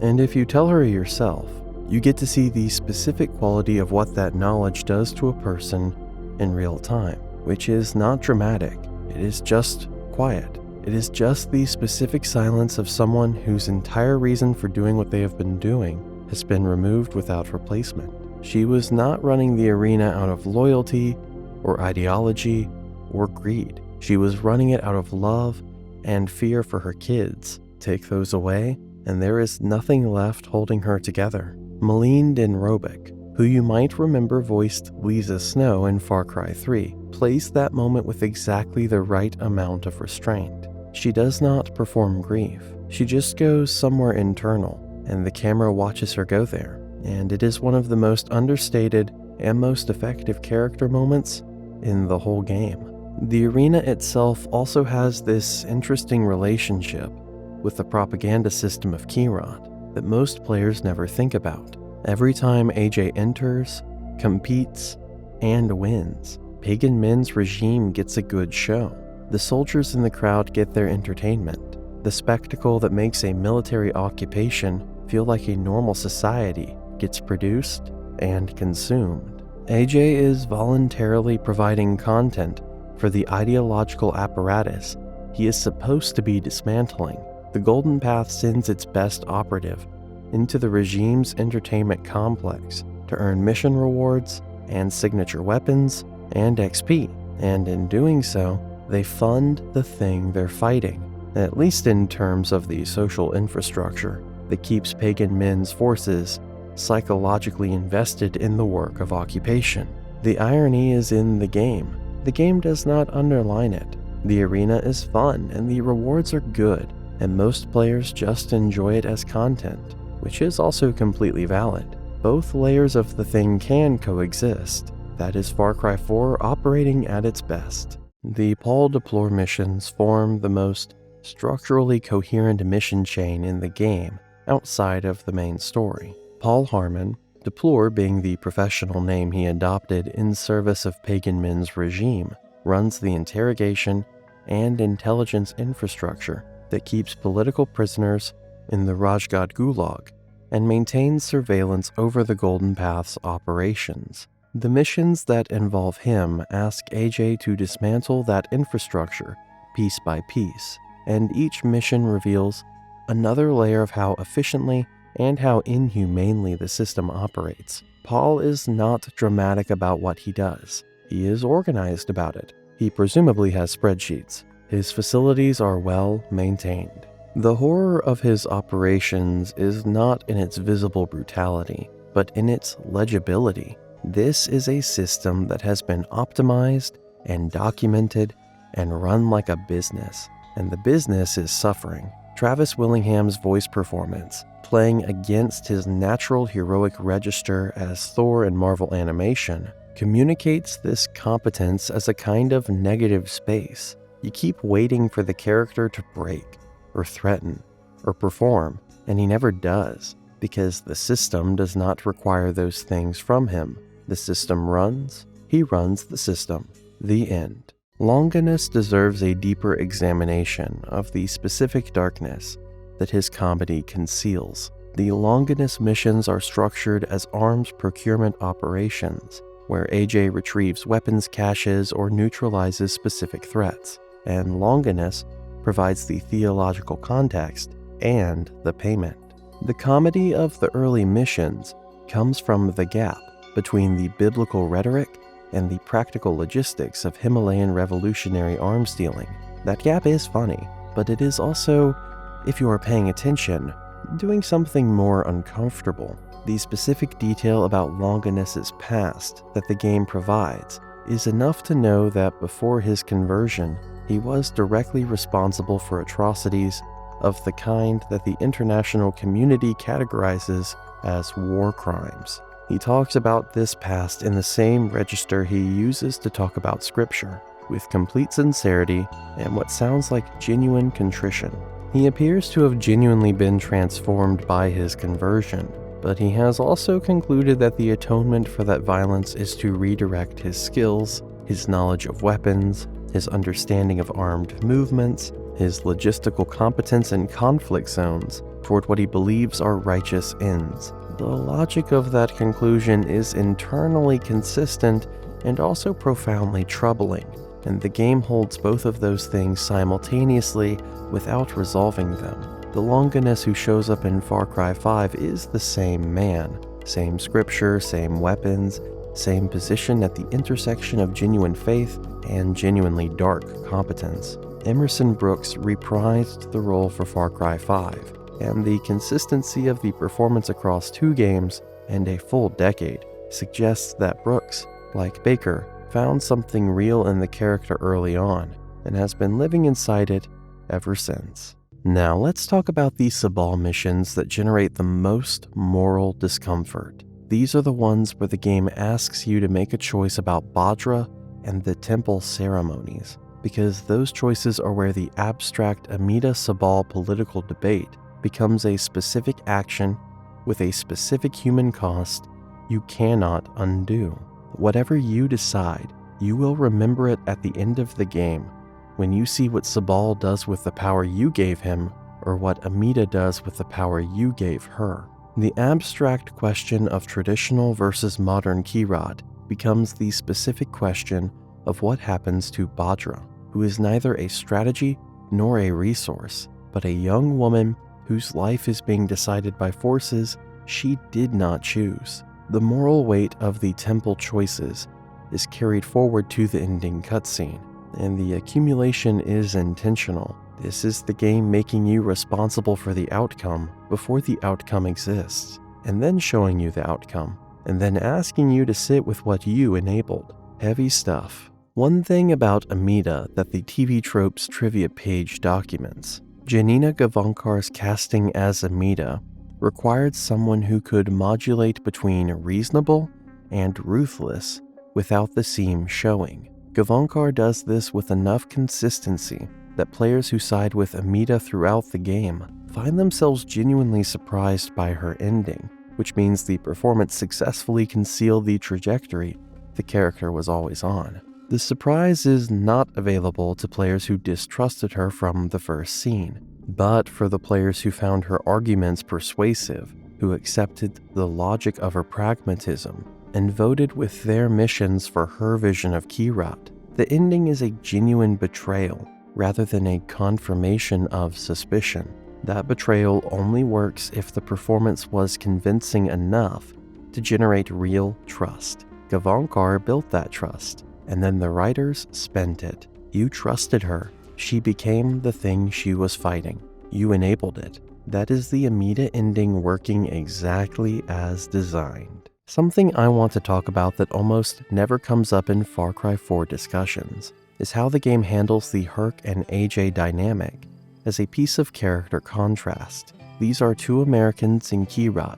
And if you tell her yourself, you get to see the specific quality of what that knowledge does to a person in real time, which is not dramatic. It is just quiet. It is just the specific silence of someone whose entire reason for doing what they have been doing has been removed without replacement. She was not running the arena out of loyalty or ideology or greed. She was running it out of love and fear for her kids. Take those away, and there is nothing left holding her together. Malene Din Robic, who you might remember voiced Lisa Snow in Far Cry 3, plays that moment with exactly the right amount of restraint. She does not perform grief. She just goes somewhere internal, and the camera watches her go there. And it is one of the most understated and most effective character moments in the whole game. The arena itself also has this interesting relationship with the propaganda system of Keyrat that most players never think about. Every time AJ enters, competes, and wins, Pagan Min's regime gets a good show. The soldiers in the crowd get their entertainment, the spectacle that makes a military occupation feel like a normal society gets produced and consumed. AJ is voluntarily providing content for the ideological apparatus he is supposed to be dismantling. The Golden Path sends its best operative into the regime's entertainment complex to earn mission rewards and signature weapons and XP, and in doing so, they fund the thing they're fighting, at least in terms of the social infrastructure that keeps Pagan Min's forces psychologically invested in the work of occupation. The irony is in the game. The game does not underline it. The arena is fun and the rewards are good, and most players just enjoy it as content, which is also completely valid. Both layers of the thing can coexist. That is Far Cry 4 operating at its best. The Paul Deplore missions form the most structurally coherent mission chain in the game outside of the main story. Paul Harmon, Deplore being the professional name he adopted in service of Pagan Min's regime, runs the interrogation and intelligence infrastructure that keeps political prisoners in the Rajgad Gulag and maintains surveillance over the Golden Path's operations. The missions that involve him ask AJ to dismantle that infrastructure piece by piece, and each mission reveals another layer of how efficiently and how inhumanely the system operates. Paul is not dramatic about what he does. He is organized about it. He presumably has spreadsheets. His facilities are well maintained. The horror of his operations is not in its visible brutality, but in its legibility. This is a system that has been optimized and documented and run like a business, and the business is suffering. Travis Willingham's voice performance, playing against his natural heroic register as Thor in Marvel Animation, communicates this competence as a kind of negative space. You keep waiting for the character to break, or threaten, or perform, and he never does, because the system does not require those things from him. The system runs, he runs the system. The end. Longinus deserves a deeper examination of the specific darkness that his comedy conceals. The Longinus missions are structured as arms procurement operations, where AJ retrieves weapons caches or neutralizes specific threats, and Longinus provides the theological context and the payment. The comedy of the early missions comes from the gap between the biblical rhetoric and the practical logistics of Himalayan revolutionary arms dealing. That gap is funny, but it is also, if you are paying attention, doing something more uncomfortable. The specific detail about Longinus's past that the game provides is enough to know that before his conversion, he was directly responsible for atrocities of the kind that the international community categorizes as war crimes. He talks about this past in the same register he uses to talk about scripture, with complete sincerity and what sounds like genuine contrition. He appears to have genuinely been transformed by his conversion, but he has also concluded that the atonement for that violence is to redirect his skills, his knowledge of weapons, his understanding of armed movements, his logistical competence in conflict zones toward what he believes are righteous ends. The logic of that conclusion is internally consistent and also profoundly troubling, and the game holds both of those things simultaneously without resolving them. The Longinus who shows up in Far Cry 5 is the same man, same scripture, same weapons, same position at the intersection of genuine faith and genuinely dark competence. Emerson Brooks reprised the role for Far Cry 5, and the consistency of the performance across 2 games and a full decade suggests that Brooks, like Baker, found something real in the character early on and has been living inside it ever since. Now let's talk about the Sabal missions that generate the most moral discomfort. These are the ones where the game asks you to make a choice about Bhadra and the temple ceremonies, because those choices are where the abstract Amida-Sabal political debate becomes a specific action with a specific human cost you cannot undo. Whatever you decide, you will remember it at the end of the game when you see what Sabal does with the power you gave him or what Amida does with the power you gave her. The abstract question of traditional versus modern Kirad becomes the specific question of what happens to Bhadra, who is neither a strategy nor a resource, but a young woman whose life is being decided by forces she did not choose. The moral weight of the temple choices is carried forward to the ending cutscene, and the accumulation is intentional. This is the game making you responsible for the outcome before the outcome exists, and then showing you the outcome, and then asking you to sit with what you enabled. Heavy stuff. One thing about Amida that the TV Tropes trivia page documents: Janina Gavonkar's casting as Amida required someone who could modulate between reasonable and ruthless without the seam showing. Gavonkar does this with enough consistency that players who side with Amida throughout the game find themselves genuinely surprised by her ending, which means the performance successfully concealed the trajectory the character was always on. The surprise is not available to players who distrusted her from the first scene, but for the players who found her arguments persuasive, who accepted the logic of her pragmatism, and voted with their missions for her vision of Kirad. The ending is a genuine betrayal, rather than a confirmation of suspicion. That betrayal only works if the performance was convincing enough to generate real trust. Gavonkar built that trust, and then the writers spent it. You trusted her. She became the thing she was fighting. you enabled it. That is the immediate ending working exactly as designed. Something I want to talk about that almost never comes up in Far Cry 4 discussions is how the game handles the Herc and AJ dynamic as a piece of character contrast. These are two Americans in Kyrat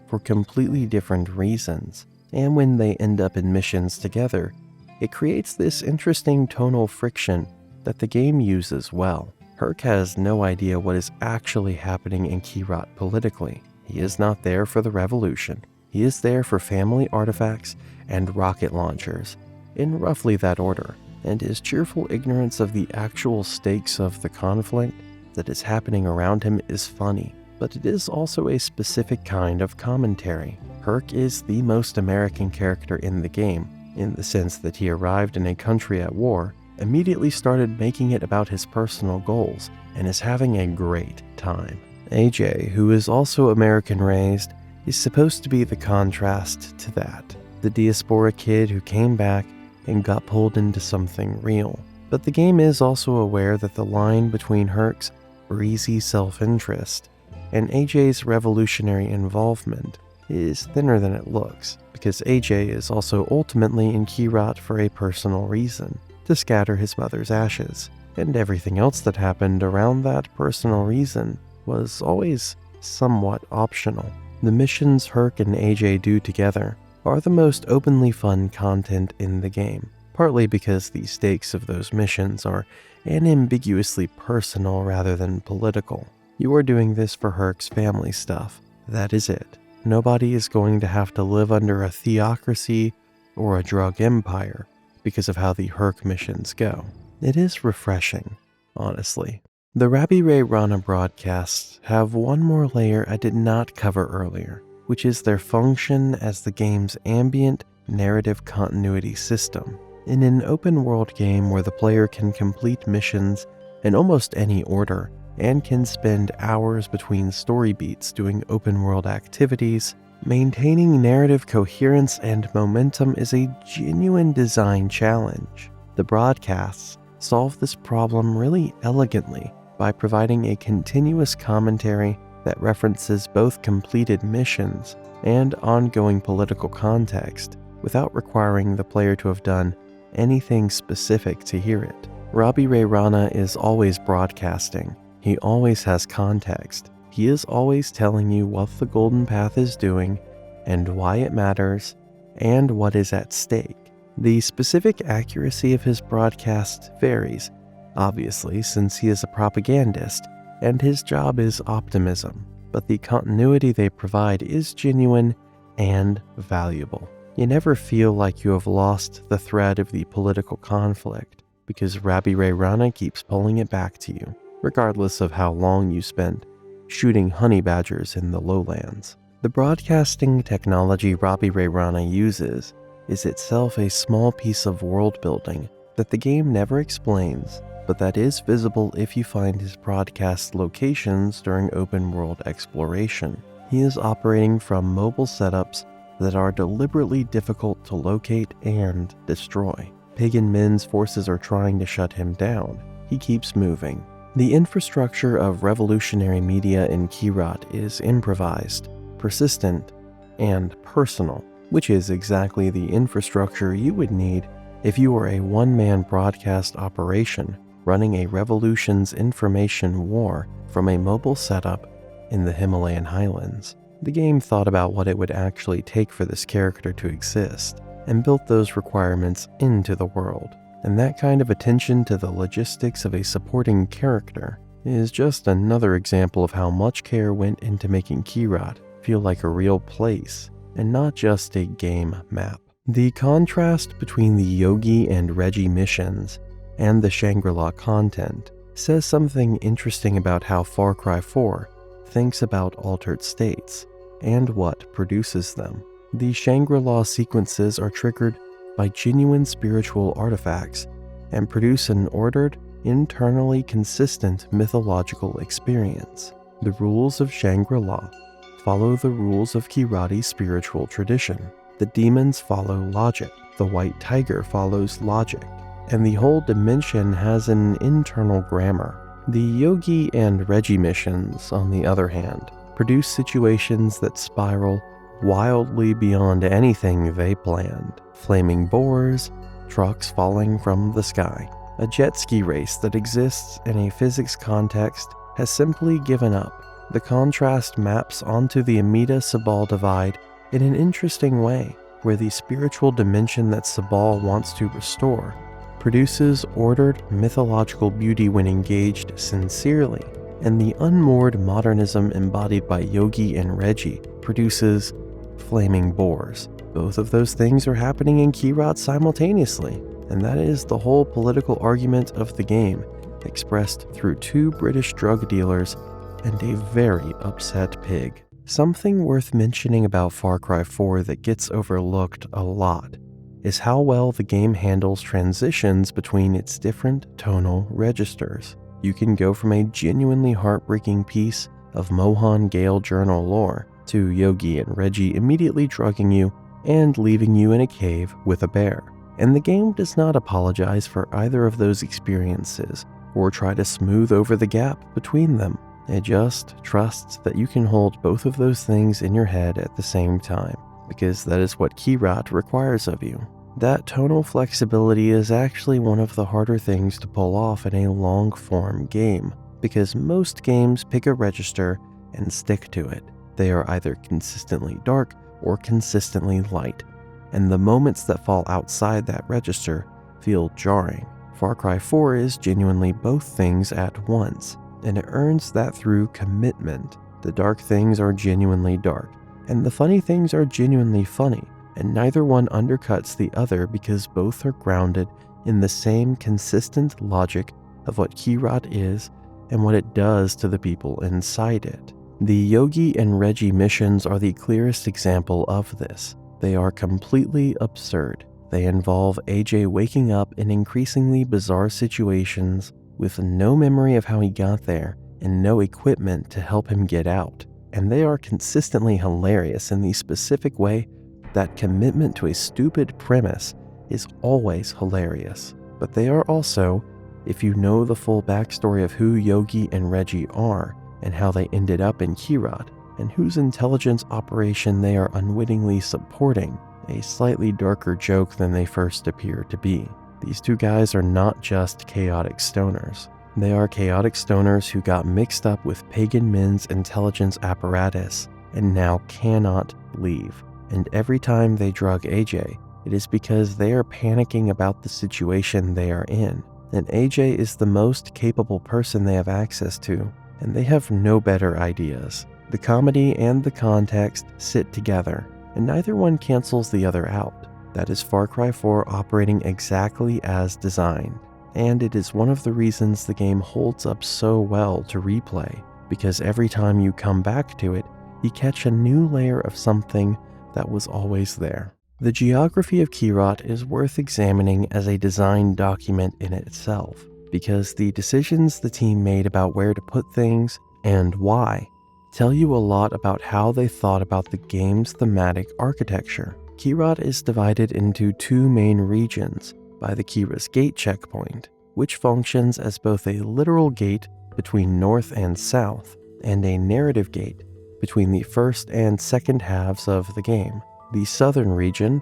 for completely different reasons, and when they end up in missions together, it creates this interesting tonal friction that the game uses well. Herc has no idea what is actually happening in Kyrat politically. He is not there for the revolution. He is there for family artifacts and rocket launchers, in roughly that order, and his cheerful ignorance of the actual stakes of the conflict that is happening around him is funny, but it is also a specific kind of commentary. Herc is the most American character in the game, in the sense that he arrived in a country at war, immediately started making it about his personal goals, and is having a great time. AJ, who is also American-raised, is supposed to be the contrast to that. The diaspora kid who came back and got pulled into something real. But the game is also aware that the line between Herc's breezy self-interest and AJ's revolutionary involvement is thinner than it looks, because AJ is also ultimately in Kyrat for a personal reason, to scatter his mother's ashes, and everything else that happened around that personal reason was always somewhat optional. The missions Herc and AJ do together are the most openly fun content in the game, partly because the stakes of those missions are unambiguously personal rather than political. You are doing this for Herc's family stuff. That is it. Nobody is going to have to live under a theocracy or a drug empire because of how the Herc missions go. It is refreshing, honestly. The Rabi Ray Rana broadcasts have one more layer I did not cover earlier, which is their function as the game's ambient narrative continuity system. In an open-world game where the player can complete missions in almost any order and can spend hours between story beats doing open-world activities, maintaining narrative coherence and momentum is a genuine design challenge. The broadcasts solve this problem really elegantly by providing a continuous commentary that references both completed missions and ongoing political context without requiring the player to have done anything specific to hear it. Rabi Ray Rana is always broadcasting. He always has context. He is always telling you what the Golden Path is doing and why it matters and what is at stake. The specific accuracy of his broadcast varies, obviously, since he is a propagandist and his job is optimism, but the continuity they provide is genuine and valuable. You never feel like you have lost the thread of the political conflict because Rabi Ray Rana keeps pulling it back to you, regardless of how long you spent shooting honey badgers in the lowlands. The broadcasting technology Rabi Ray Rana uses is itself a small piece of world building that the game never explains, but that is visible if you find his broadcast locations during open world exploration. He is operating from mobile setups that are deliberately difficult to locate and destroy. Pagan Min's forces are trying to shut him down. He keeps moving. The infrastructure of revolutionary media in Kyrat is improvised, persistent, and personal, which is exactly the infrastructure you would need if you were a one-man broadcast operation running a revolution's information war from a mobile setup in the Himalayan highlands. The game thought about what it would actually take for this character to exist, and built those requirements into the world. And that kind of attention to the logistics of a supporting character is just another example of how much care went into making Kyrat feel like a real place, and not just a game map. The contrast between the Yogi and Reggie missions and the Shangri-La content says something interesting about how Far Cry 4 thinks about altered states and what produces them. The Shangri-La sequences are triggered by genuine spiritual artifacts and produce an ordered, internally consistent mythological experience. The rules of Shangri-La follow the rules of Kirati spiritual tradition. The demons follow logic, the white tiger follows logic, and the whole dimension has an internal grammar. The Yogi and Reggie missions, on the other hand, produce situations that spiral wildly beyond anything they planned. Flaming boars, trucks falling from the sky. A jet ski race that exists in a physics context has simply given up. The contrast maps onto the Amida-Sabal divide in an interesting way, where the spiritual dimension that Sabal wants to restore produces ordered mythological beauty when engaged sincerely, and the unmoored modernism embodied by Yogi and Reggie produces flaming boars. Both of those things are happening in Kirat simultaneously, and that is the whole political argument of the game, expressed through two British drug dealers and a very upset pig. Something worth mentioning about Far Cry 4 that gets overlooked a lot is how well the game handles transitions between its different tonal registers. You can go from a genuinely heartbreaking piece of Mohan Gale journal lore to Yogi and Reggie immediately drugging you and leaving you in a cave with a bear. And the game does not apologize for either of those experiences or try to smooth over the gap between them. It just trusts that you can hold both of those things in your head at the same time, because that is what Kirat requires of you. That tonal flexibility is actually one of the harder things to pull off in a long-form game, because most games pick a register and stick to it. They are either consistently dark or consistently light, and the moments that fall outside that register feel jarring. Far Cry 4 is genuinely both things at once, and it earns that through commitment. The dark things are genuinely dark, and the funny things are genuinely funny, and neither one undercuts the other because both are grounded in the same consistent logic of what Kirat is and what it does to the people inside it. The Yogi and Reggie missions are the clearest example of this. They are completely absurd. They involve AJ waking up in increasingly bizarre situations with no memory of how he got there and no equipment to help him get out. And they are consistently hilarious in the specific way that commitment to a stupid premise is always hilarious. But they are also, if you know the full backstory of who Yogi and Reggie are and how they ended up in Kirat, and whose intelligence operation they are unwittingly supporting, a slightly darker joke than they first appear to be. These two guys are not just chaotic stoners. They are chaotic stoners who got mixed up with Pagan Min's intelligence apparatus and now cannot leave. And every time they drug AJ, it is because they are panicking about the situation they are in. And AJ is the most capable person they have access to, and they have no better ideas. The comedy and the context sit together, and neither one cancels the other out. That is Far Cry 4 operating exactly as designed, and it is one of the reasons the game holds up so well to replay, because every time you come back to it, you catch a new layer of something that was always there. The geography of Kirat is worth examining as a design document in itself, because the decisions the team made about where to put things and why tell you a lot about how they thought about the game's thematic architecture. Kirat is divided into two main regions by the Kira's Gate checkpoint, which functions as both a literal gate between north and south and a narrative gate between the first and second halves of the game. The southern region,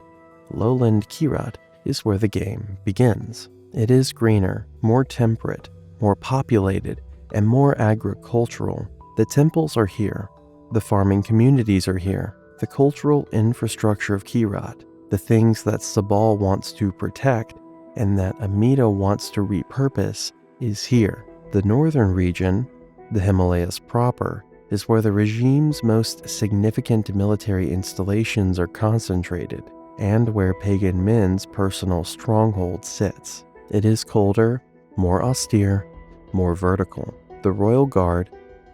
lowland Kirat, is where the game begins. It is greener, more temperate, more populated, and more agricultural. The temples are here. The farming communities are here. The cultural infrastructure of Kirat, the things that Sabal wants to protect and that Amida wants to repurpose, is here. The northern region, the Himalayas proper, is where the regime's most significant military installations are concentrated, and where Pagan Min's personal stronghold sits. It is colder, more austere, more vertical. The Royal Guard,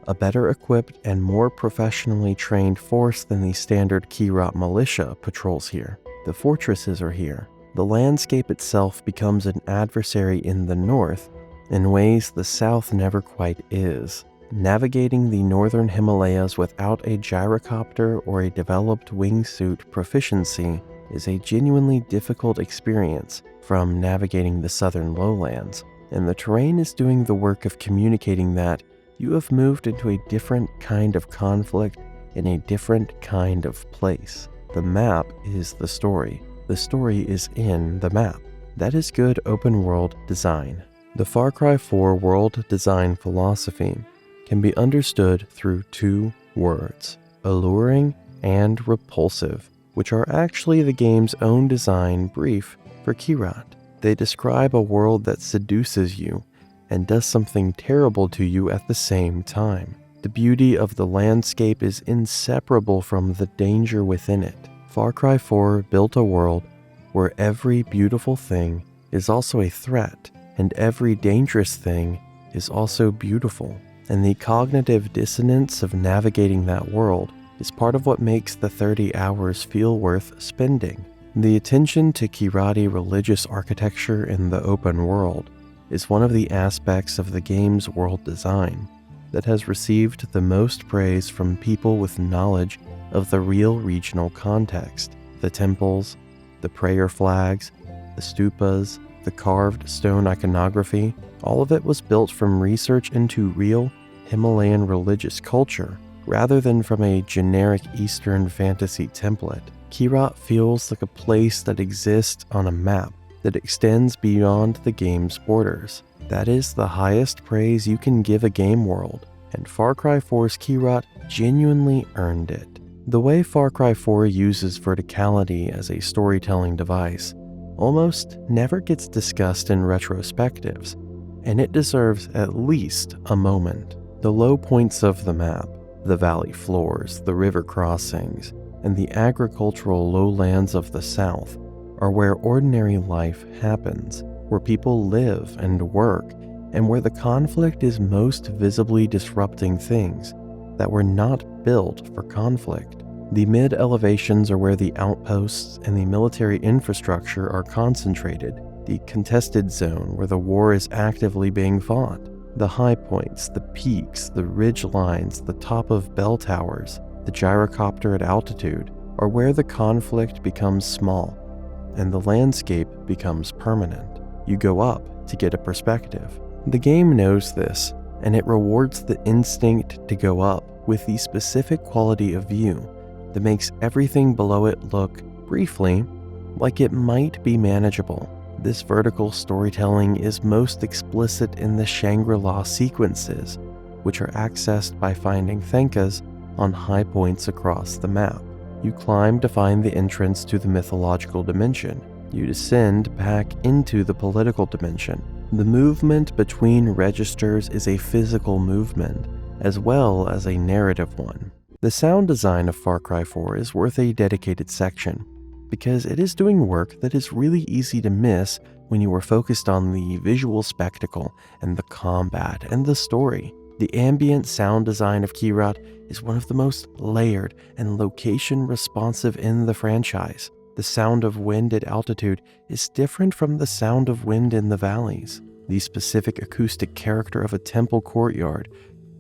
a better equipped and more professionally trained force than the standard Kirat militia, patrols here. The fortresses are here. The landscape itself becomes an adversary in the north in ways the south never quite is. Navigating the northern Himalayas without a gyrocopter or a developed wingsuit proficiency is a genuinely difficult experience from navigating the southern lowlands. and the terrain is doing the work of communicating that you have moved into a different kind of conflict in a different kind of place. The map is the story. The story is in the map. That is good open world design. The Far Cry 4 world design philosophy can be understood through two words: alluring and repulsive, which are actually the game's own design brief for Kyrat. They describe a world that seduces you and does something terrible to you at the same time. The beauty of the landscape is inseparable from the danger within it. Far Cry 4 built a world where every beautiful thing is also a threat, and every dangerous thing is also beautiful. And the cognitive dissonance of navigating that world is part of what makes the 30 hours feel worth spending. The attention to Kirati religious architecture in the open world is one of the aspects of the game's world design that has received the most praise from people with knowledge of the real regional context. The temples, the prayer flags, the stupas, the carved stone iconography, all of it was built from research into real Himalayan religious culture, rather than from a generic Eastern fantasy template. Kyrat feels like a place that exists on a map that extends beyond the game's borders. That is the highest praise you can give a game world, and Far Cry 4's Kyrat genuinely earned it. The way Far Cry 4 uses verticality as a storytelling device almost never gets discussed in retrospectives, and it deserves at least a moment. The low points of the map, the valley floors, the river crossings, and the agricultural lowlands of the south are where ordinary life happens, where people live and work, and where the conflict is most visibly disrupting things that were not built for conflict. The mid-elevations are where the outposts and the military infrastructure are concentrated, the contested zone where the war is actively being fought. The high points, the peaks, the ridge lines, the top of bell towers, the gyrocopter at altitude are where the conflict becomes small and the landscape becomes permanent. You go up to get a perspective. The game knows this, and it rewards the instinct to go up with the specific quality of view that makes everything below it look, briefly, like it might be manageable. This vertical storytelling is most explicit in the Shangri-La sequences, which are accessed by finding Thenkas on high points across the map. You climb to find the entrance to the mythological dimension. You descend back into the political dimension. The movement between registers is a physical movement, as well as a narrative one. The sound design of Far Cry 4 is worth a dedicated section, because it is doing work that is really easy to miss when you are focused on the visual spectacle and the combat and the story. The ambient sound design of Kyrat is one of the most layered and location responsive in the franchise. The sound of wind at altitude is different from the sound of wind in the valleys. The specific acoustic character of a temple courtyard,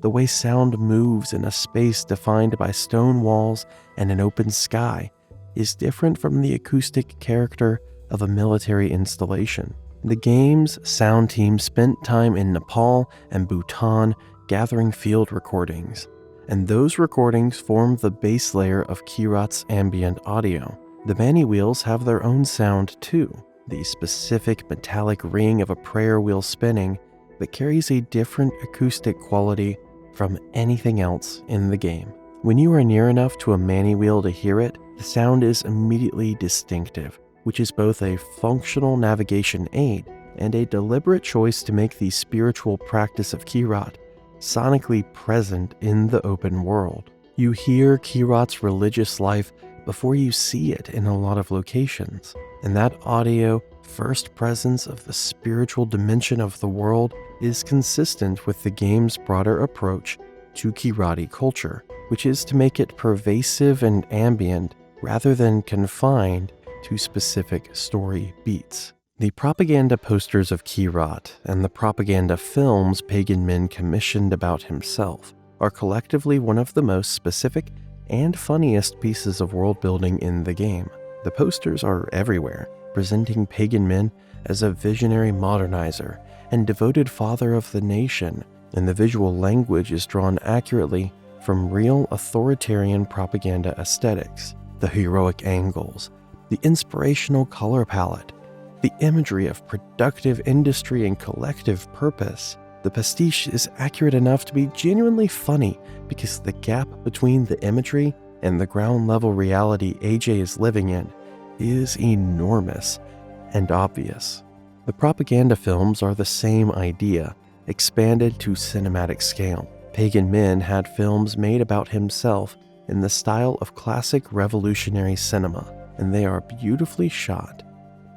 the way sound moves in a space defined by stone walls and an open sky, is different from the acoustic character of a military installation. The game's sound team spent time in Nepal and Bhutan gathering field recordings, and those recordings form the base layer of Kyrat's ambient audio. The Manny wheels have their own sound too, the specific metallic ring of a prayer wheel spinning that carries a different acoustic quality from anything else in the game. When you are near enough to a Manny wheel to hear it, the sound is immediately distinctive, which is both a functional navigation aid and a deliberate choice to make the spiritual practice of Kyrat sonically present in the open world. You hear Kyrat's religious life before you see it in a lot of locations, and that audio first presence of the spiritual dimension of the world is consistent with the game's broader approach to Kirati culture, which is to make it pervasive and ambient rather than confined to specific story beats. The propaganda posters of Kyrat and the propaganda films Pagan Min commissioned about himself are collectively one of the most specific and funniest pieces of world building in the game. The posters are everywhere, presenting pagan Min as a visionary modernizer and devoted father of the nation, and the visual language is drawn accurately from real authoritarian propaganda aesthetics. The heroic angles, the inspirational color palette, the imagery of productive industry and collective purpose. The pastiche is accurate enough to be genuinely funny because the gap between the imagery and the ground-level reality AJ is living in is enormous and obvious. The propaganda films are the same idea, expanded to cinematic scale. Pagan Min had films made about himself in the style of classic revolutionary cinema, and they are beautifully shot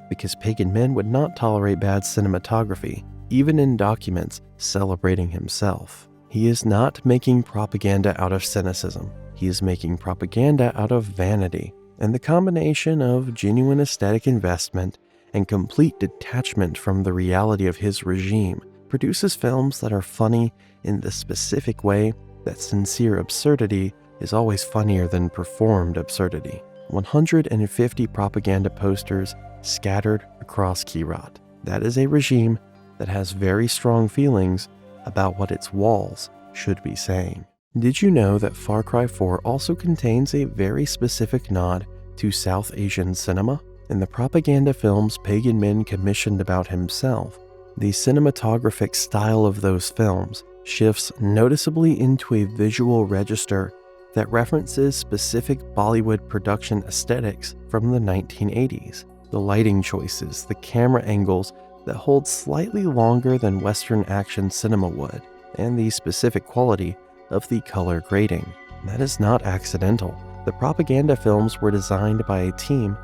because Pagan Min would not tolerate bad cinematography, even in documents celebrating himself. He is not making propaganda out of cynicism. He is making propaganda out of vanity, and the combination of genuine aesthetic investment and complete detachment from the reality of his regime produces films that are funny in the specific way that sincere absurdity is always funnier than performed absurdity. 150 propaganda posters scattered across Kyrat. That is a regime that has very strong feelings about what its walls should be saying. Did you know that Far Cry 4 also contains a very specific nod to South Asian cinema? In the propaganda films Pagan Min commissioned about himself, the cinematographic style of those films shifts noticeably into a visual register that references specific Bollywood production aesthetics from the 1980s. The lighting choices, the camera angles that hold slightly longer than Western action cinema would, and the specific quality of the color grading. That is not accidental. The propaganda films were designed by a team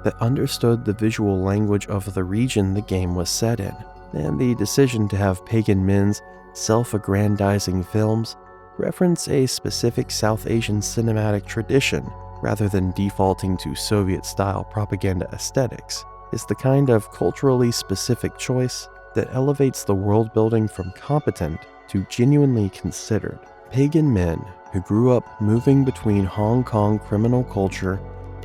that understood the visual language of the region the game was set in, and the decision to have Pagan Min's self-aggrandizing films reference a specific South Asian cinematic tradition rather than defaulting to Soviet-style propaganda aesthetics is the kind of culturally specific choice that elevates the world building from competent to genuinely considered. Pagan Min, who grew up moving between Hong Kong criminal culture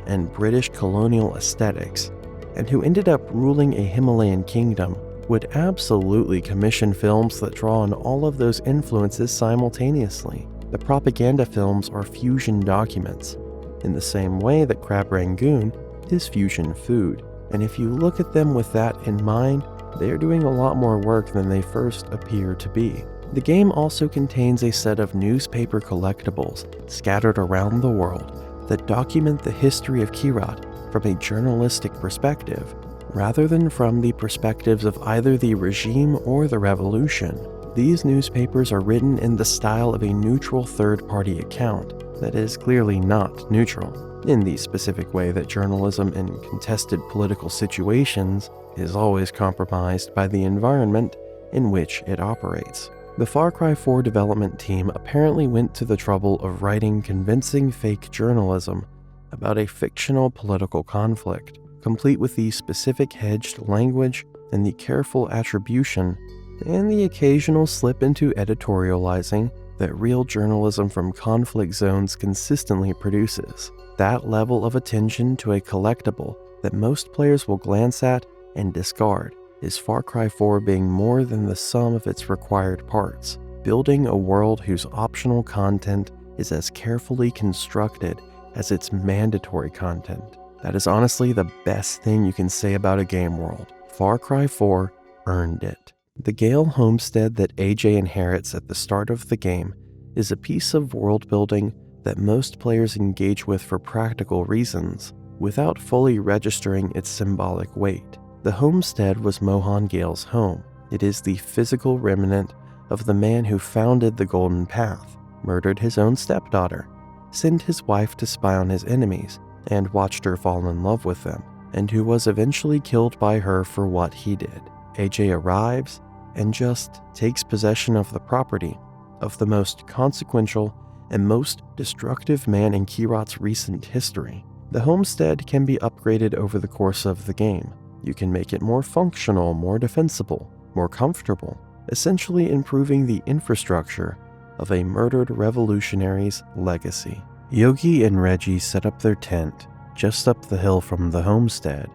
and British colonial aesthetics, and who ended up ruling a Himalayan kingdom, would absolutely commission films that draw on all of those influences simultaneously. The propaganda films are fusion documents, in the same way that Crab Rangoon is fusion food. And if you look at them with that in mind, they are doing a lot more work than they first appear to be. The game also contains a set of newspaper collectibles scattered around the world that document the history of Kyrat from a journalistic perspective, rather than from the perspectives of either the regime or the revolution. These newspapers are written in the style of a neutral third-party account that is clearly not neutral, in the specific way that journalism in contested political situations is always compromised by the environment in which it operates. The Far Cry 4 development team apparently went to the trouble of writing convincing fake journalism about a fictional political conflict, complete with the specific hedged language and the careful attribution and the occasional slip into editorializing that real journalism from conflict zones consistently produces. That level of attention to a collectible that most players will glance at and discard is Far Cry 4 being more than the sum of its required parts, building a world whose optional content is as carefully constructed as its mandatory content. That is honestly the best thing you can say about a game world. Far Cry 4 earned it. The Gale homestead that AJ inherits at the start of the game is a piece of world building that most players engage with for practical reasons, without fully registering its symbolic weight. The homestead was Mohan Gale's home. It is the physical remnant of the man who founded the Golden Path, murdered his own stepdaughter, sent his wife to spy on his enemies, and watched her fall in love with them, and who was eventually killed by her for what he did. AJ arrives and just takes possession of the property of the most consequential and most destructive man in Kyrat's recent history. The homestead can be upgraded over the course of the game. You can make it more functional, more defensible, more comfortable, essentially improving the infrastructure of a murdered revolutionary's legacy. Yogi and Reggie set up their tent just up the hill from the homestead,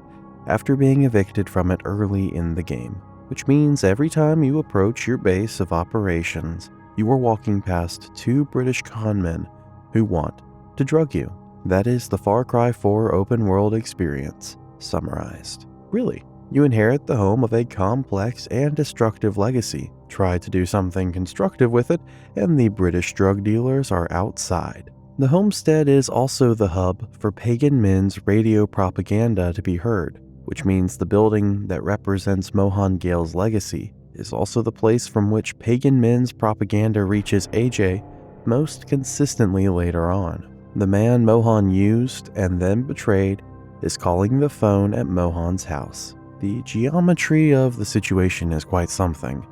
after being evicted from it early in the game, which means every time you approach your base of operations, you are walking past 2 British conmen who want to drug you. That is the Far Cry 4 open world experience, summarized. Really, you inherit the home of a complex and destructive legacy, try to do something constructive with it, and the British drug dealers are outside. The homestead is also the hub for pagan men's radio propaganda to be heard, which means the building that represents Mohan Gale's legacy is also the place from which pagan men's propaganda reaches AJ most consistently later on. The man Mohan used and then betrayed is calling the phone at Mohan's house. The geometry of the situation is quite something,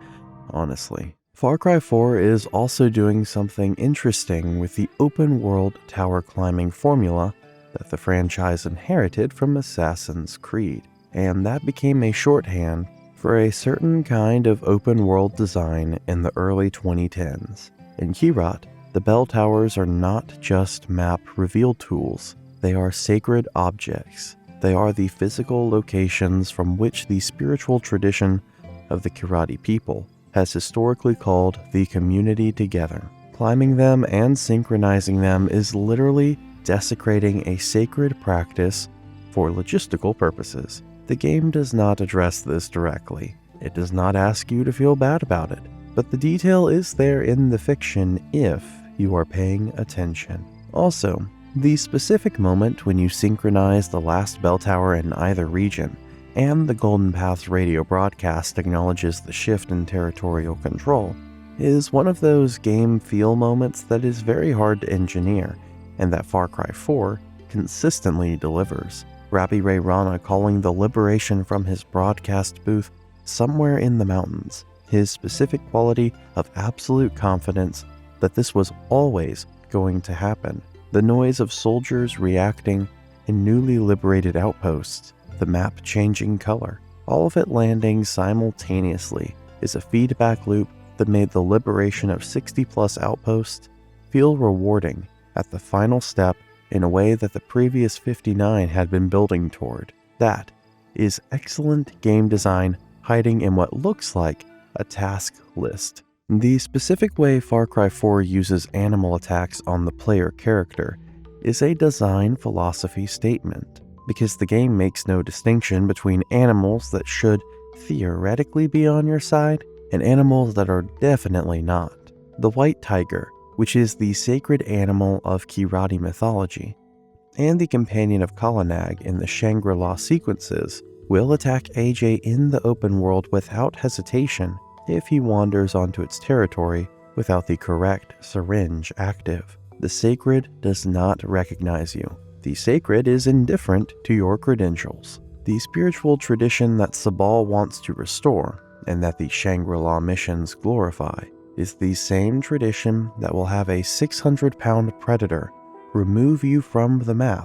honestly. Far Cry 4 is also doing something interesting with the open world tower climbing formula that the franchise inherited from Assassin's Creed, and that became a shorthand for a certain kind of open world design in the early 2010s. In Kyrat, the bell towers are not just map reveal tools, they are sacred objects. They are the physical locations from which the spiritual tradition of the Kirati people has historically called the community together. Climbing them and synchronizing them is literally desecrating a sacred practice for logistical purposes. The game does not address this directly. It does not ask you to feel bad about it, but the detail is there in the fiction if you are paying attention. Also, the specific moment when you synchronize the last bell tower in either region, and the Golden Path's radio broadcast acknowledges the shift in territorial control, is one of those game feel moments that is very hard to engineer, and that Far Cry 4 consistently delivers. Rabbi Ray Rana calling the liberation from his broadcast booth somewhere in the mountains, his specific quality of absolute confidence that this was always going to happen. The noise of soldiers reacting in newly liberated outposts, the map changing color, all of it landing simultaneously, is a feedback loop that made the liberation of 60+ outposts feel rewarding at the final step in a way that the previous 59 had been building toward. That is excellent game design hiding in what looks like a task list. The specific way Far Cry 4 uses animal attacks on the player character is a design philosophy statement, because the game makes no distinction between animals that should theoretically be on your side and animals that are definitely not. The white tiger, which is the sacred animal of Kirati mythology, and the companion of Kalanag in the Shangri-La sequences, will attack AJ in the open world without hesitation if he wanders onto its territory without the correct syringe active. The sacred does not recognize you. The sacred is indifferent to your credentials. The spiritual tradition that Sabal wants to restore, and that the Shangri-La missions glorify, is the same tradition that will have a 600-pound predator remove you from the map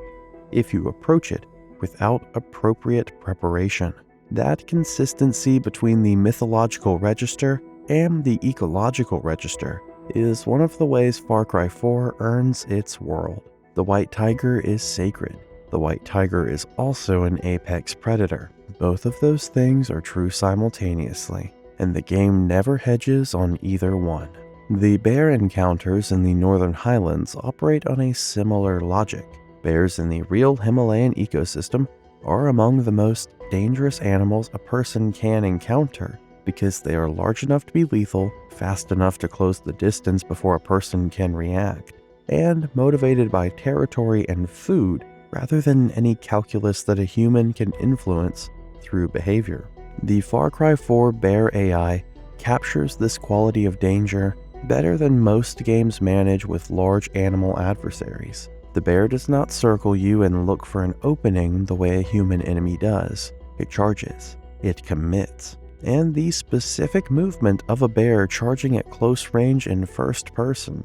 if you approach it without appropriate preparation. That consistency between the mythological register and the ecological register is one of the ways Far Cry 4 earns its world. The white tiger is sacred. The white tiger is also an apex predator. Both of those things are true simultaneously, and the game never hedges on either one. The bear encounters in the Northern Highlands operate on a similar logic. Bears in the real Himalayan ecosystem are among the most dangerous animals a person can encounter because they are large enough to be lethal, fast enough to close the distance before a person can react, and motivated by territory and food rather than any calculus that a human can influence through behavior. The Far Cry 4 bear AI captures this quality of danger better than most games manage with large animal adversaries. The bear does not circle you and look for an opening the way a human enemy does. It charges. It commits. And the specific movement of a bear charging at close range in first person,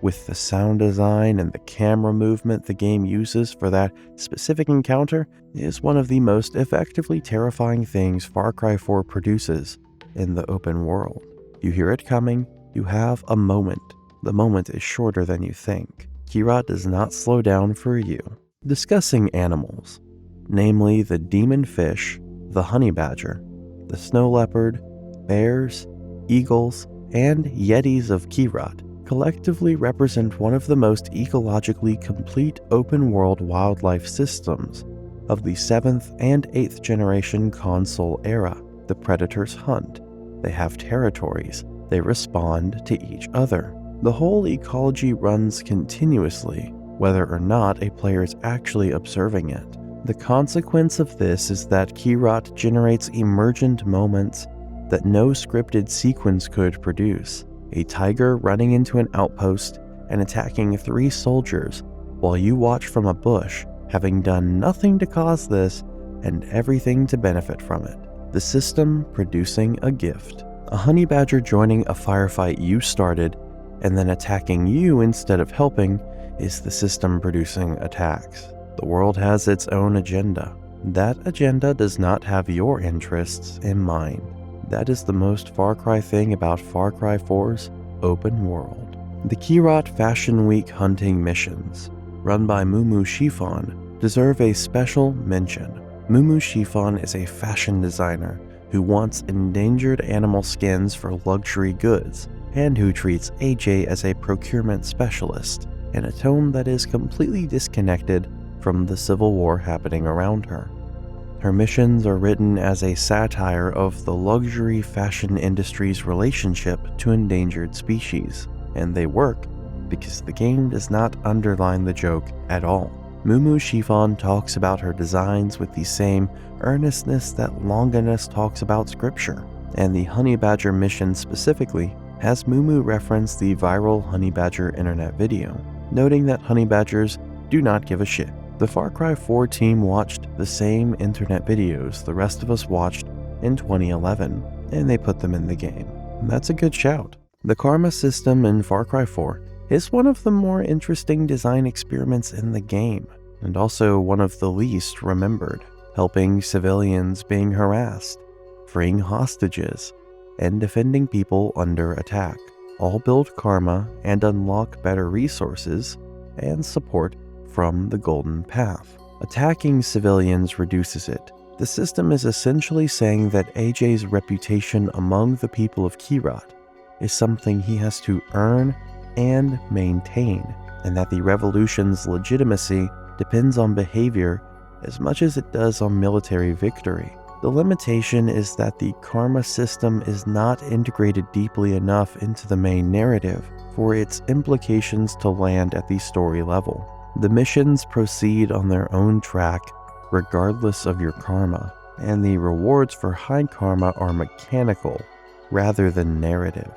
with the sound design and the camera movement the game uses for that specific encounter, is one of the most effectively terrifying things Far Cry 4 produces in the open world. You hear it coming, you have a moment. The moment is shorter than you think. Kyrat does not slow down for you. Discussing animals. namely the demon fish, the honey badger, the snow leopard, bears, eagles, and yetis of Kirat, collectively represent one of the most ecologically complete open-world wildlife systems of the 7th and 8th generation console era. The predators hunt, they have territories, they respond to each other. The whole ecology runs continuously, whether or not a player is actually observing it. The consequence of this is that Kirat generates emergent moments that no scripted sequence could produce. A tiger running into an outpost and attacking 3 soldiers while you watch from a bush, having done nothing to cause this and everything to benefit from it. The system producing a gift. A honey badger joining a firefight you started and then attacking you instead of helping is the system producing attacks. The world has its own agenda. That agenda does not have your interests in mind. That is the most Far Cry thing about Far Cry 4's open world. The Kirat Fashion Week hunting missions, run by Mumu Chiffon, deserve a special mention. Mumu Chiffon is a fashion designer who wants endangered animal skins for luxury goods, and who treats AJ as a procurement specialist in a tone that is completely disconnected from the civil war happening around her. Her missions are written as a satire of the luxury fashion industry's relationship to endangered species, and they work because the game does not underline the joke at all. Mumu Chiffon talks about her designs with the same earnestness that Longinus talks about scripture, and the Honey Badger mission specifically has Mumu reference the viral Honey Badger internet video, noting that honey badgers do not give a shit. The Far Cry 4 team watched the same internet videos the rest of us watched in 2011, and they put them in the game. That's a good shout. The karma system in Far Cry 4 is one of the more interesting design experiments in the game, and also one of the least remembered, helping civilians being harassed, freeing hostages, and defending people under attack. All build karma and unlock better resources and support from the Golden Path. Attacking civilians reduces it. The system is essentially saying that AJ's reputation among the people of Kirat is something he has to earn and maintain, and that the revolution's legitimacy depends on behavior as much as it does on military victory. The limitation is that the karma system is not integrated deeply enough into the main narrative for its implications to land at the story level. The missions proceed on their own track regardless of your karma, and the rewards for high karma are mechanical rather than narrative.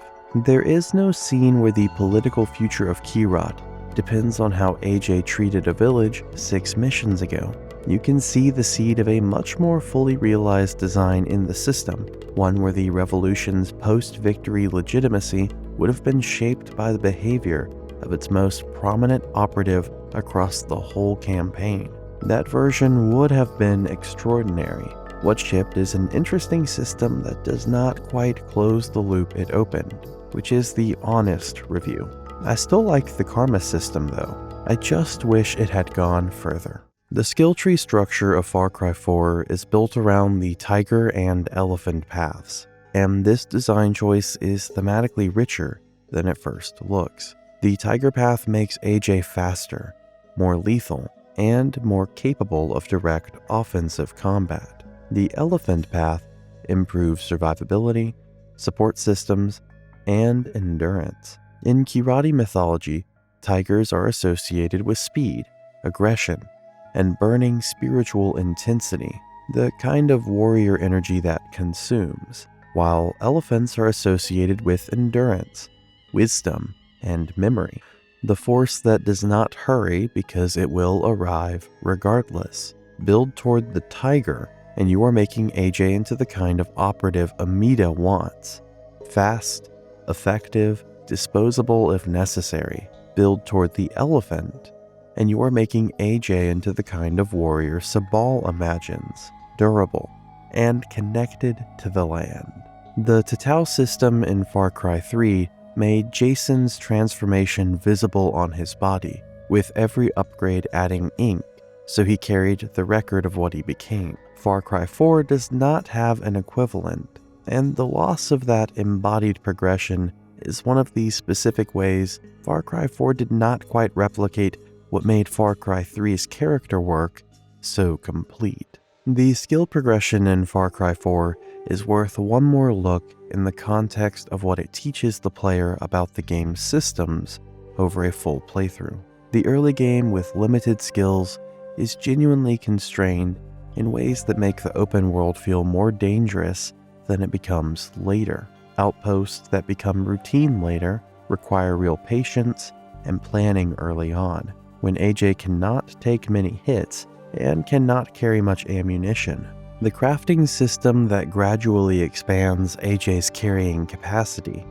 There is no scene where the political future of Kirat depends on how AJ treated a village 6 missions ago. You can see the seed of a much more fully realized design in the system, one where the revolution's post-victory legitimacy would have been shaped by the behavior of its most prominent operative across the whole campaign. That version would have been extraordinary. What's shipped is an interesting system that does not quite close the loop it opened, which is the honest review. I still like the karma system though. I just wish it had gone further. The skill tree structure of Far Cry 4 is built around the tiger and elephant paths, and this design choice is thematically richer than it first looks. The tiger path makes AJ faster, more lethal, and more capable of direct offensive combat. The elephant path improves survivability, support systems, and endurance. In Kirati mythology, tigers are associated with speed, aggression, and burning spiritual intensity, the kind of warrior energy that consumes, while elephants are associated with endurance, wisdom, and memory, the force that does not hurry because it will arrive regardless. Build toward the tiger, and you are making AJ into the kind of operative Amida wants. Fast, effective, disposable if necessary. Build toward the elephant, and you are making AJ into the kind of warrior Sabal imagines, durable, and connected to the land. The Tatao system in Far Cry 3 made Jason's transformation visible on his body, with every upgrade adding ink, so he carried the record of what he became. Far Cry 4 does not have an equivalent, and the loss of that embodied progression is one of the specific ways Far Cry 4 did not quite replicate what made Far Cry 3's character work so complete. The skill progression in Far Cry 4 is worth one more look in the context of what it teaches the player about the game's systems over a full playthrough. The early game with limited skills is genuinely constrained in ways that make the open world feel more dangerous than it becomes later. Outposts that become routine later require real patience and planning early on, when AJ cannot take many hits and cannot carry much ammunition. The crafting system that gradually expands AJ's carrying capacity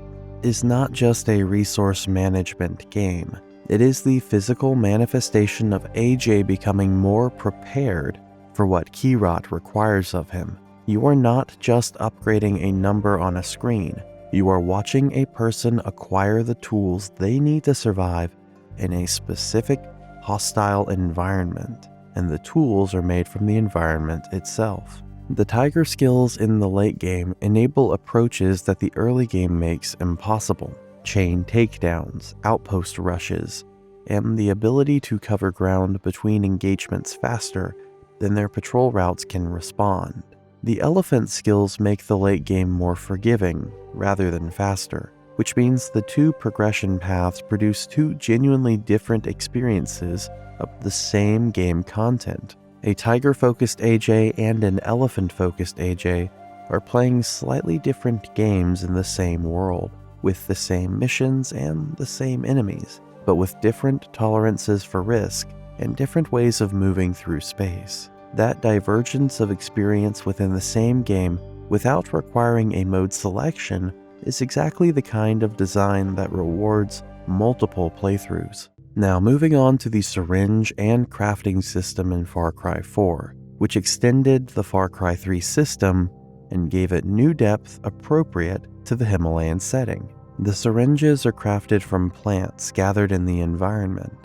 is not just a resource management game. It is the physical manifestation of AJ becoming more prepared for what Keyrat requires of him. You are not just upgrading a number on a screen. You are watching a person acquire the tools they need to survive in a specific hostile environment, and the tools are made from the environment itself. The Tiger skills in the late game enable approaches that the early game makes impossible. Chain takedowns, outpost rushes, and the ability to cover ground between engagements faster than their patrol routes can respond. The elephant skills make the late game more forgiving rather than faster, which means the two progression paths produce two genuinely different experiences of the same game content. A tiger-focused AJ and an elephant-focused AJ are playing slightly different games in the same world, with the same missions and the same enemies, but with different tolerances for risk and different ways of moving through space. That divergence of experience within the same game without requiring a mode selection is exactly the kind of design that rewards multiple playthroughs. Now moving on to the syringe and crafting system in Far Cry 4, which extended the Far Cry 3 system and gave it new depth appropriate to the Himalayan setting. The syringes are crafted from plants gathered in the environment,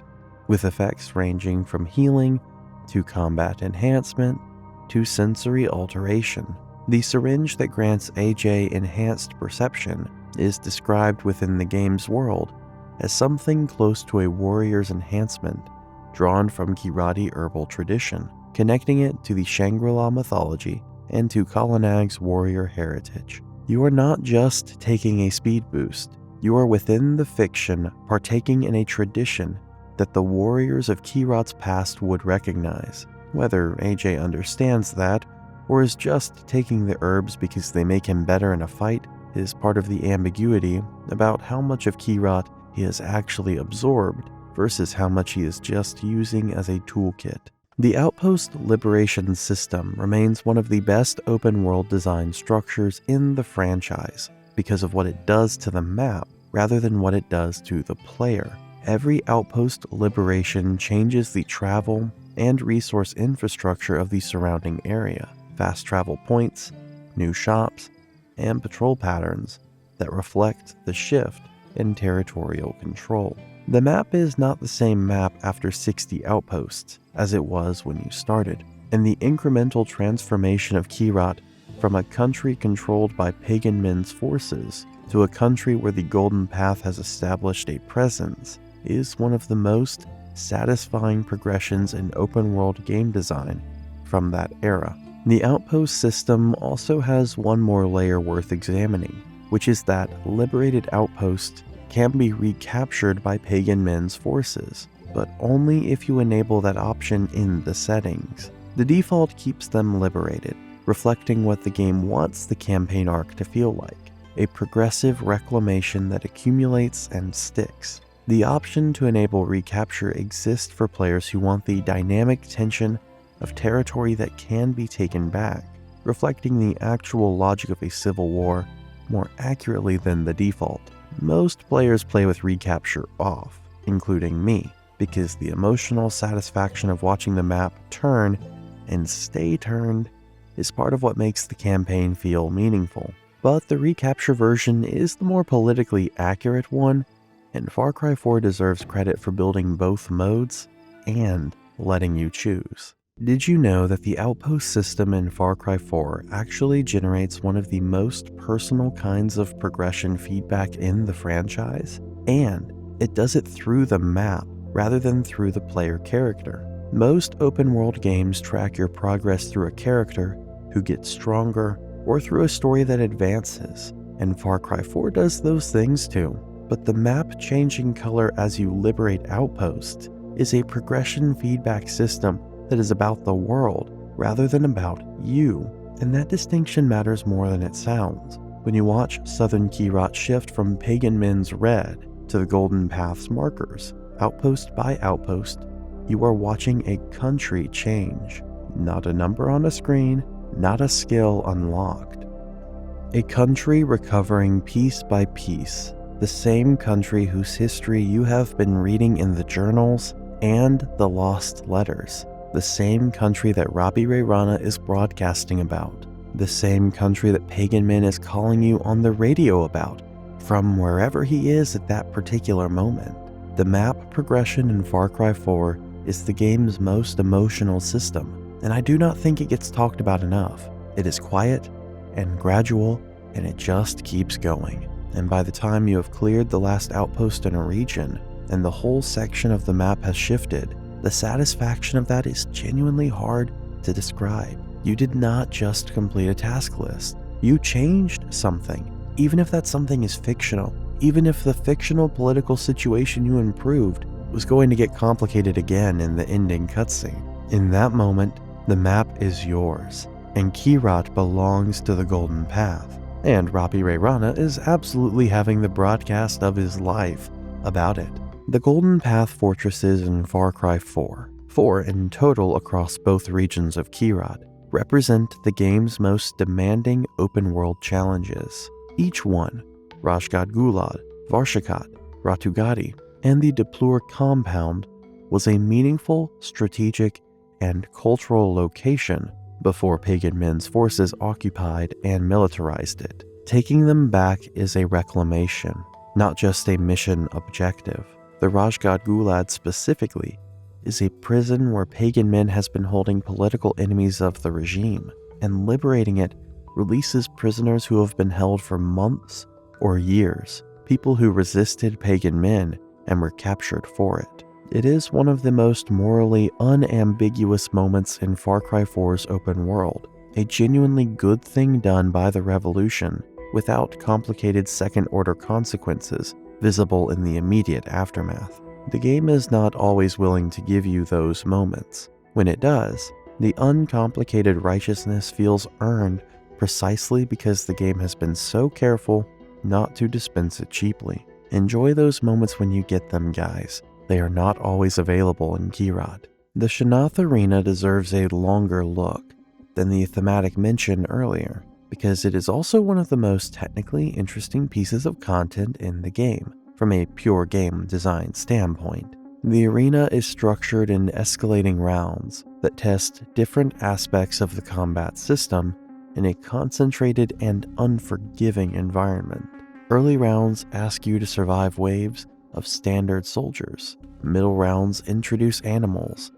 with effects ranging from healing to combat enhancement to sensory alteration. The syringe that grants AJ enhanced perception is described within the game's world as something close to a warrior's enhancement drawn from Kirati herbal tradition, connecting it to the Shangri-La mythology and to Kalanag's warrior heritage. You are not just taking a speed boost, you are within the fiction partaking in a tradition that the warriors of Kirat's past would recognize. Whether AJ understands that, or is just taking the herbs because they make him better in a fight, is part of the ambiguity about how much of Kirat he has actually absorbed versus how much he is just using as a toolkit. The Outpost Liberation System remains one of the best open-world design structures in the franchise because of what it does to the map rather than what it does to the player. Every Outpost Liberation changes the travel and resource infrastructure of the surrounding area. Fast travel points, new shops, and patrol patterns that reflect the shift in territorial control. The map is not the same map after 60 outposts as it was when you started, and the incremental transformation of Kirat from a country controlled by pagan men's forces to a country where the Golden Path has established a presence is one of the most satisfying progressions in open-world game design from that era. The outpost system also has one more layer worth examining, which is that liberated outposts can be recaptured by pagan men's forces, but only if you enable that option in the settings. The default keeps them liberated, reflecting what the game wants the campaign arc to feel like, a progressive reclamation that accumulates and sticks. The option to enable recapture exists for players who want the dynamic tension of territory that can be taken back, reflecting the actual logic of a civil war more accurately than the default. Most players play with recapture off, including me, because the emotional satisfaction of watching the map turn and stay turned is part of what makes the campaign feel meaningful. But the recapture version is the more politically accurate one, and Far Cry 4 deserves credit for building both modes and letting you choose. Did you know that the outpost system in Far Cry 4 actually generates one of the most personal kinds of progression feedback in the franchise? And it does it through the map rather than through the player character. Most open world games track your progress through a character who gets stronger or through a story that advances, and Far Cry 4 does those things too. But the map changing color as you liberate outposts is a progression feedback system that is about the world rather than about you, and that distinction matters more than it sounds. When you watch Southern Keyrat shift from Pagan Min's red to the Golden Path's markers, outpost by outpost, you are watching a country change, not a number on a screen, not a skill unlocked. A country recovering piece by piece, the same country whose history you have been reading in the journals and the lost letters. The same country that Robbie Ray Rana is broadcasting about. The same country that Pagan Min is calling you on the radio about, from wherever he is at that particular moment. The map progression in Far Cry 4 is the game's most emotional system, and I do not think it gets talked about enough. It is quiet and gradual, and it just keeps going. And by the time you have cleared the last outpost in a region, and the whole section of the map has shifted, the satisfaction of that is genuinely hard to describe. You did not just complete a task list. You changed something, even if that something is fictional. Even if the fictional political situation you improved was going to get complicated again in the ending cutscene. In that moment, the map is yours, and Keyrat belongs to the Golden Path. And Robbie Ray Rana is absolutely having the broadcast of his life about it. The Golden Path fortresses in Far Cry 4, 4 in total across both regions of Keyrat, represent the game's most demanding open-world challenges. Each one, Rajgad Gulad, Varshakat, Ratugadi, and the Deplore Compound, was a meaningful, strategic, and cultural location before Pagan Min's forces occupied and militarized it. Taking them back is a reclamation, not just a mission objective. The Rajgad Gulad specifically is a prison where Pagan Min has been holding political enemies of the regime, and liberating it releases prisoners who have been held for months or years, people who resisted Pagan Min and were captured for it. It is one of the most morally unambiguous moments in Far Cry 4's open world, a genuinely good thing done by the Revolution without complicated second-order consequences visible in the immediate aftermath. The game is not always willing to give you those moments. When it does, the uncomplicated righteousness feels earned precisely because the game has been so careful not to dispense it cheaply. Enjoy those moments when you get them, guys. They are not always available in Keyrat. The Shanath Arena deserves a longer look than the thematic mention earlier, because it is also one of the most technically interesting pieces of content in the game, from a pure game design standpoint. The arena is structured in escalating rounds that test different aspects of the combat system in a concentrated and unforgiving environment. Early rounds ask you to survive waves of standard soldiers. Middle rounds introduce animals,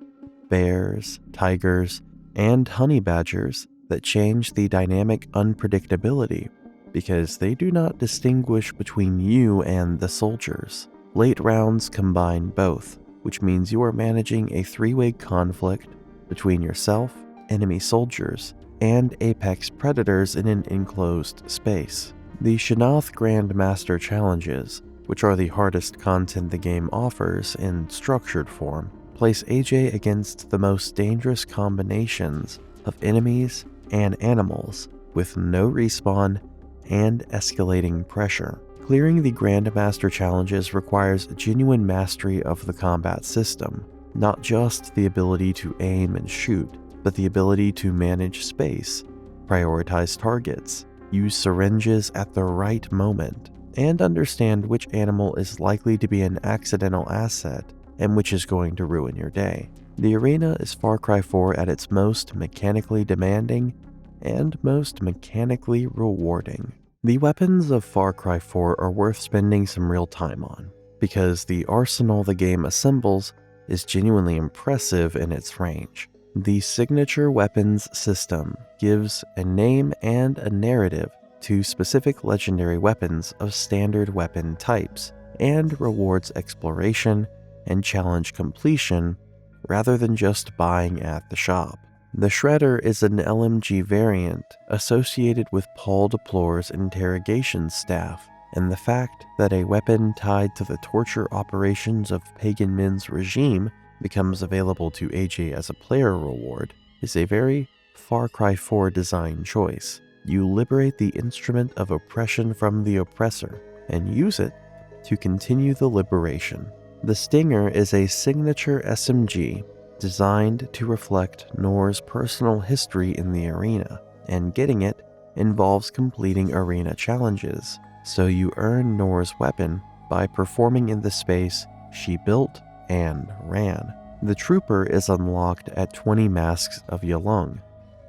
bears, tigers, and honey badgers that change the dynamic unpredictability because they do not distinguish between you and the soldiers. Late rounds combine both, which means you are managing a three-way conflict between yourself, enemy soldiers, and apex predators in an enclosed space. The Shanath Grandmaster challenges, which are the hardest content the game offers in structured form, place AJ against the most dangerous combinations of enemies and animals with no respawn and escalating pressure. Clearing the Grandmaster challenges requires genuine mastery of the combat system, not just the ability to aim and shoot, but the ability to manage space, prioritize targets, use syringes at the right moment, and understand which animal is likely to be an accidental asset and which is going to ruin your day. The arena is Far Cry 4 at its most mechanically demanding and most mechanically rewarding. The weapons of Far Cry 4 are worth spending some real time on, because the arsenal the game assembles is genuinely impressive in its range. The signature weapons system gives a name and a narrative to specific legendary weapons of standard weapon types, and rewards exploration and challenge completion rather than just buying at the shop. The Shredder is an LMG variant associated with Paul Deplore's interrogation staff, and the fact that a weapon tied to the torture operations of Pagan Min's regime becomes available to AJ as a player reward is a very Far Cry 4 design choice. You liberate the instrument of oppression from the oppressor and use it to continue the liberation. The Stinger is a signature SMG designed to reflect Nor's personal history in the arena, and getting it involves completing arena challenges, so you earn Nor's weapon by performing in the space she built and ran. The Trooper is unlocked at 20 Masks of Yalung,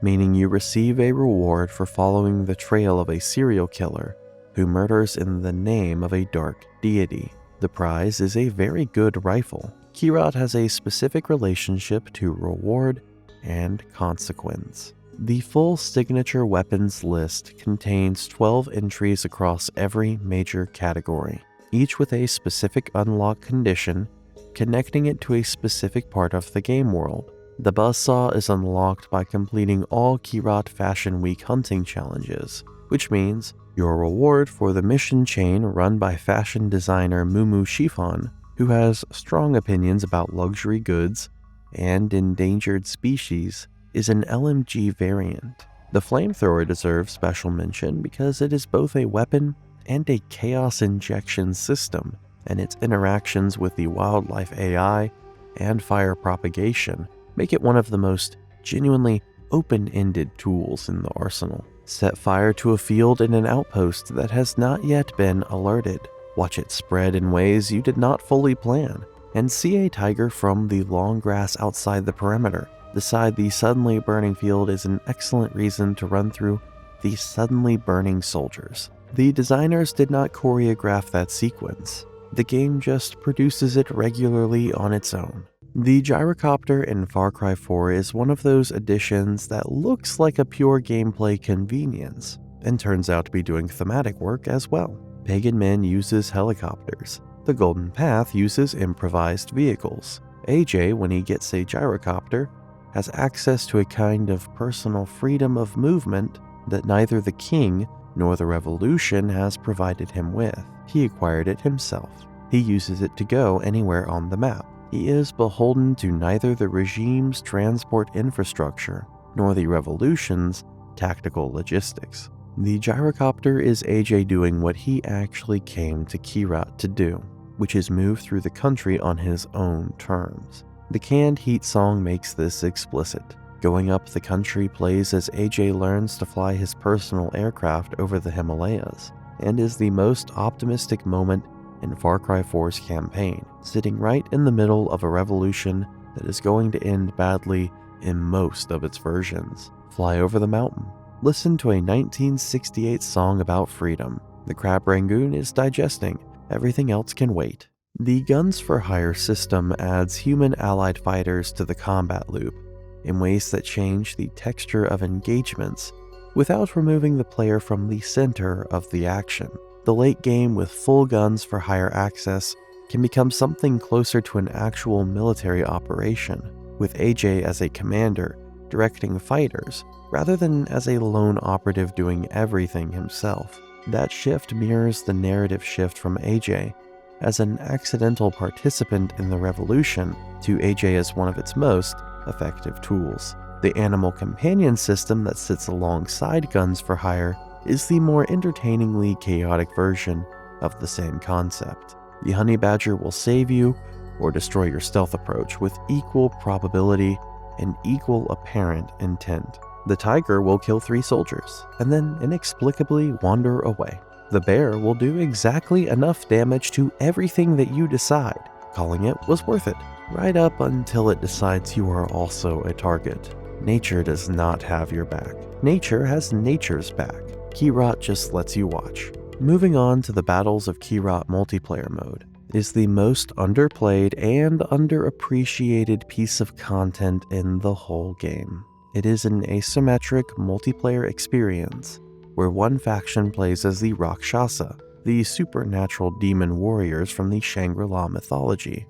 meaning you receive a reward for following the trail of a serial killer who murders in the name of a dark deity. The prize is a very good rifle. Kyrat has a specific relationship to reward and consequence. The full signature weapons list contains 12 entries across every major category, each with a specific unlock condition connecting it to a specific part of the game world. The buzzsaw is unlocked by completing all Kyrat Fashion Week hunting challenges, which means your reward for the mission chain run by fashion designer Mumu Chiffon, who has strong opinions about luxury goods and endangered species, is an LMG variant. The flamethrower deserves special mention because it is both a weapon and a chaos injection system, and its interactions with the wildlife AI and fire propagation make it one of the most genuinely open-ended tools in the arsenal. Set fire to a field in an outpost that has not yet been alerted. Watch it spread in ways you did not fully plan, and see a tiger from the long grass outside the perimeter. Beside the suddenly burning field is an excellent reason to run through the suddenly burning soldiers. The designers did not choreograph that sequence. The game just produces it regularly on its own. The gyrocopter in Far Cry 4 is one of those additions that looks like a pure gameplay convenience, and turns out to be doing thematic work as well. Pagan Min uses helicopters. The Golden Path uses improvised vehicles. AJ, when he gets a gyrocopter, has access to a kind of personal freedom of movement that neither the King nor the Revolution has provided him with. He acquired it himself. He uses it to go anywhere on the map. He is beholden to neither the regime's transport infrastructure nor the Revolution's tactical logistics. The gyrocopter is AJ doing what he actually came to Kyrat to do, which is move through the country on his own terms. The Canned Heat song makes this explicit. Going Up the Country plays as AJ learns to fly his personal aircraft over the Himalayas, and is the most optimistic moment in Far Cry 4's campaign, sitting right in the middle of a revolution that is going to end badly in most of its versions. Fly over the mountain. Listen to a 1968 song about freedom. The Crab Rangoon is digesting. Everything else can wait. The Guns for Hire system adds human allied fighters to the combat loop in ways that change the texture of engagements without removing the player from the center of the action. The late game with full Guns for Hire access can become something closer to an actual military operation, with AJ as a commander directing fighters rather than as a lone operative doing everything himself. That shift mirrors the narrative shift from AJ as an accidental participant in the revolution to AJ as one of its most effective tools. The animal companion system that sits alongside Guns for Hire is the more entertainingly chaotic version of the same concept. The honey badger will save you or destroy your stealth approach with equal probability and equal apparent intent. The tiger will kill 3 soldiers and then inexplicably wander away. The bear will do exactly enough damage to everything that you decide, calling it was worth it, right up until it decides you are also a target. Nature does not have your back. Nature has nature's back. Kyrat just lets you watch. Moving on to the Battles of Kyrat multiplayer mode. is the most underplayed and underappreciated piece of content in the whole game. It is an asymmetric multiplayer experience where one faction plays as the Rakshasa, the supernatural demon warriors from the Shangri-La mythology,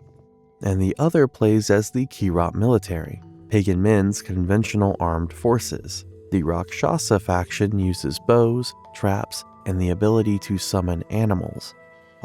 and the other plays as the Kirat military, pagan men's conventional armed forces. The Rakshasa faction uses bows, traps, and the ability to summon animals,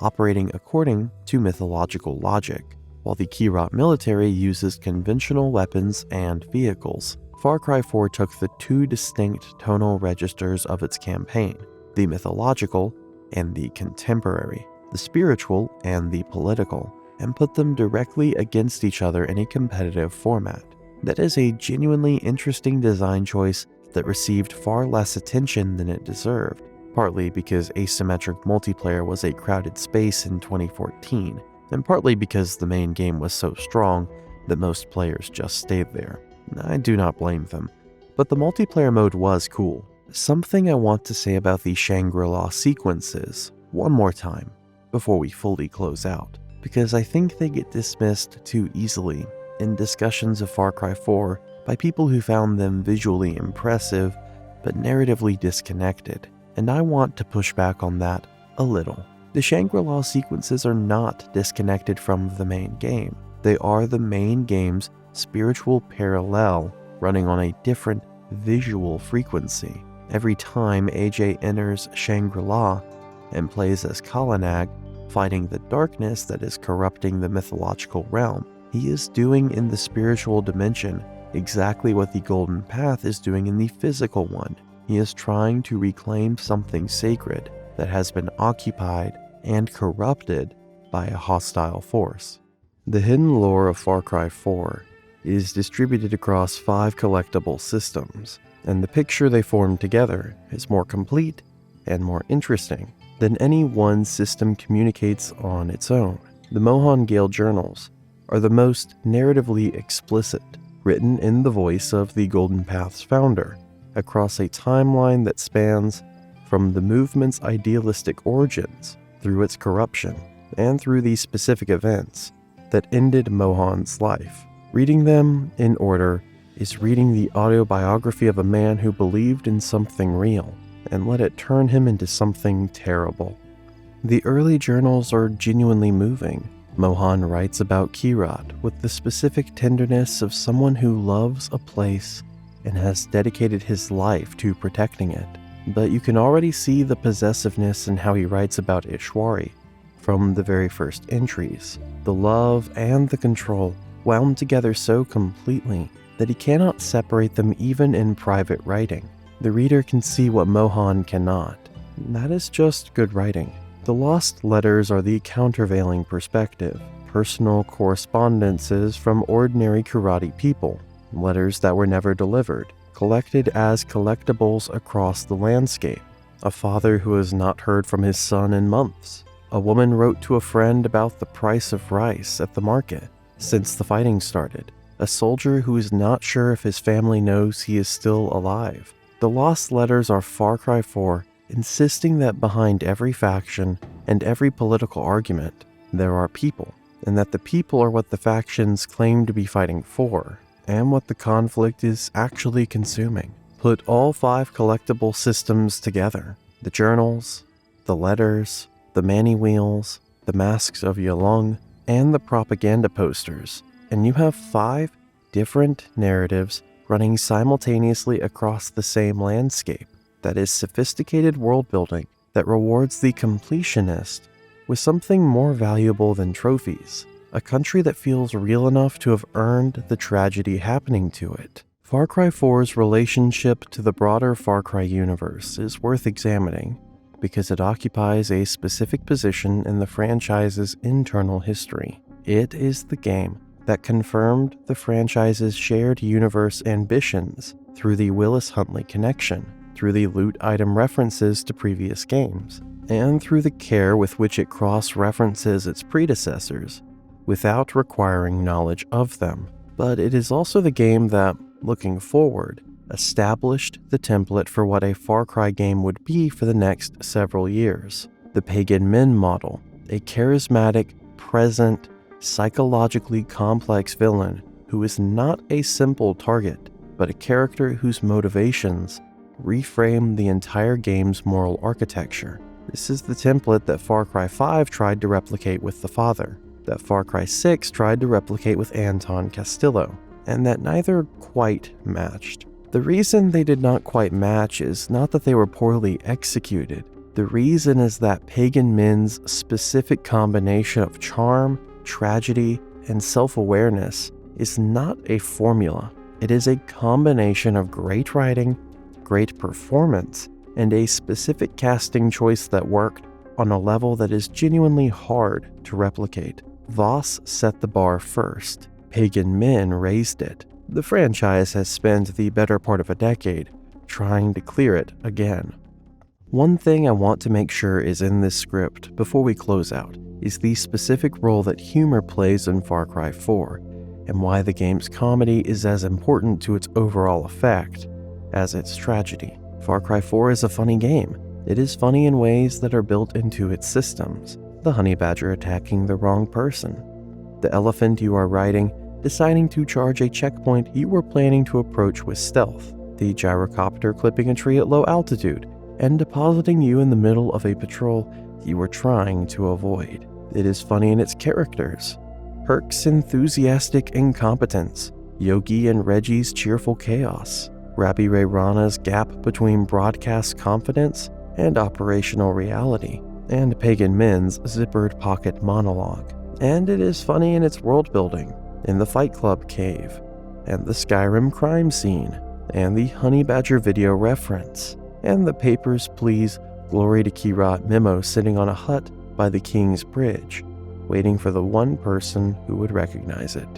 operating according to mythological logic, while the Kirat military uses conventional weapons and vehicles. Far Cry 4 took the two distinct tonal registers of its campaign, the mythological and the contemporary, the spiritual and the political, and put them directly against each other in a competitive format. That is a genuinely interesting design choice that received far less attention than it deserved, partly because asymmetric multiplayer was a crowded space in 2014, and partly because the main game was so strong that most players just stayed there. I do not blame them, but the multiplayer mode was cool. Something I want to say about the Shangri-La sequences one more time before we fully close out, because I think they get dismissed too easily in discussions of Far Cry 4 by people who found them visually impressive but narratively disconnected, and I want to push back on that a little. The Shangri-La sequences are not disconnected from the main game. They are the main game's spiritual parallel running on a different visual frequency. Every time AJ enters Shangri-La and plays as Kalanag, fighting the darkness that is corrupting the mythological realm, he is doing in the spiritual dimension exactly what the Golden Path is doing in the physical one. He is trying to reclaim something sacred that has been occupied and corrupted by a hostile force. The hidden lore of Far Cry 4 is distributed across 5 collectible systems, and the picture they form together is more complete and more interesting than any one system communicates on its own. The Mohan Gale journals are the most narratively explicit, written in the voice of the Golden Path's founder, across a timeline that spans from the movement's idealistic origins through its corruption and through the specific events that ended Mohan's life. Reading them in order is reading the autobiography of a man who believed in something real and let it turn him into something terrible. The early journals are genuinely moving. Mohan writes about Kirat with the specific tenderness of someone who loves a place and has dedicated his life to protecting it. But you can already see the possessiveness in how he writes about Ishwari from the very first entries. The love and the control wound together so completely that he cannot separate them even in private writing. The reader can see what Mohan cannot. That is just good writing. The lost letters are the countervailing perspective, personal correspondences from ordinary karate people, letters that were never delivered, collected as collectibles across the landscape. A father who has not heard from his son in months. A woman wrote to a friend about the price of rice at the market since the fighting started. A soldier who is not sure if his family knows he is still alive. The lost letters are Far Cry 4 insisting that behind every faction and every political argument, there are people, and that the people are what the factions claim to be fighting for, and what the conflict is actually consuming. Put all 5 collectible systems together, the journals, the letters, the mani wheels, the masks of Yalung, and the propaganda posters, and you have 5 different narratives running simultaneously across the same landscape. That is sophisticated world building that rewards the completionist with something more valuable than trophies, a country that feels real enough to have earned the tragedy happening to it. Far Cry 4's relationship to the broader Far Cry universe is worth examining because it occupies a specific position in the franchise's internal history. It is the game that confirmed the franchise's shared universe ambitions through the Willis-Huntley connection, through the loot item references to previous games, and through the care with which it cross-references its predecessors without requiring knowledge of them. But it is also the game that, looking forward, established the template for what a Far Cry game would be for the next several years. The Pagan Men model, a charismatic, present, psychologically complex villain who is not a simple target, but a character whose motivations reframe the entire game's moral architecture. This is the template that Far Cry 5 tried to replicate with the father, that Far Cry 6 tried to replicate with Anton Castillo, and that neither quite matched. The reason they did not quite match is not that they were poorly executed. The reason is that Pagan Min's specific combination of charm, tragedy, and self-awareness is not a formula. It is a combination of great writing, great performance, and a specific casting choice that worked on a level that is genuinely hard to replicate. Voss set the bar first. Pagan Min raised it. The franchise has spent the better part of a decade trying to clear it again. One thing I want to make sure is in this script before we close out is the specific role that humor plays in Far Cry 4, and why the game's comedy is as important to its overall effect as its tragedy. Far Cry 4 is a funny game. It is funny in ways that are built into its systems. The honey badger attacking the wrong person. The elephant you are riding deciding to charge a checkpoint you were planning to approach with stealth. The gyrocopter clipping a tree at low altitude and depositing you in the middle of a patrol you were trying to avoid. It is funny in its characters. Herc's enthusiastic incompetence, Yogi and Reggie's cheerful chaos, Rabbi Ray Rana's gap between broadcast confidence and operational reality, and Pagan Min's zippered pocket monologue. And it is funny in its world building, in the Fight Club cave, and the Skyrim crime scene, and the Honey Badger video reference, and the Papers, Please, Glory to Kirat memo sitting on a hut by the King's Bridge, waiting for the one person who would recognize it.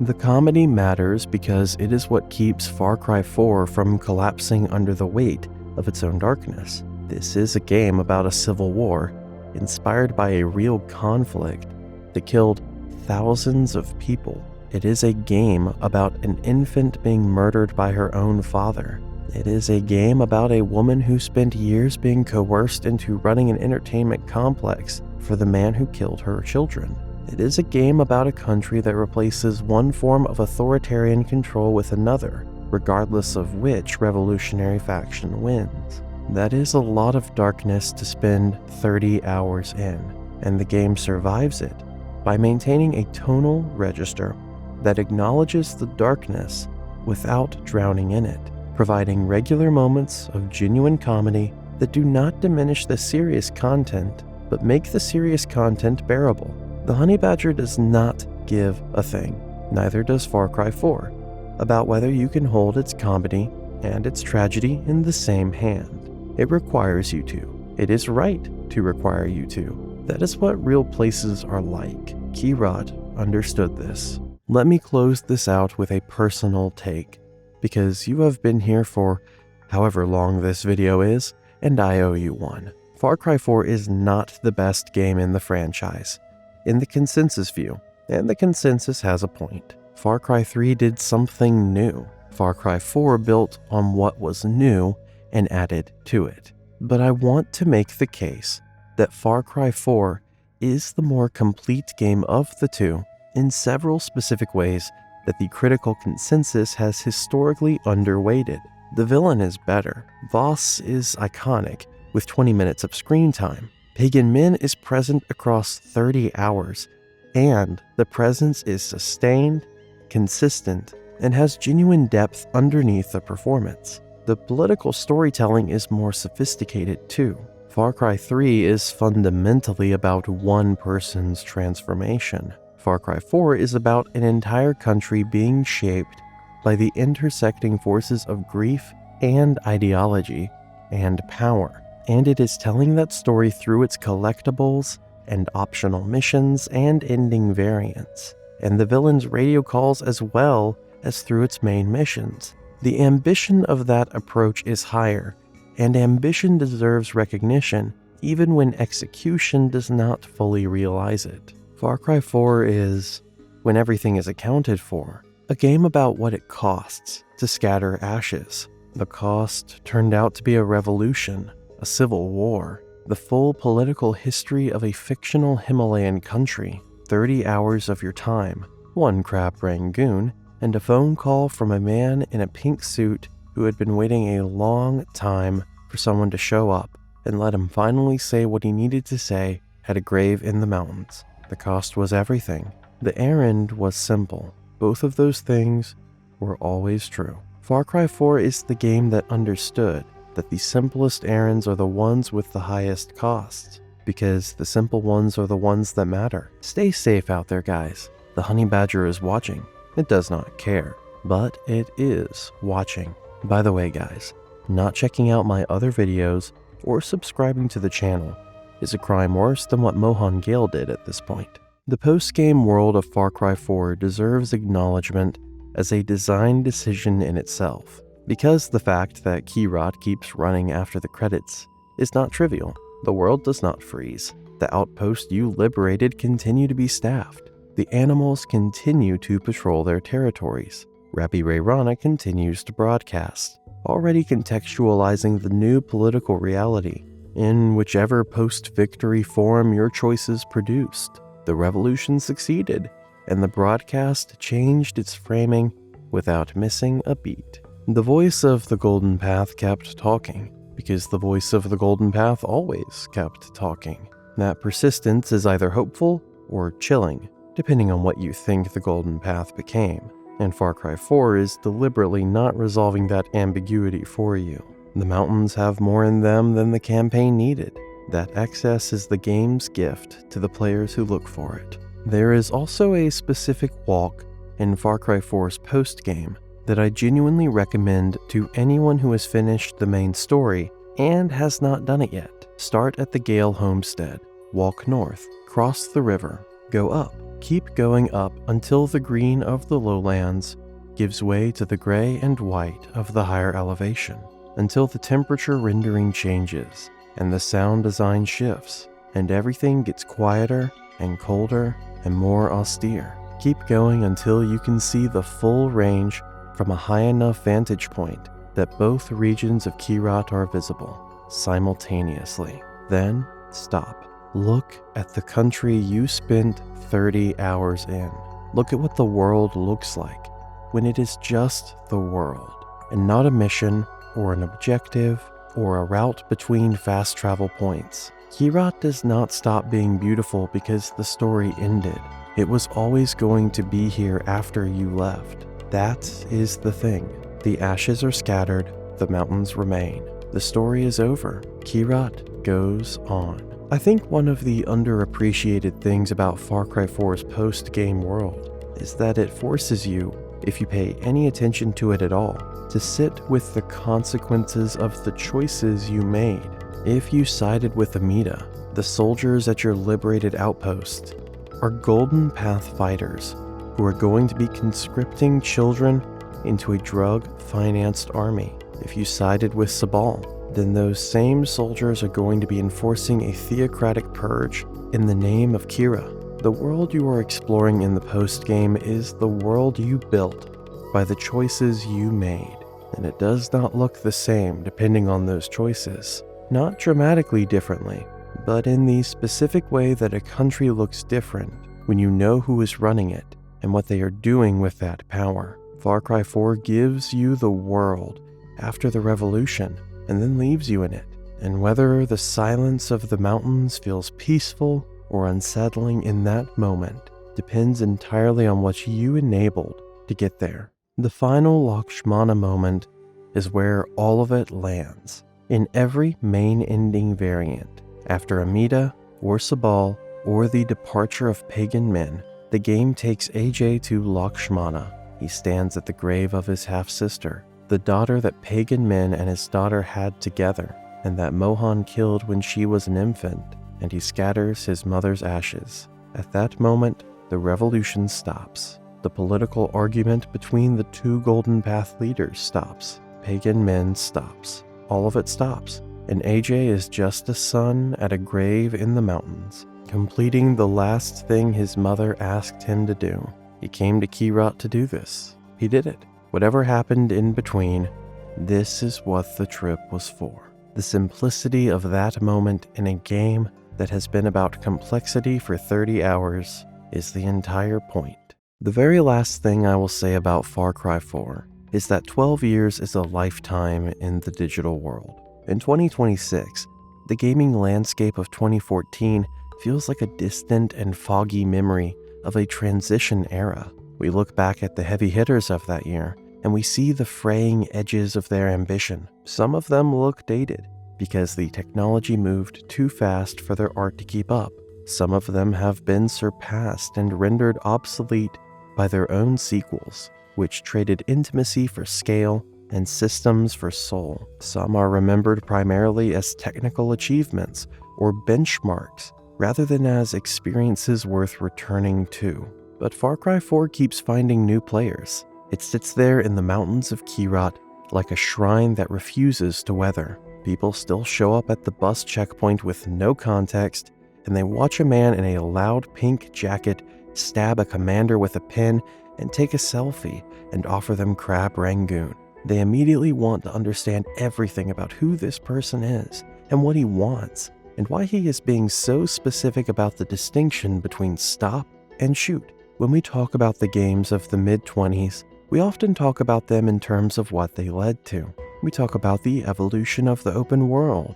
The comedy matters because it is what keeps Far Cry 4 from collapsing under the weight of its own darkness. This is a game about a civil war, inspired by a real conflict that killed thousands of people. It is a game about an infant being murdered by her own father. It is a game about a woman who spent years being coerced into running an entertainment complex for the man who killed her children. It is a game about a country that replaces one form of authoritarian control with another, regardless of which revolutionary faction wins. That is a lot of darkness to spend 30 hours in, and the game survives it by maintaining a tonal register that acknowledges the darkness without drowning in it, providing regular moments of genuine comedy that do not diminish the serious content, but make the serious content bearable. The Honey Badger does not give a thing, neither does Far Cry 4, about whether you can hold its comedy and its tragedy in the same hand. It requires you to. It is right to require you to. That is what real places are like. Kirat understood this. Let me close this out with a personal take, because you have been here for however long this video is, and I owe you one. Far Cry 4 is not the best game in the franchise, in the consensus view, and the consensus has a point. Far Cry 3 did something new. Far Cry 4 built on what was new and added to it. But I want to make the case that Far Cry 4 is the more complete game of the two in several specific ways that the critical consensus has historically underweighted. The villain is better. Voss is iconic, with 20 minutes of screen time. Pagan Min is present across 30 hours, and the presence is sustained, consistent, and has genuine depth underneath the performance. The political storytelling is more sophisticated too. Far Cry 3 is fundamentally about one person's transformation. Far Cry 4 is about an entire country being shaped by the intersecting forces of grief and ideology and power. And it is telling that story through its collectibles and optional missions and ending variants, and the villain's radio calls as well as through its main missions. The ambition of that approach is higher, and ambition deserves recognition even when execution does not fully realize it. Far Cry 4 is, when everything is accounted for, a game about what it costs to scatter ashes. The cost turned out to be a revolution, a civil war, the full political history of a fictional Himalayan country, 30 hours of your time, 1 crab rangoon, and a phone call from a man in a pink suit who had been waiting a long time for someone to show up and let him finally say what he needed to say at a grave in the mountains. The cost was everything. The errand was simple. Both of those things were always true. Far Cry 4 is the game that understood that the simplest errands are the ones with the highest costs, because the simple ones are the ones that matter. Stay safe out there, guys. The honey badger is watching. It does not care, but it is watching. By the way, guys, not checking out my other videos or subscribing to the channel is a crime worse than what Mohan Gale did at this point. The post-game world of Far Cry 4 deserves acknowledgement as a design decision in itself, because the fact that Keyrat keeps running after the credits is not trivial. The world does not freeze. The outposts you liberated continue to be staffed. The animals continue to patrol their territories. Rabbi Ray Rana continues to broadcast, already contextualizing the new political reality in whichever post-victory form your choices produced. The revolution succeeded, and the broadcast changed its framing without missing a beat. The voice of the Golden Path kept talking, because the voice of the Golden Path always kept talking. That persistence is either hopeful or chilling, depending on what you think the Golden Path became, and Far Cry 4 is deliberately not resolving that ambiguity for you. The mountains have more in them than the campaign needed. That excess is the game's gift to the players who look for it. There is also a specific walk in Far Cry 4's post-game that I genuinely recommend to anyone who has finished the main story and has not done it yet. Start at the Gale homestead, walk north, cross the river, go up, keep going up until the green of the lowlands gives way to the gray and white of the higher elevation, until the temperature rendering changes and the sound design shifts, and everything gets quieter and colder and more austere. Keep going until you can see the full range from a high enough vantage point that both regions of Keyrat are visible simultaneously. Then stop. Look at the country you spent 30 hours in. Look at what the world looks like when it is just the world, and not a mission or an objective or a route between fast travel points. Keyrat does not stop being beautiful because the story ended. It was always going to be here after you left. That is the thing. The ashes are scattered, the mountains remain. The story is over. Keyrat goes on. I think one of the underappreciated things about Far Cry 4's post-game world is that it forces you, if you pay any attention to it at all, to sit with the consequences of the choices you made. If you sided with Amida, the soldiers at your liberated outpost are Golden Path fighters who are going to be conscripting children into a drug-financed army. If you sided with Sabal, then those same soldiers are going to be enforcing a theocratic purge in the name of Kira. The world you are exploring in the post-game is the world you built by the choices you made, and it does not look the same depending on those choices. Not dramatically differently, but in the specific way that a country looks different when you know who is running it and what they are doing with that power. Far Cry 4 gives you the world after the revolution and then leaves you in it. And whether the silence of the mountains feels peaceful or unsettling in that moment depends entirely on what you enabled to get there. The final Lakshmana moment is where all of it lands. In every main ending variant, after Amida or Sabal or the departure of pagan men, the game takes AJ to Lakshmana. He stands at the grave of his half-sister, the daughter that pagan men and his daughter had together, and that Mohan killed when she was an infant, and he scatters his mother's ashes. At that moment, the revolution stops. The political argument between the two Golden Path leaders stops. Pagan men stops. All of it stops, and AJ is just a son at a grave in the mountains, completing the last thing his mother asked him to do. He came to Keyrat to do this. He did it. Whatever happened in between, this is what the trip was for. The simplicity of that moment in a game that has been about complexity for 30 hours is the entire point. The very last thing I will say about Far Cry 4 is that 12 years is a lifetime in the digital world. In 2026, the gaming landscape of 2014 feels like a distant and foggy memory of a transition era. We look back at the heavy hitters of that year, and we see the fraying edges of their ambition. Some of them look dated, because the technology moved too fast for their art to keep up. Some of them have been surpassed and rendered obsolete by their own sequels, which traded intimacy for scale and systems for soul. Some are remembered primarily as technical achievements or benchmarks, rather than as experiences worth returning to. But Far Cry 4 keeps finding new players. It sits there in the mountains of Kyrat like a shrine that refuses to weather. People still show up at the bus checkpoint with no context, and they watch a man in a loud pink jacket stab a commander with a pen and take a selfie and offer them crab rangoon. They immediately want to understand everything about who this person is and what he wants, and why he is being so specific about the distinction between stop and shoot. When we talk about the games of the mid-20s, we often talk about them in terms of what they led to. We talk about the evolution of the open world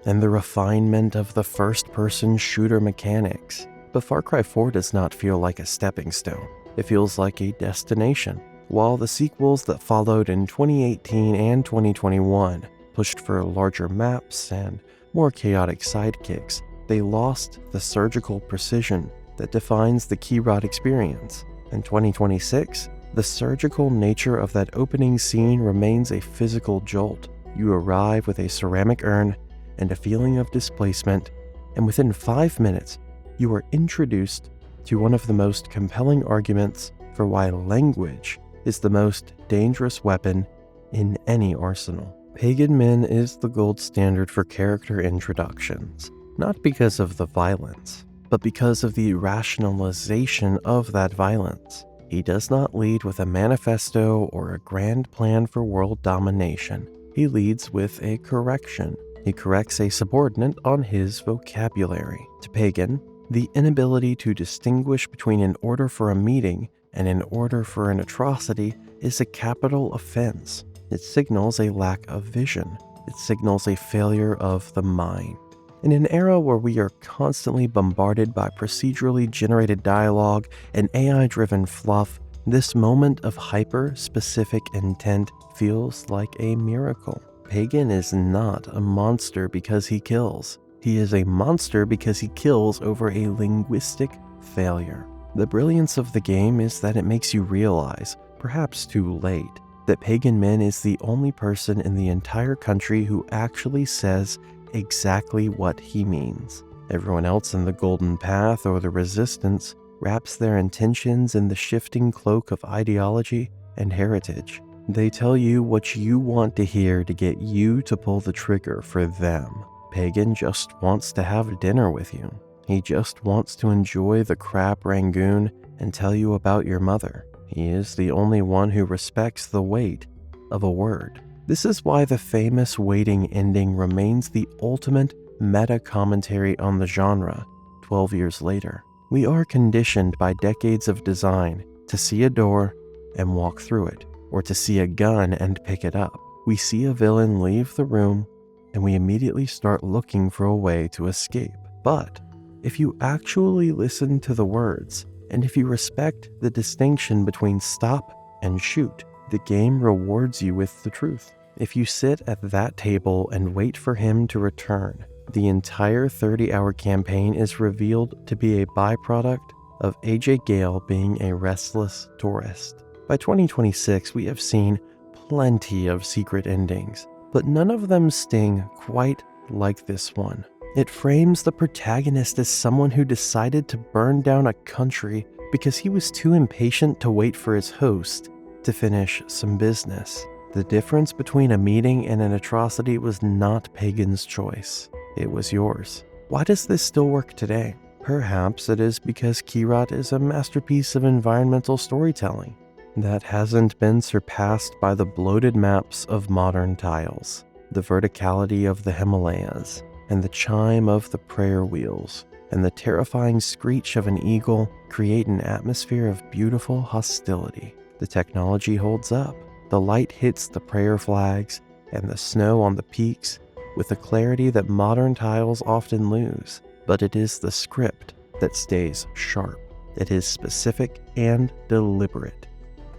and the refinement of the first-person shooter mechanics. But Far Cry 4 does not feel like a stepping stone. It feels like a destination. While the sequels that followed in 2018 and 2021 pushed for larger maps and more chaotic sidekicks, they lost the surgical precision that defines the Kyrat experience. In 2026, the surgical nature of that opening scene remains a physical jolt. You arrive with a ceramic urn and a feeling of displacement, and within 5 minutes, you are introduced to one of the most compelling arguments for why language is the most dangerous weapon in any arsenal. Pagan Min is the gold standard for character introductions, not because of the violence, but because of the rationalization of that violence. He does not lead with a manifesto or a grand plan for world domination. He leads with a correction. He corrects a subordinate on his vocabulary. To Pagan, the inability to distinguish between an order for a meeting and an order for an atrocity is a capital offense. It signals a lack of vision. It signals a failure of the mind. In an era where we are constantly bombarded by procedurally generated dialogue and AI-driven fluff, this moment of hyper-specific intent feels like a miracle. Pagan is not a monster because he kills. He is a monster because he kills over a linguistic failure. The brilliance of the game is that it makes you realize, perhaps too late, that Pagan Min is the only person in the entire country who actually says exactly what he means. Everyone else in the Golden Path or the Resistance wraps their intentions in the shifting cloak of ideology and heritage. They tell you what you want to hear to get you to pull the trigger for them. Pagan just wants to have dinner with you. He just wants to enjoy the crab rangoon and tell you about your mother. He is the only one who respects the weight of a word. This is why the famous waiting ending remains the ultimate meta-commentary on the genre 12 years later. We are conditioned by decades of design to see a door and walk through it, or to see a gun and pick it up. We see a villain leave the room, and we immediately start looking for a way to escape. But if you actually listen to the words, and if you respect the distinction between stop and shoot, the game rewards you with the truth. If you sit at that table and wait for him to return, the entire 30-hour campaign is revealed to be a byproduct of AJ Gale being a restless tourist. By 2026, we have seen plenty of secret endings, but none of them sting quite like this one. It frames the protagonist as someone who decided to burn down a country because he was too impatient to wait for his host to finish some business. The difference between a meeting and an atrocity was not Pagan's choice. It was yours. Why does this still work today? Perhaps it is because Kyrat is a masterpiece of environmental storytelling that hasn't been surpassed by the bloated maps of modern tiles, the verticality of the Himalayas, and the chime of the prayer wheels. and the terrifying screech of an eagle create an atmosphere of beautiful hostility. The technology holds up. The light hits the prayer flags and the snow on the peaks with a clarity that modern tiles often lose. But it is the script that stays sharp. It is specific and deliberate.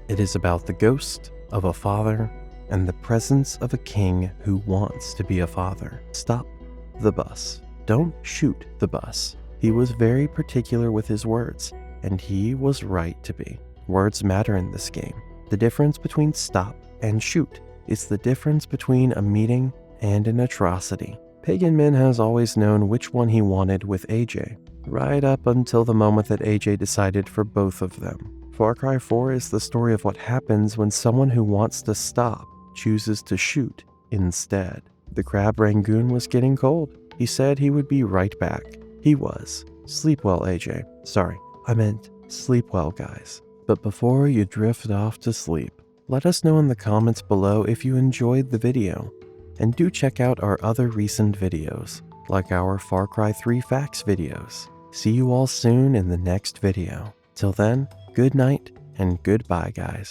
It is about the ghost of a father and the presence of a king who wants to be a father. Stop the bus. Don't shoot the bus. He was very particular with his words, and he was right to be. Words matter in this game. The difference between stop and shoot is the difference between a meeting and an atrocity. Pagan Min has always known which one he wanted with AJ, right up until the moment that AJ decided for both of them. Far Cry 4 is the story of what happens when someone who wants to stop chooses to shoot instead. The crab Rangoon was getting cold. He said he would be right back. He was. Sleep well, AJ. Sorry, I meant sleep well, guys. But before you drift off to sleep, let us know in the comments below if you enjoyed the video. And do check out our other recent videos, like our Far Cry 3 facts videos. See you all soon in the next video. Till then, good night and goodbye, guys.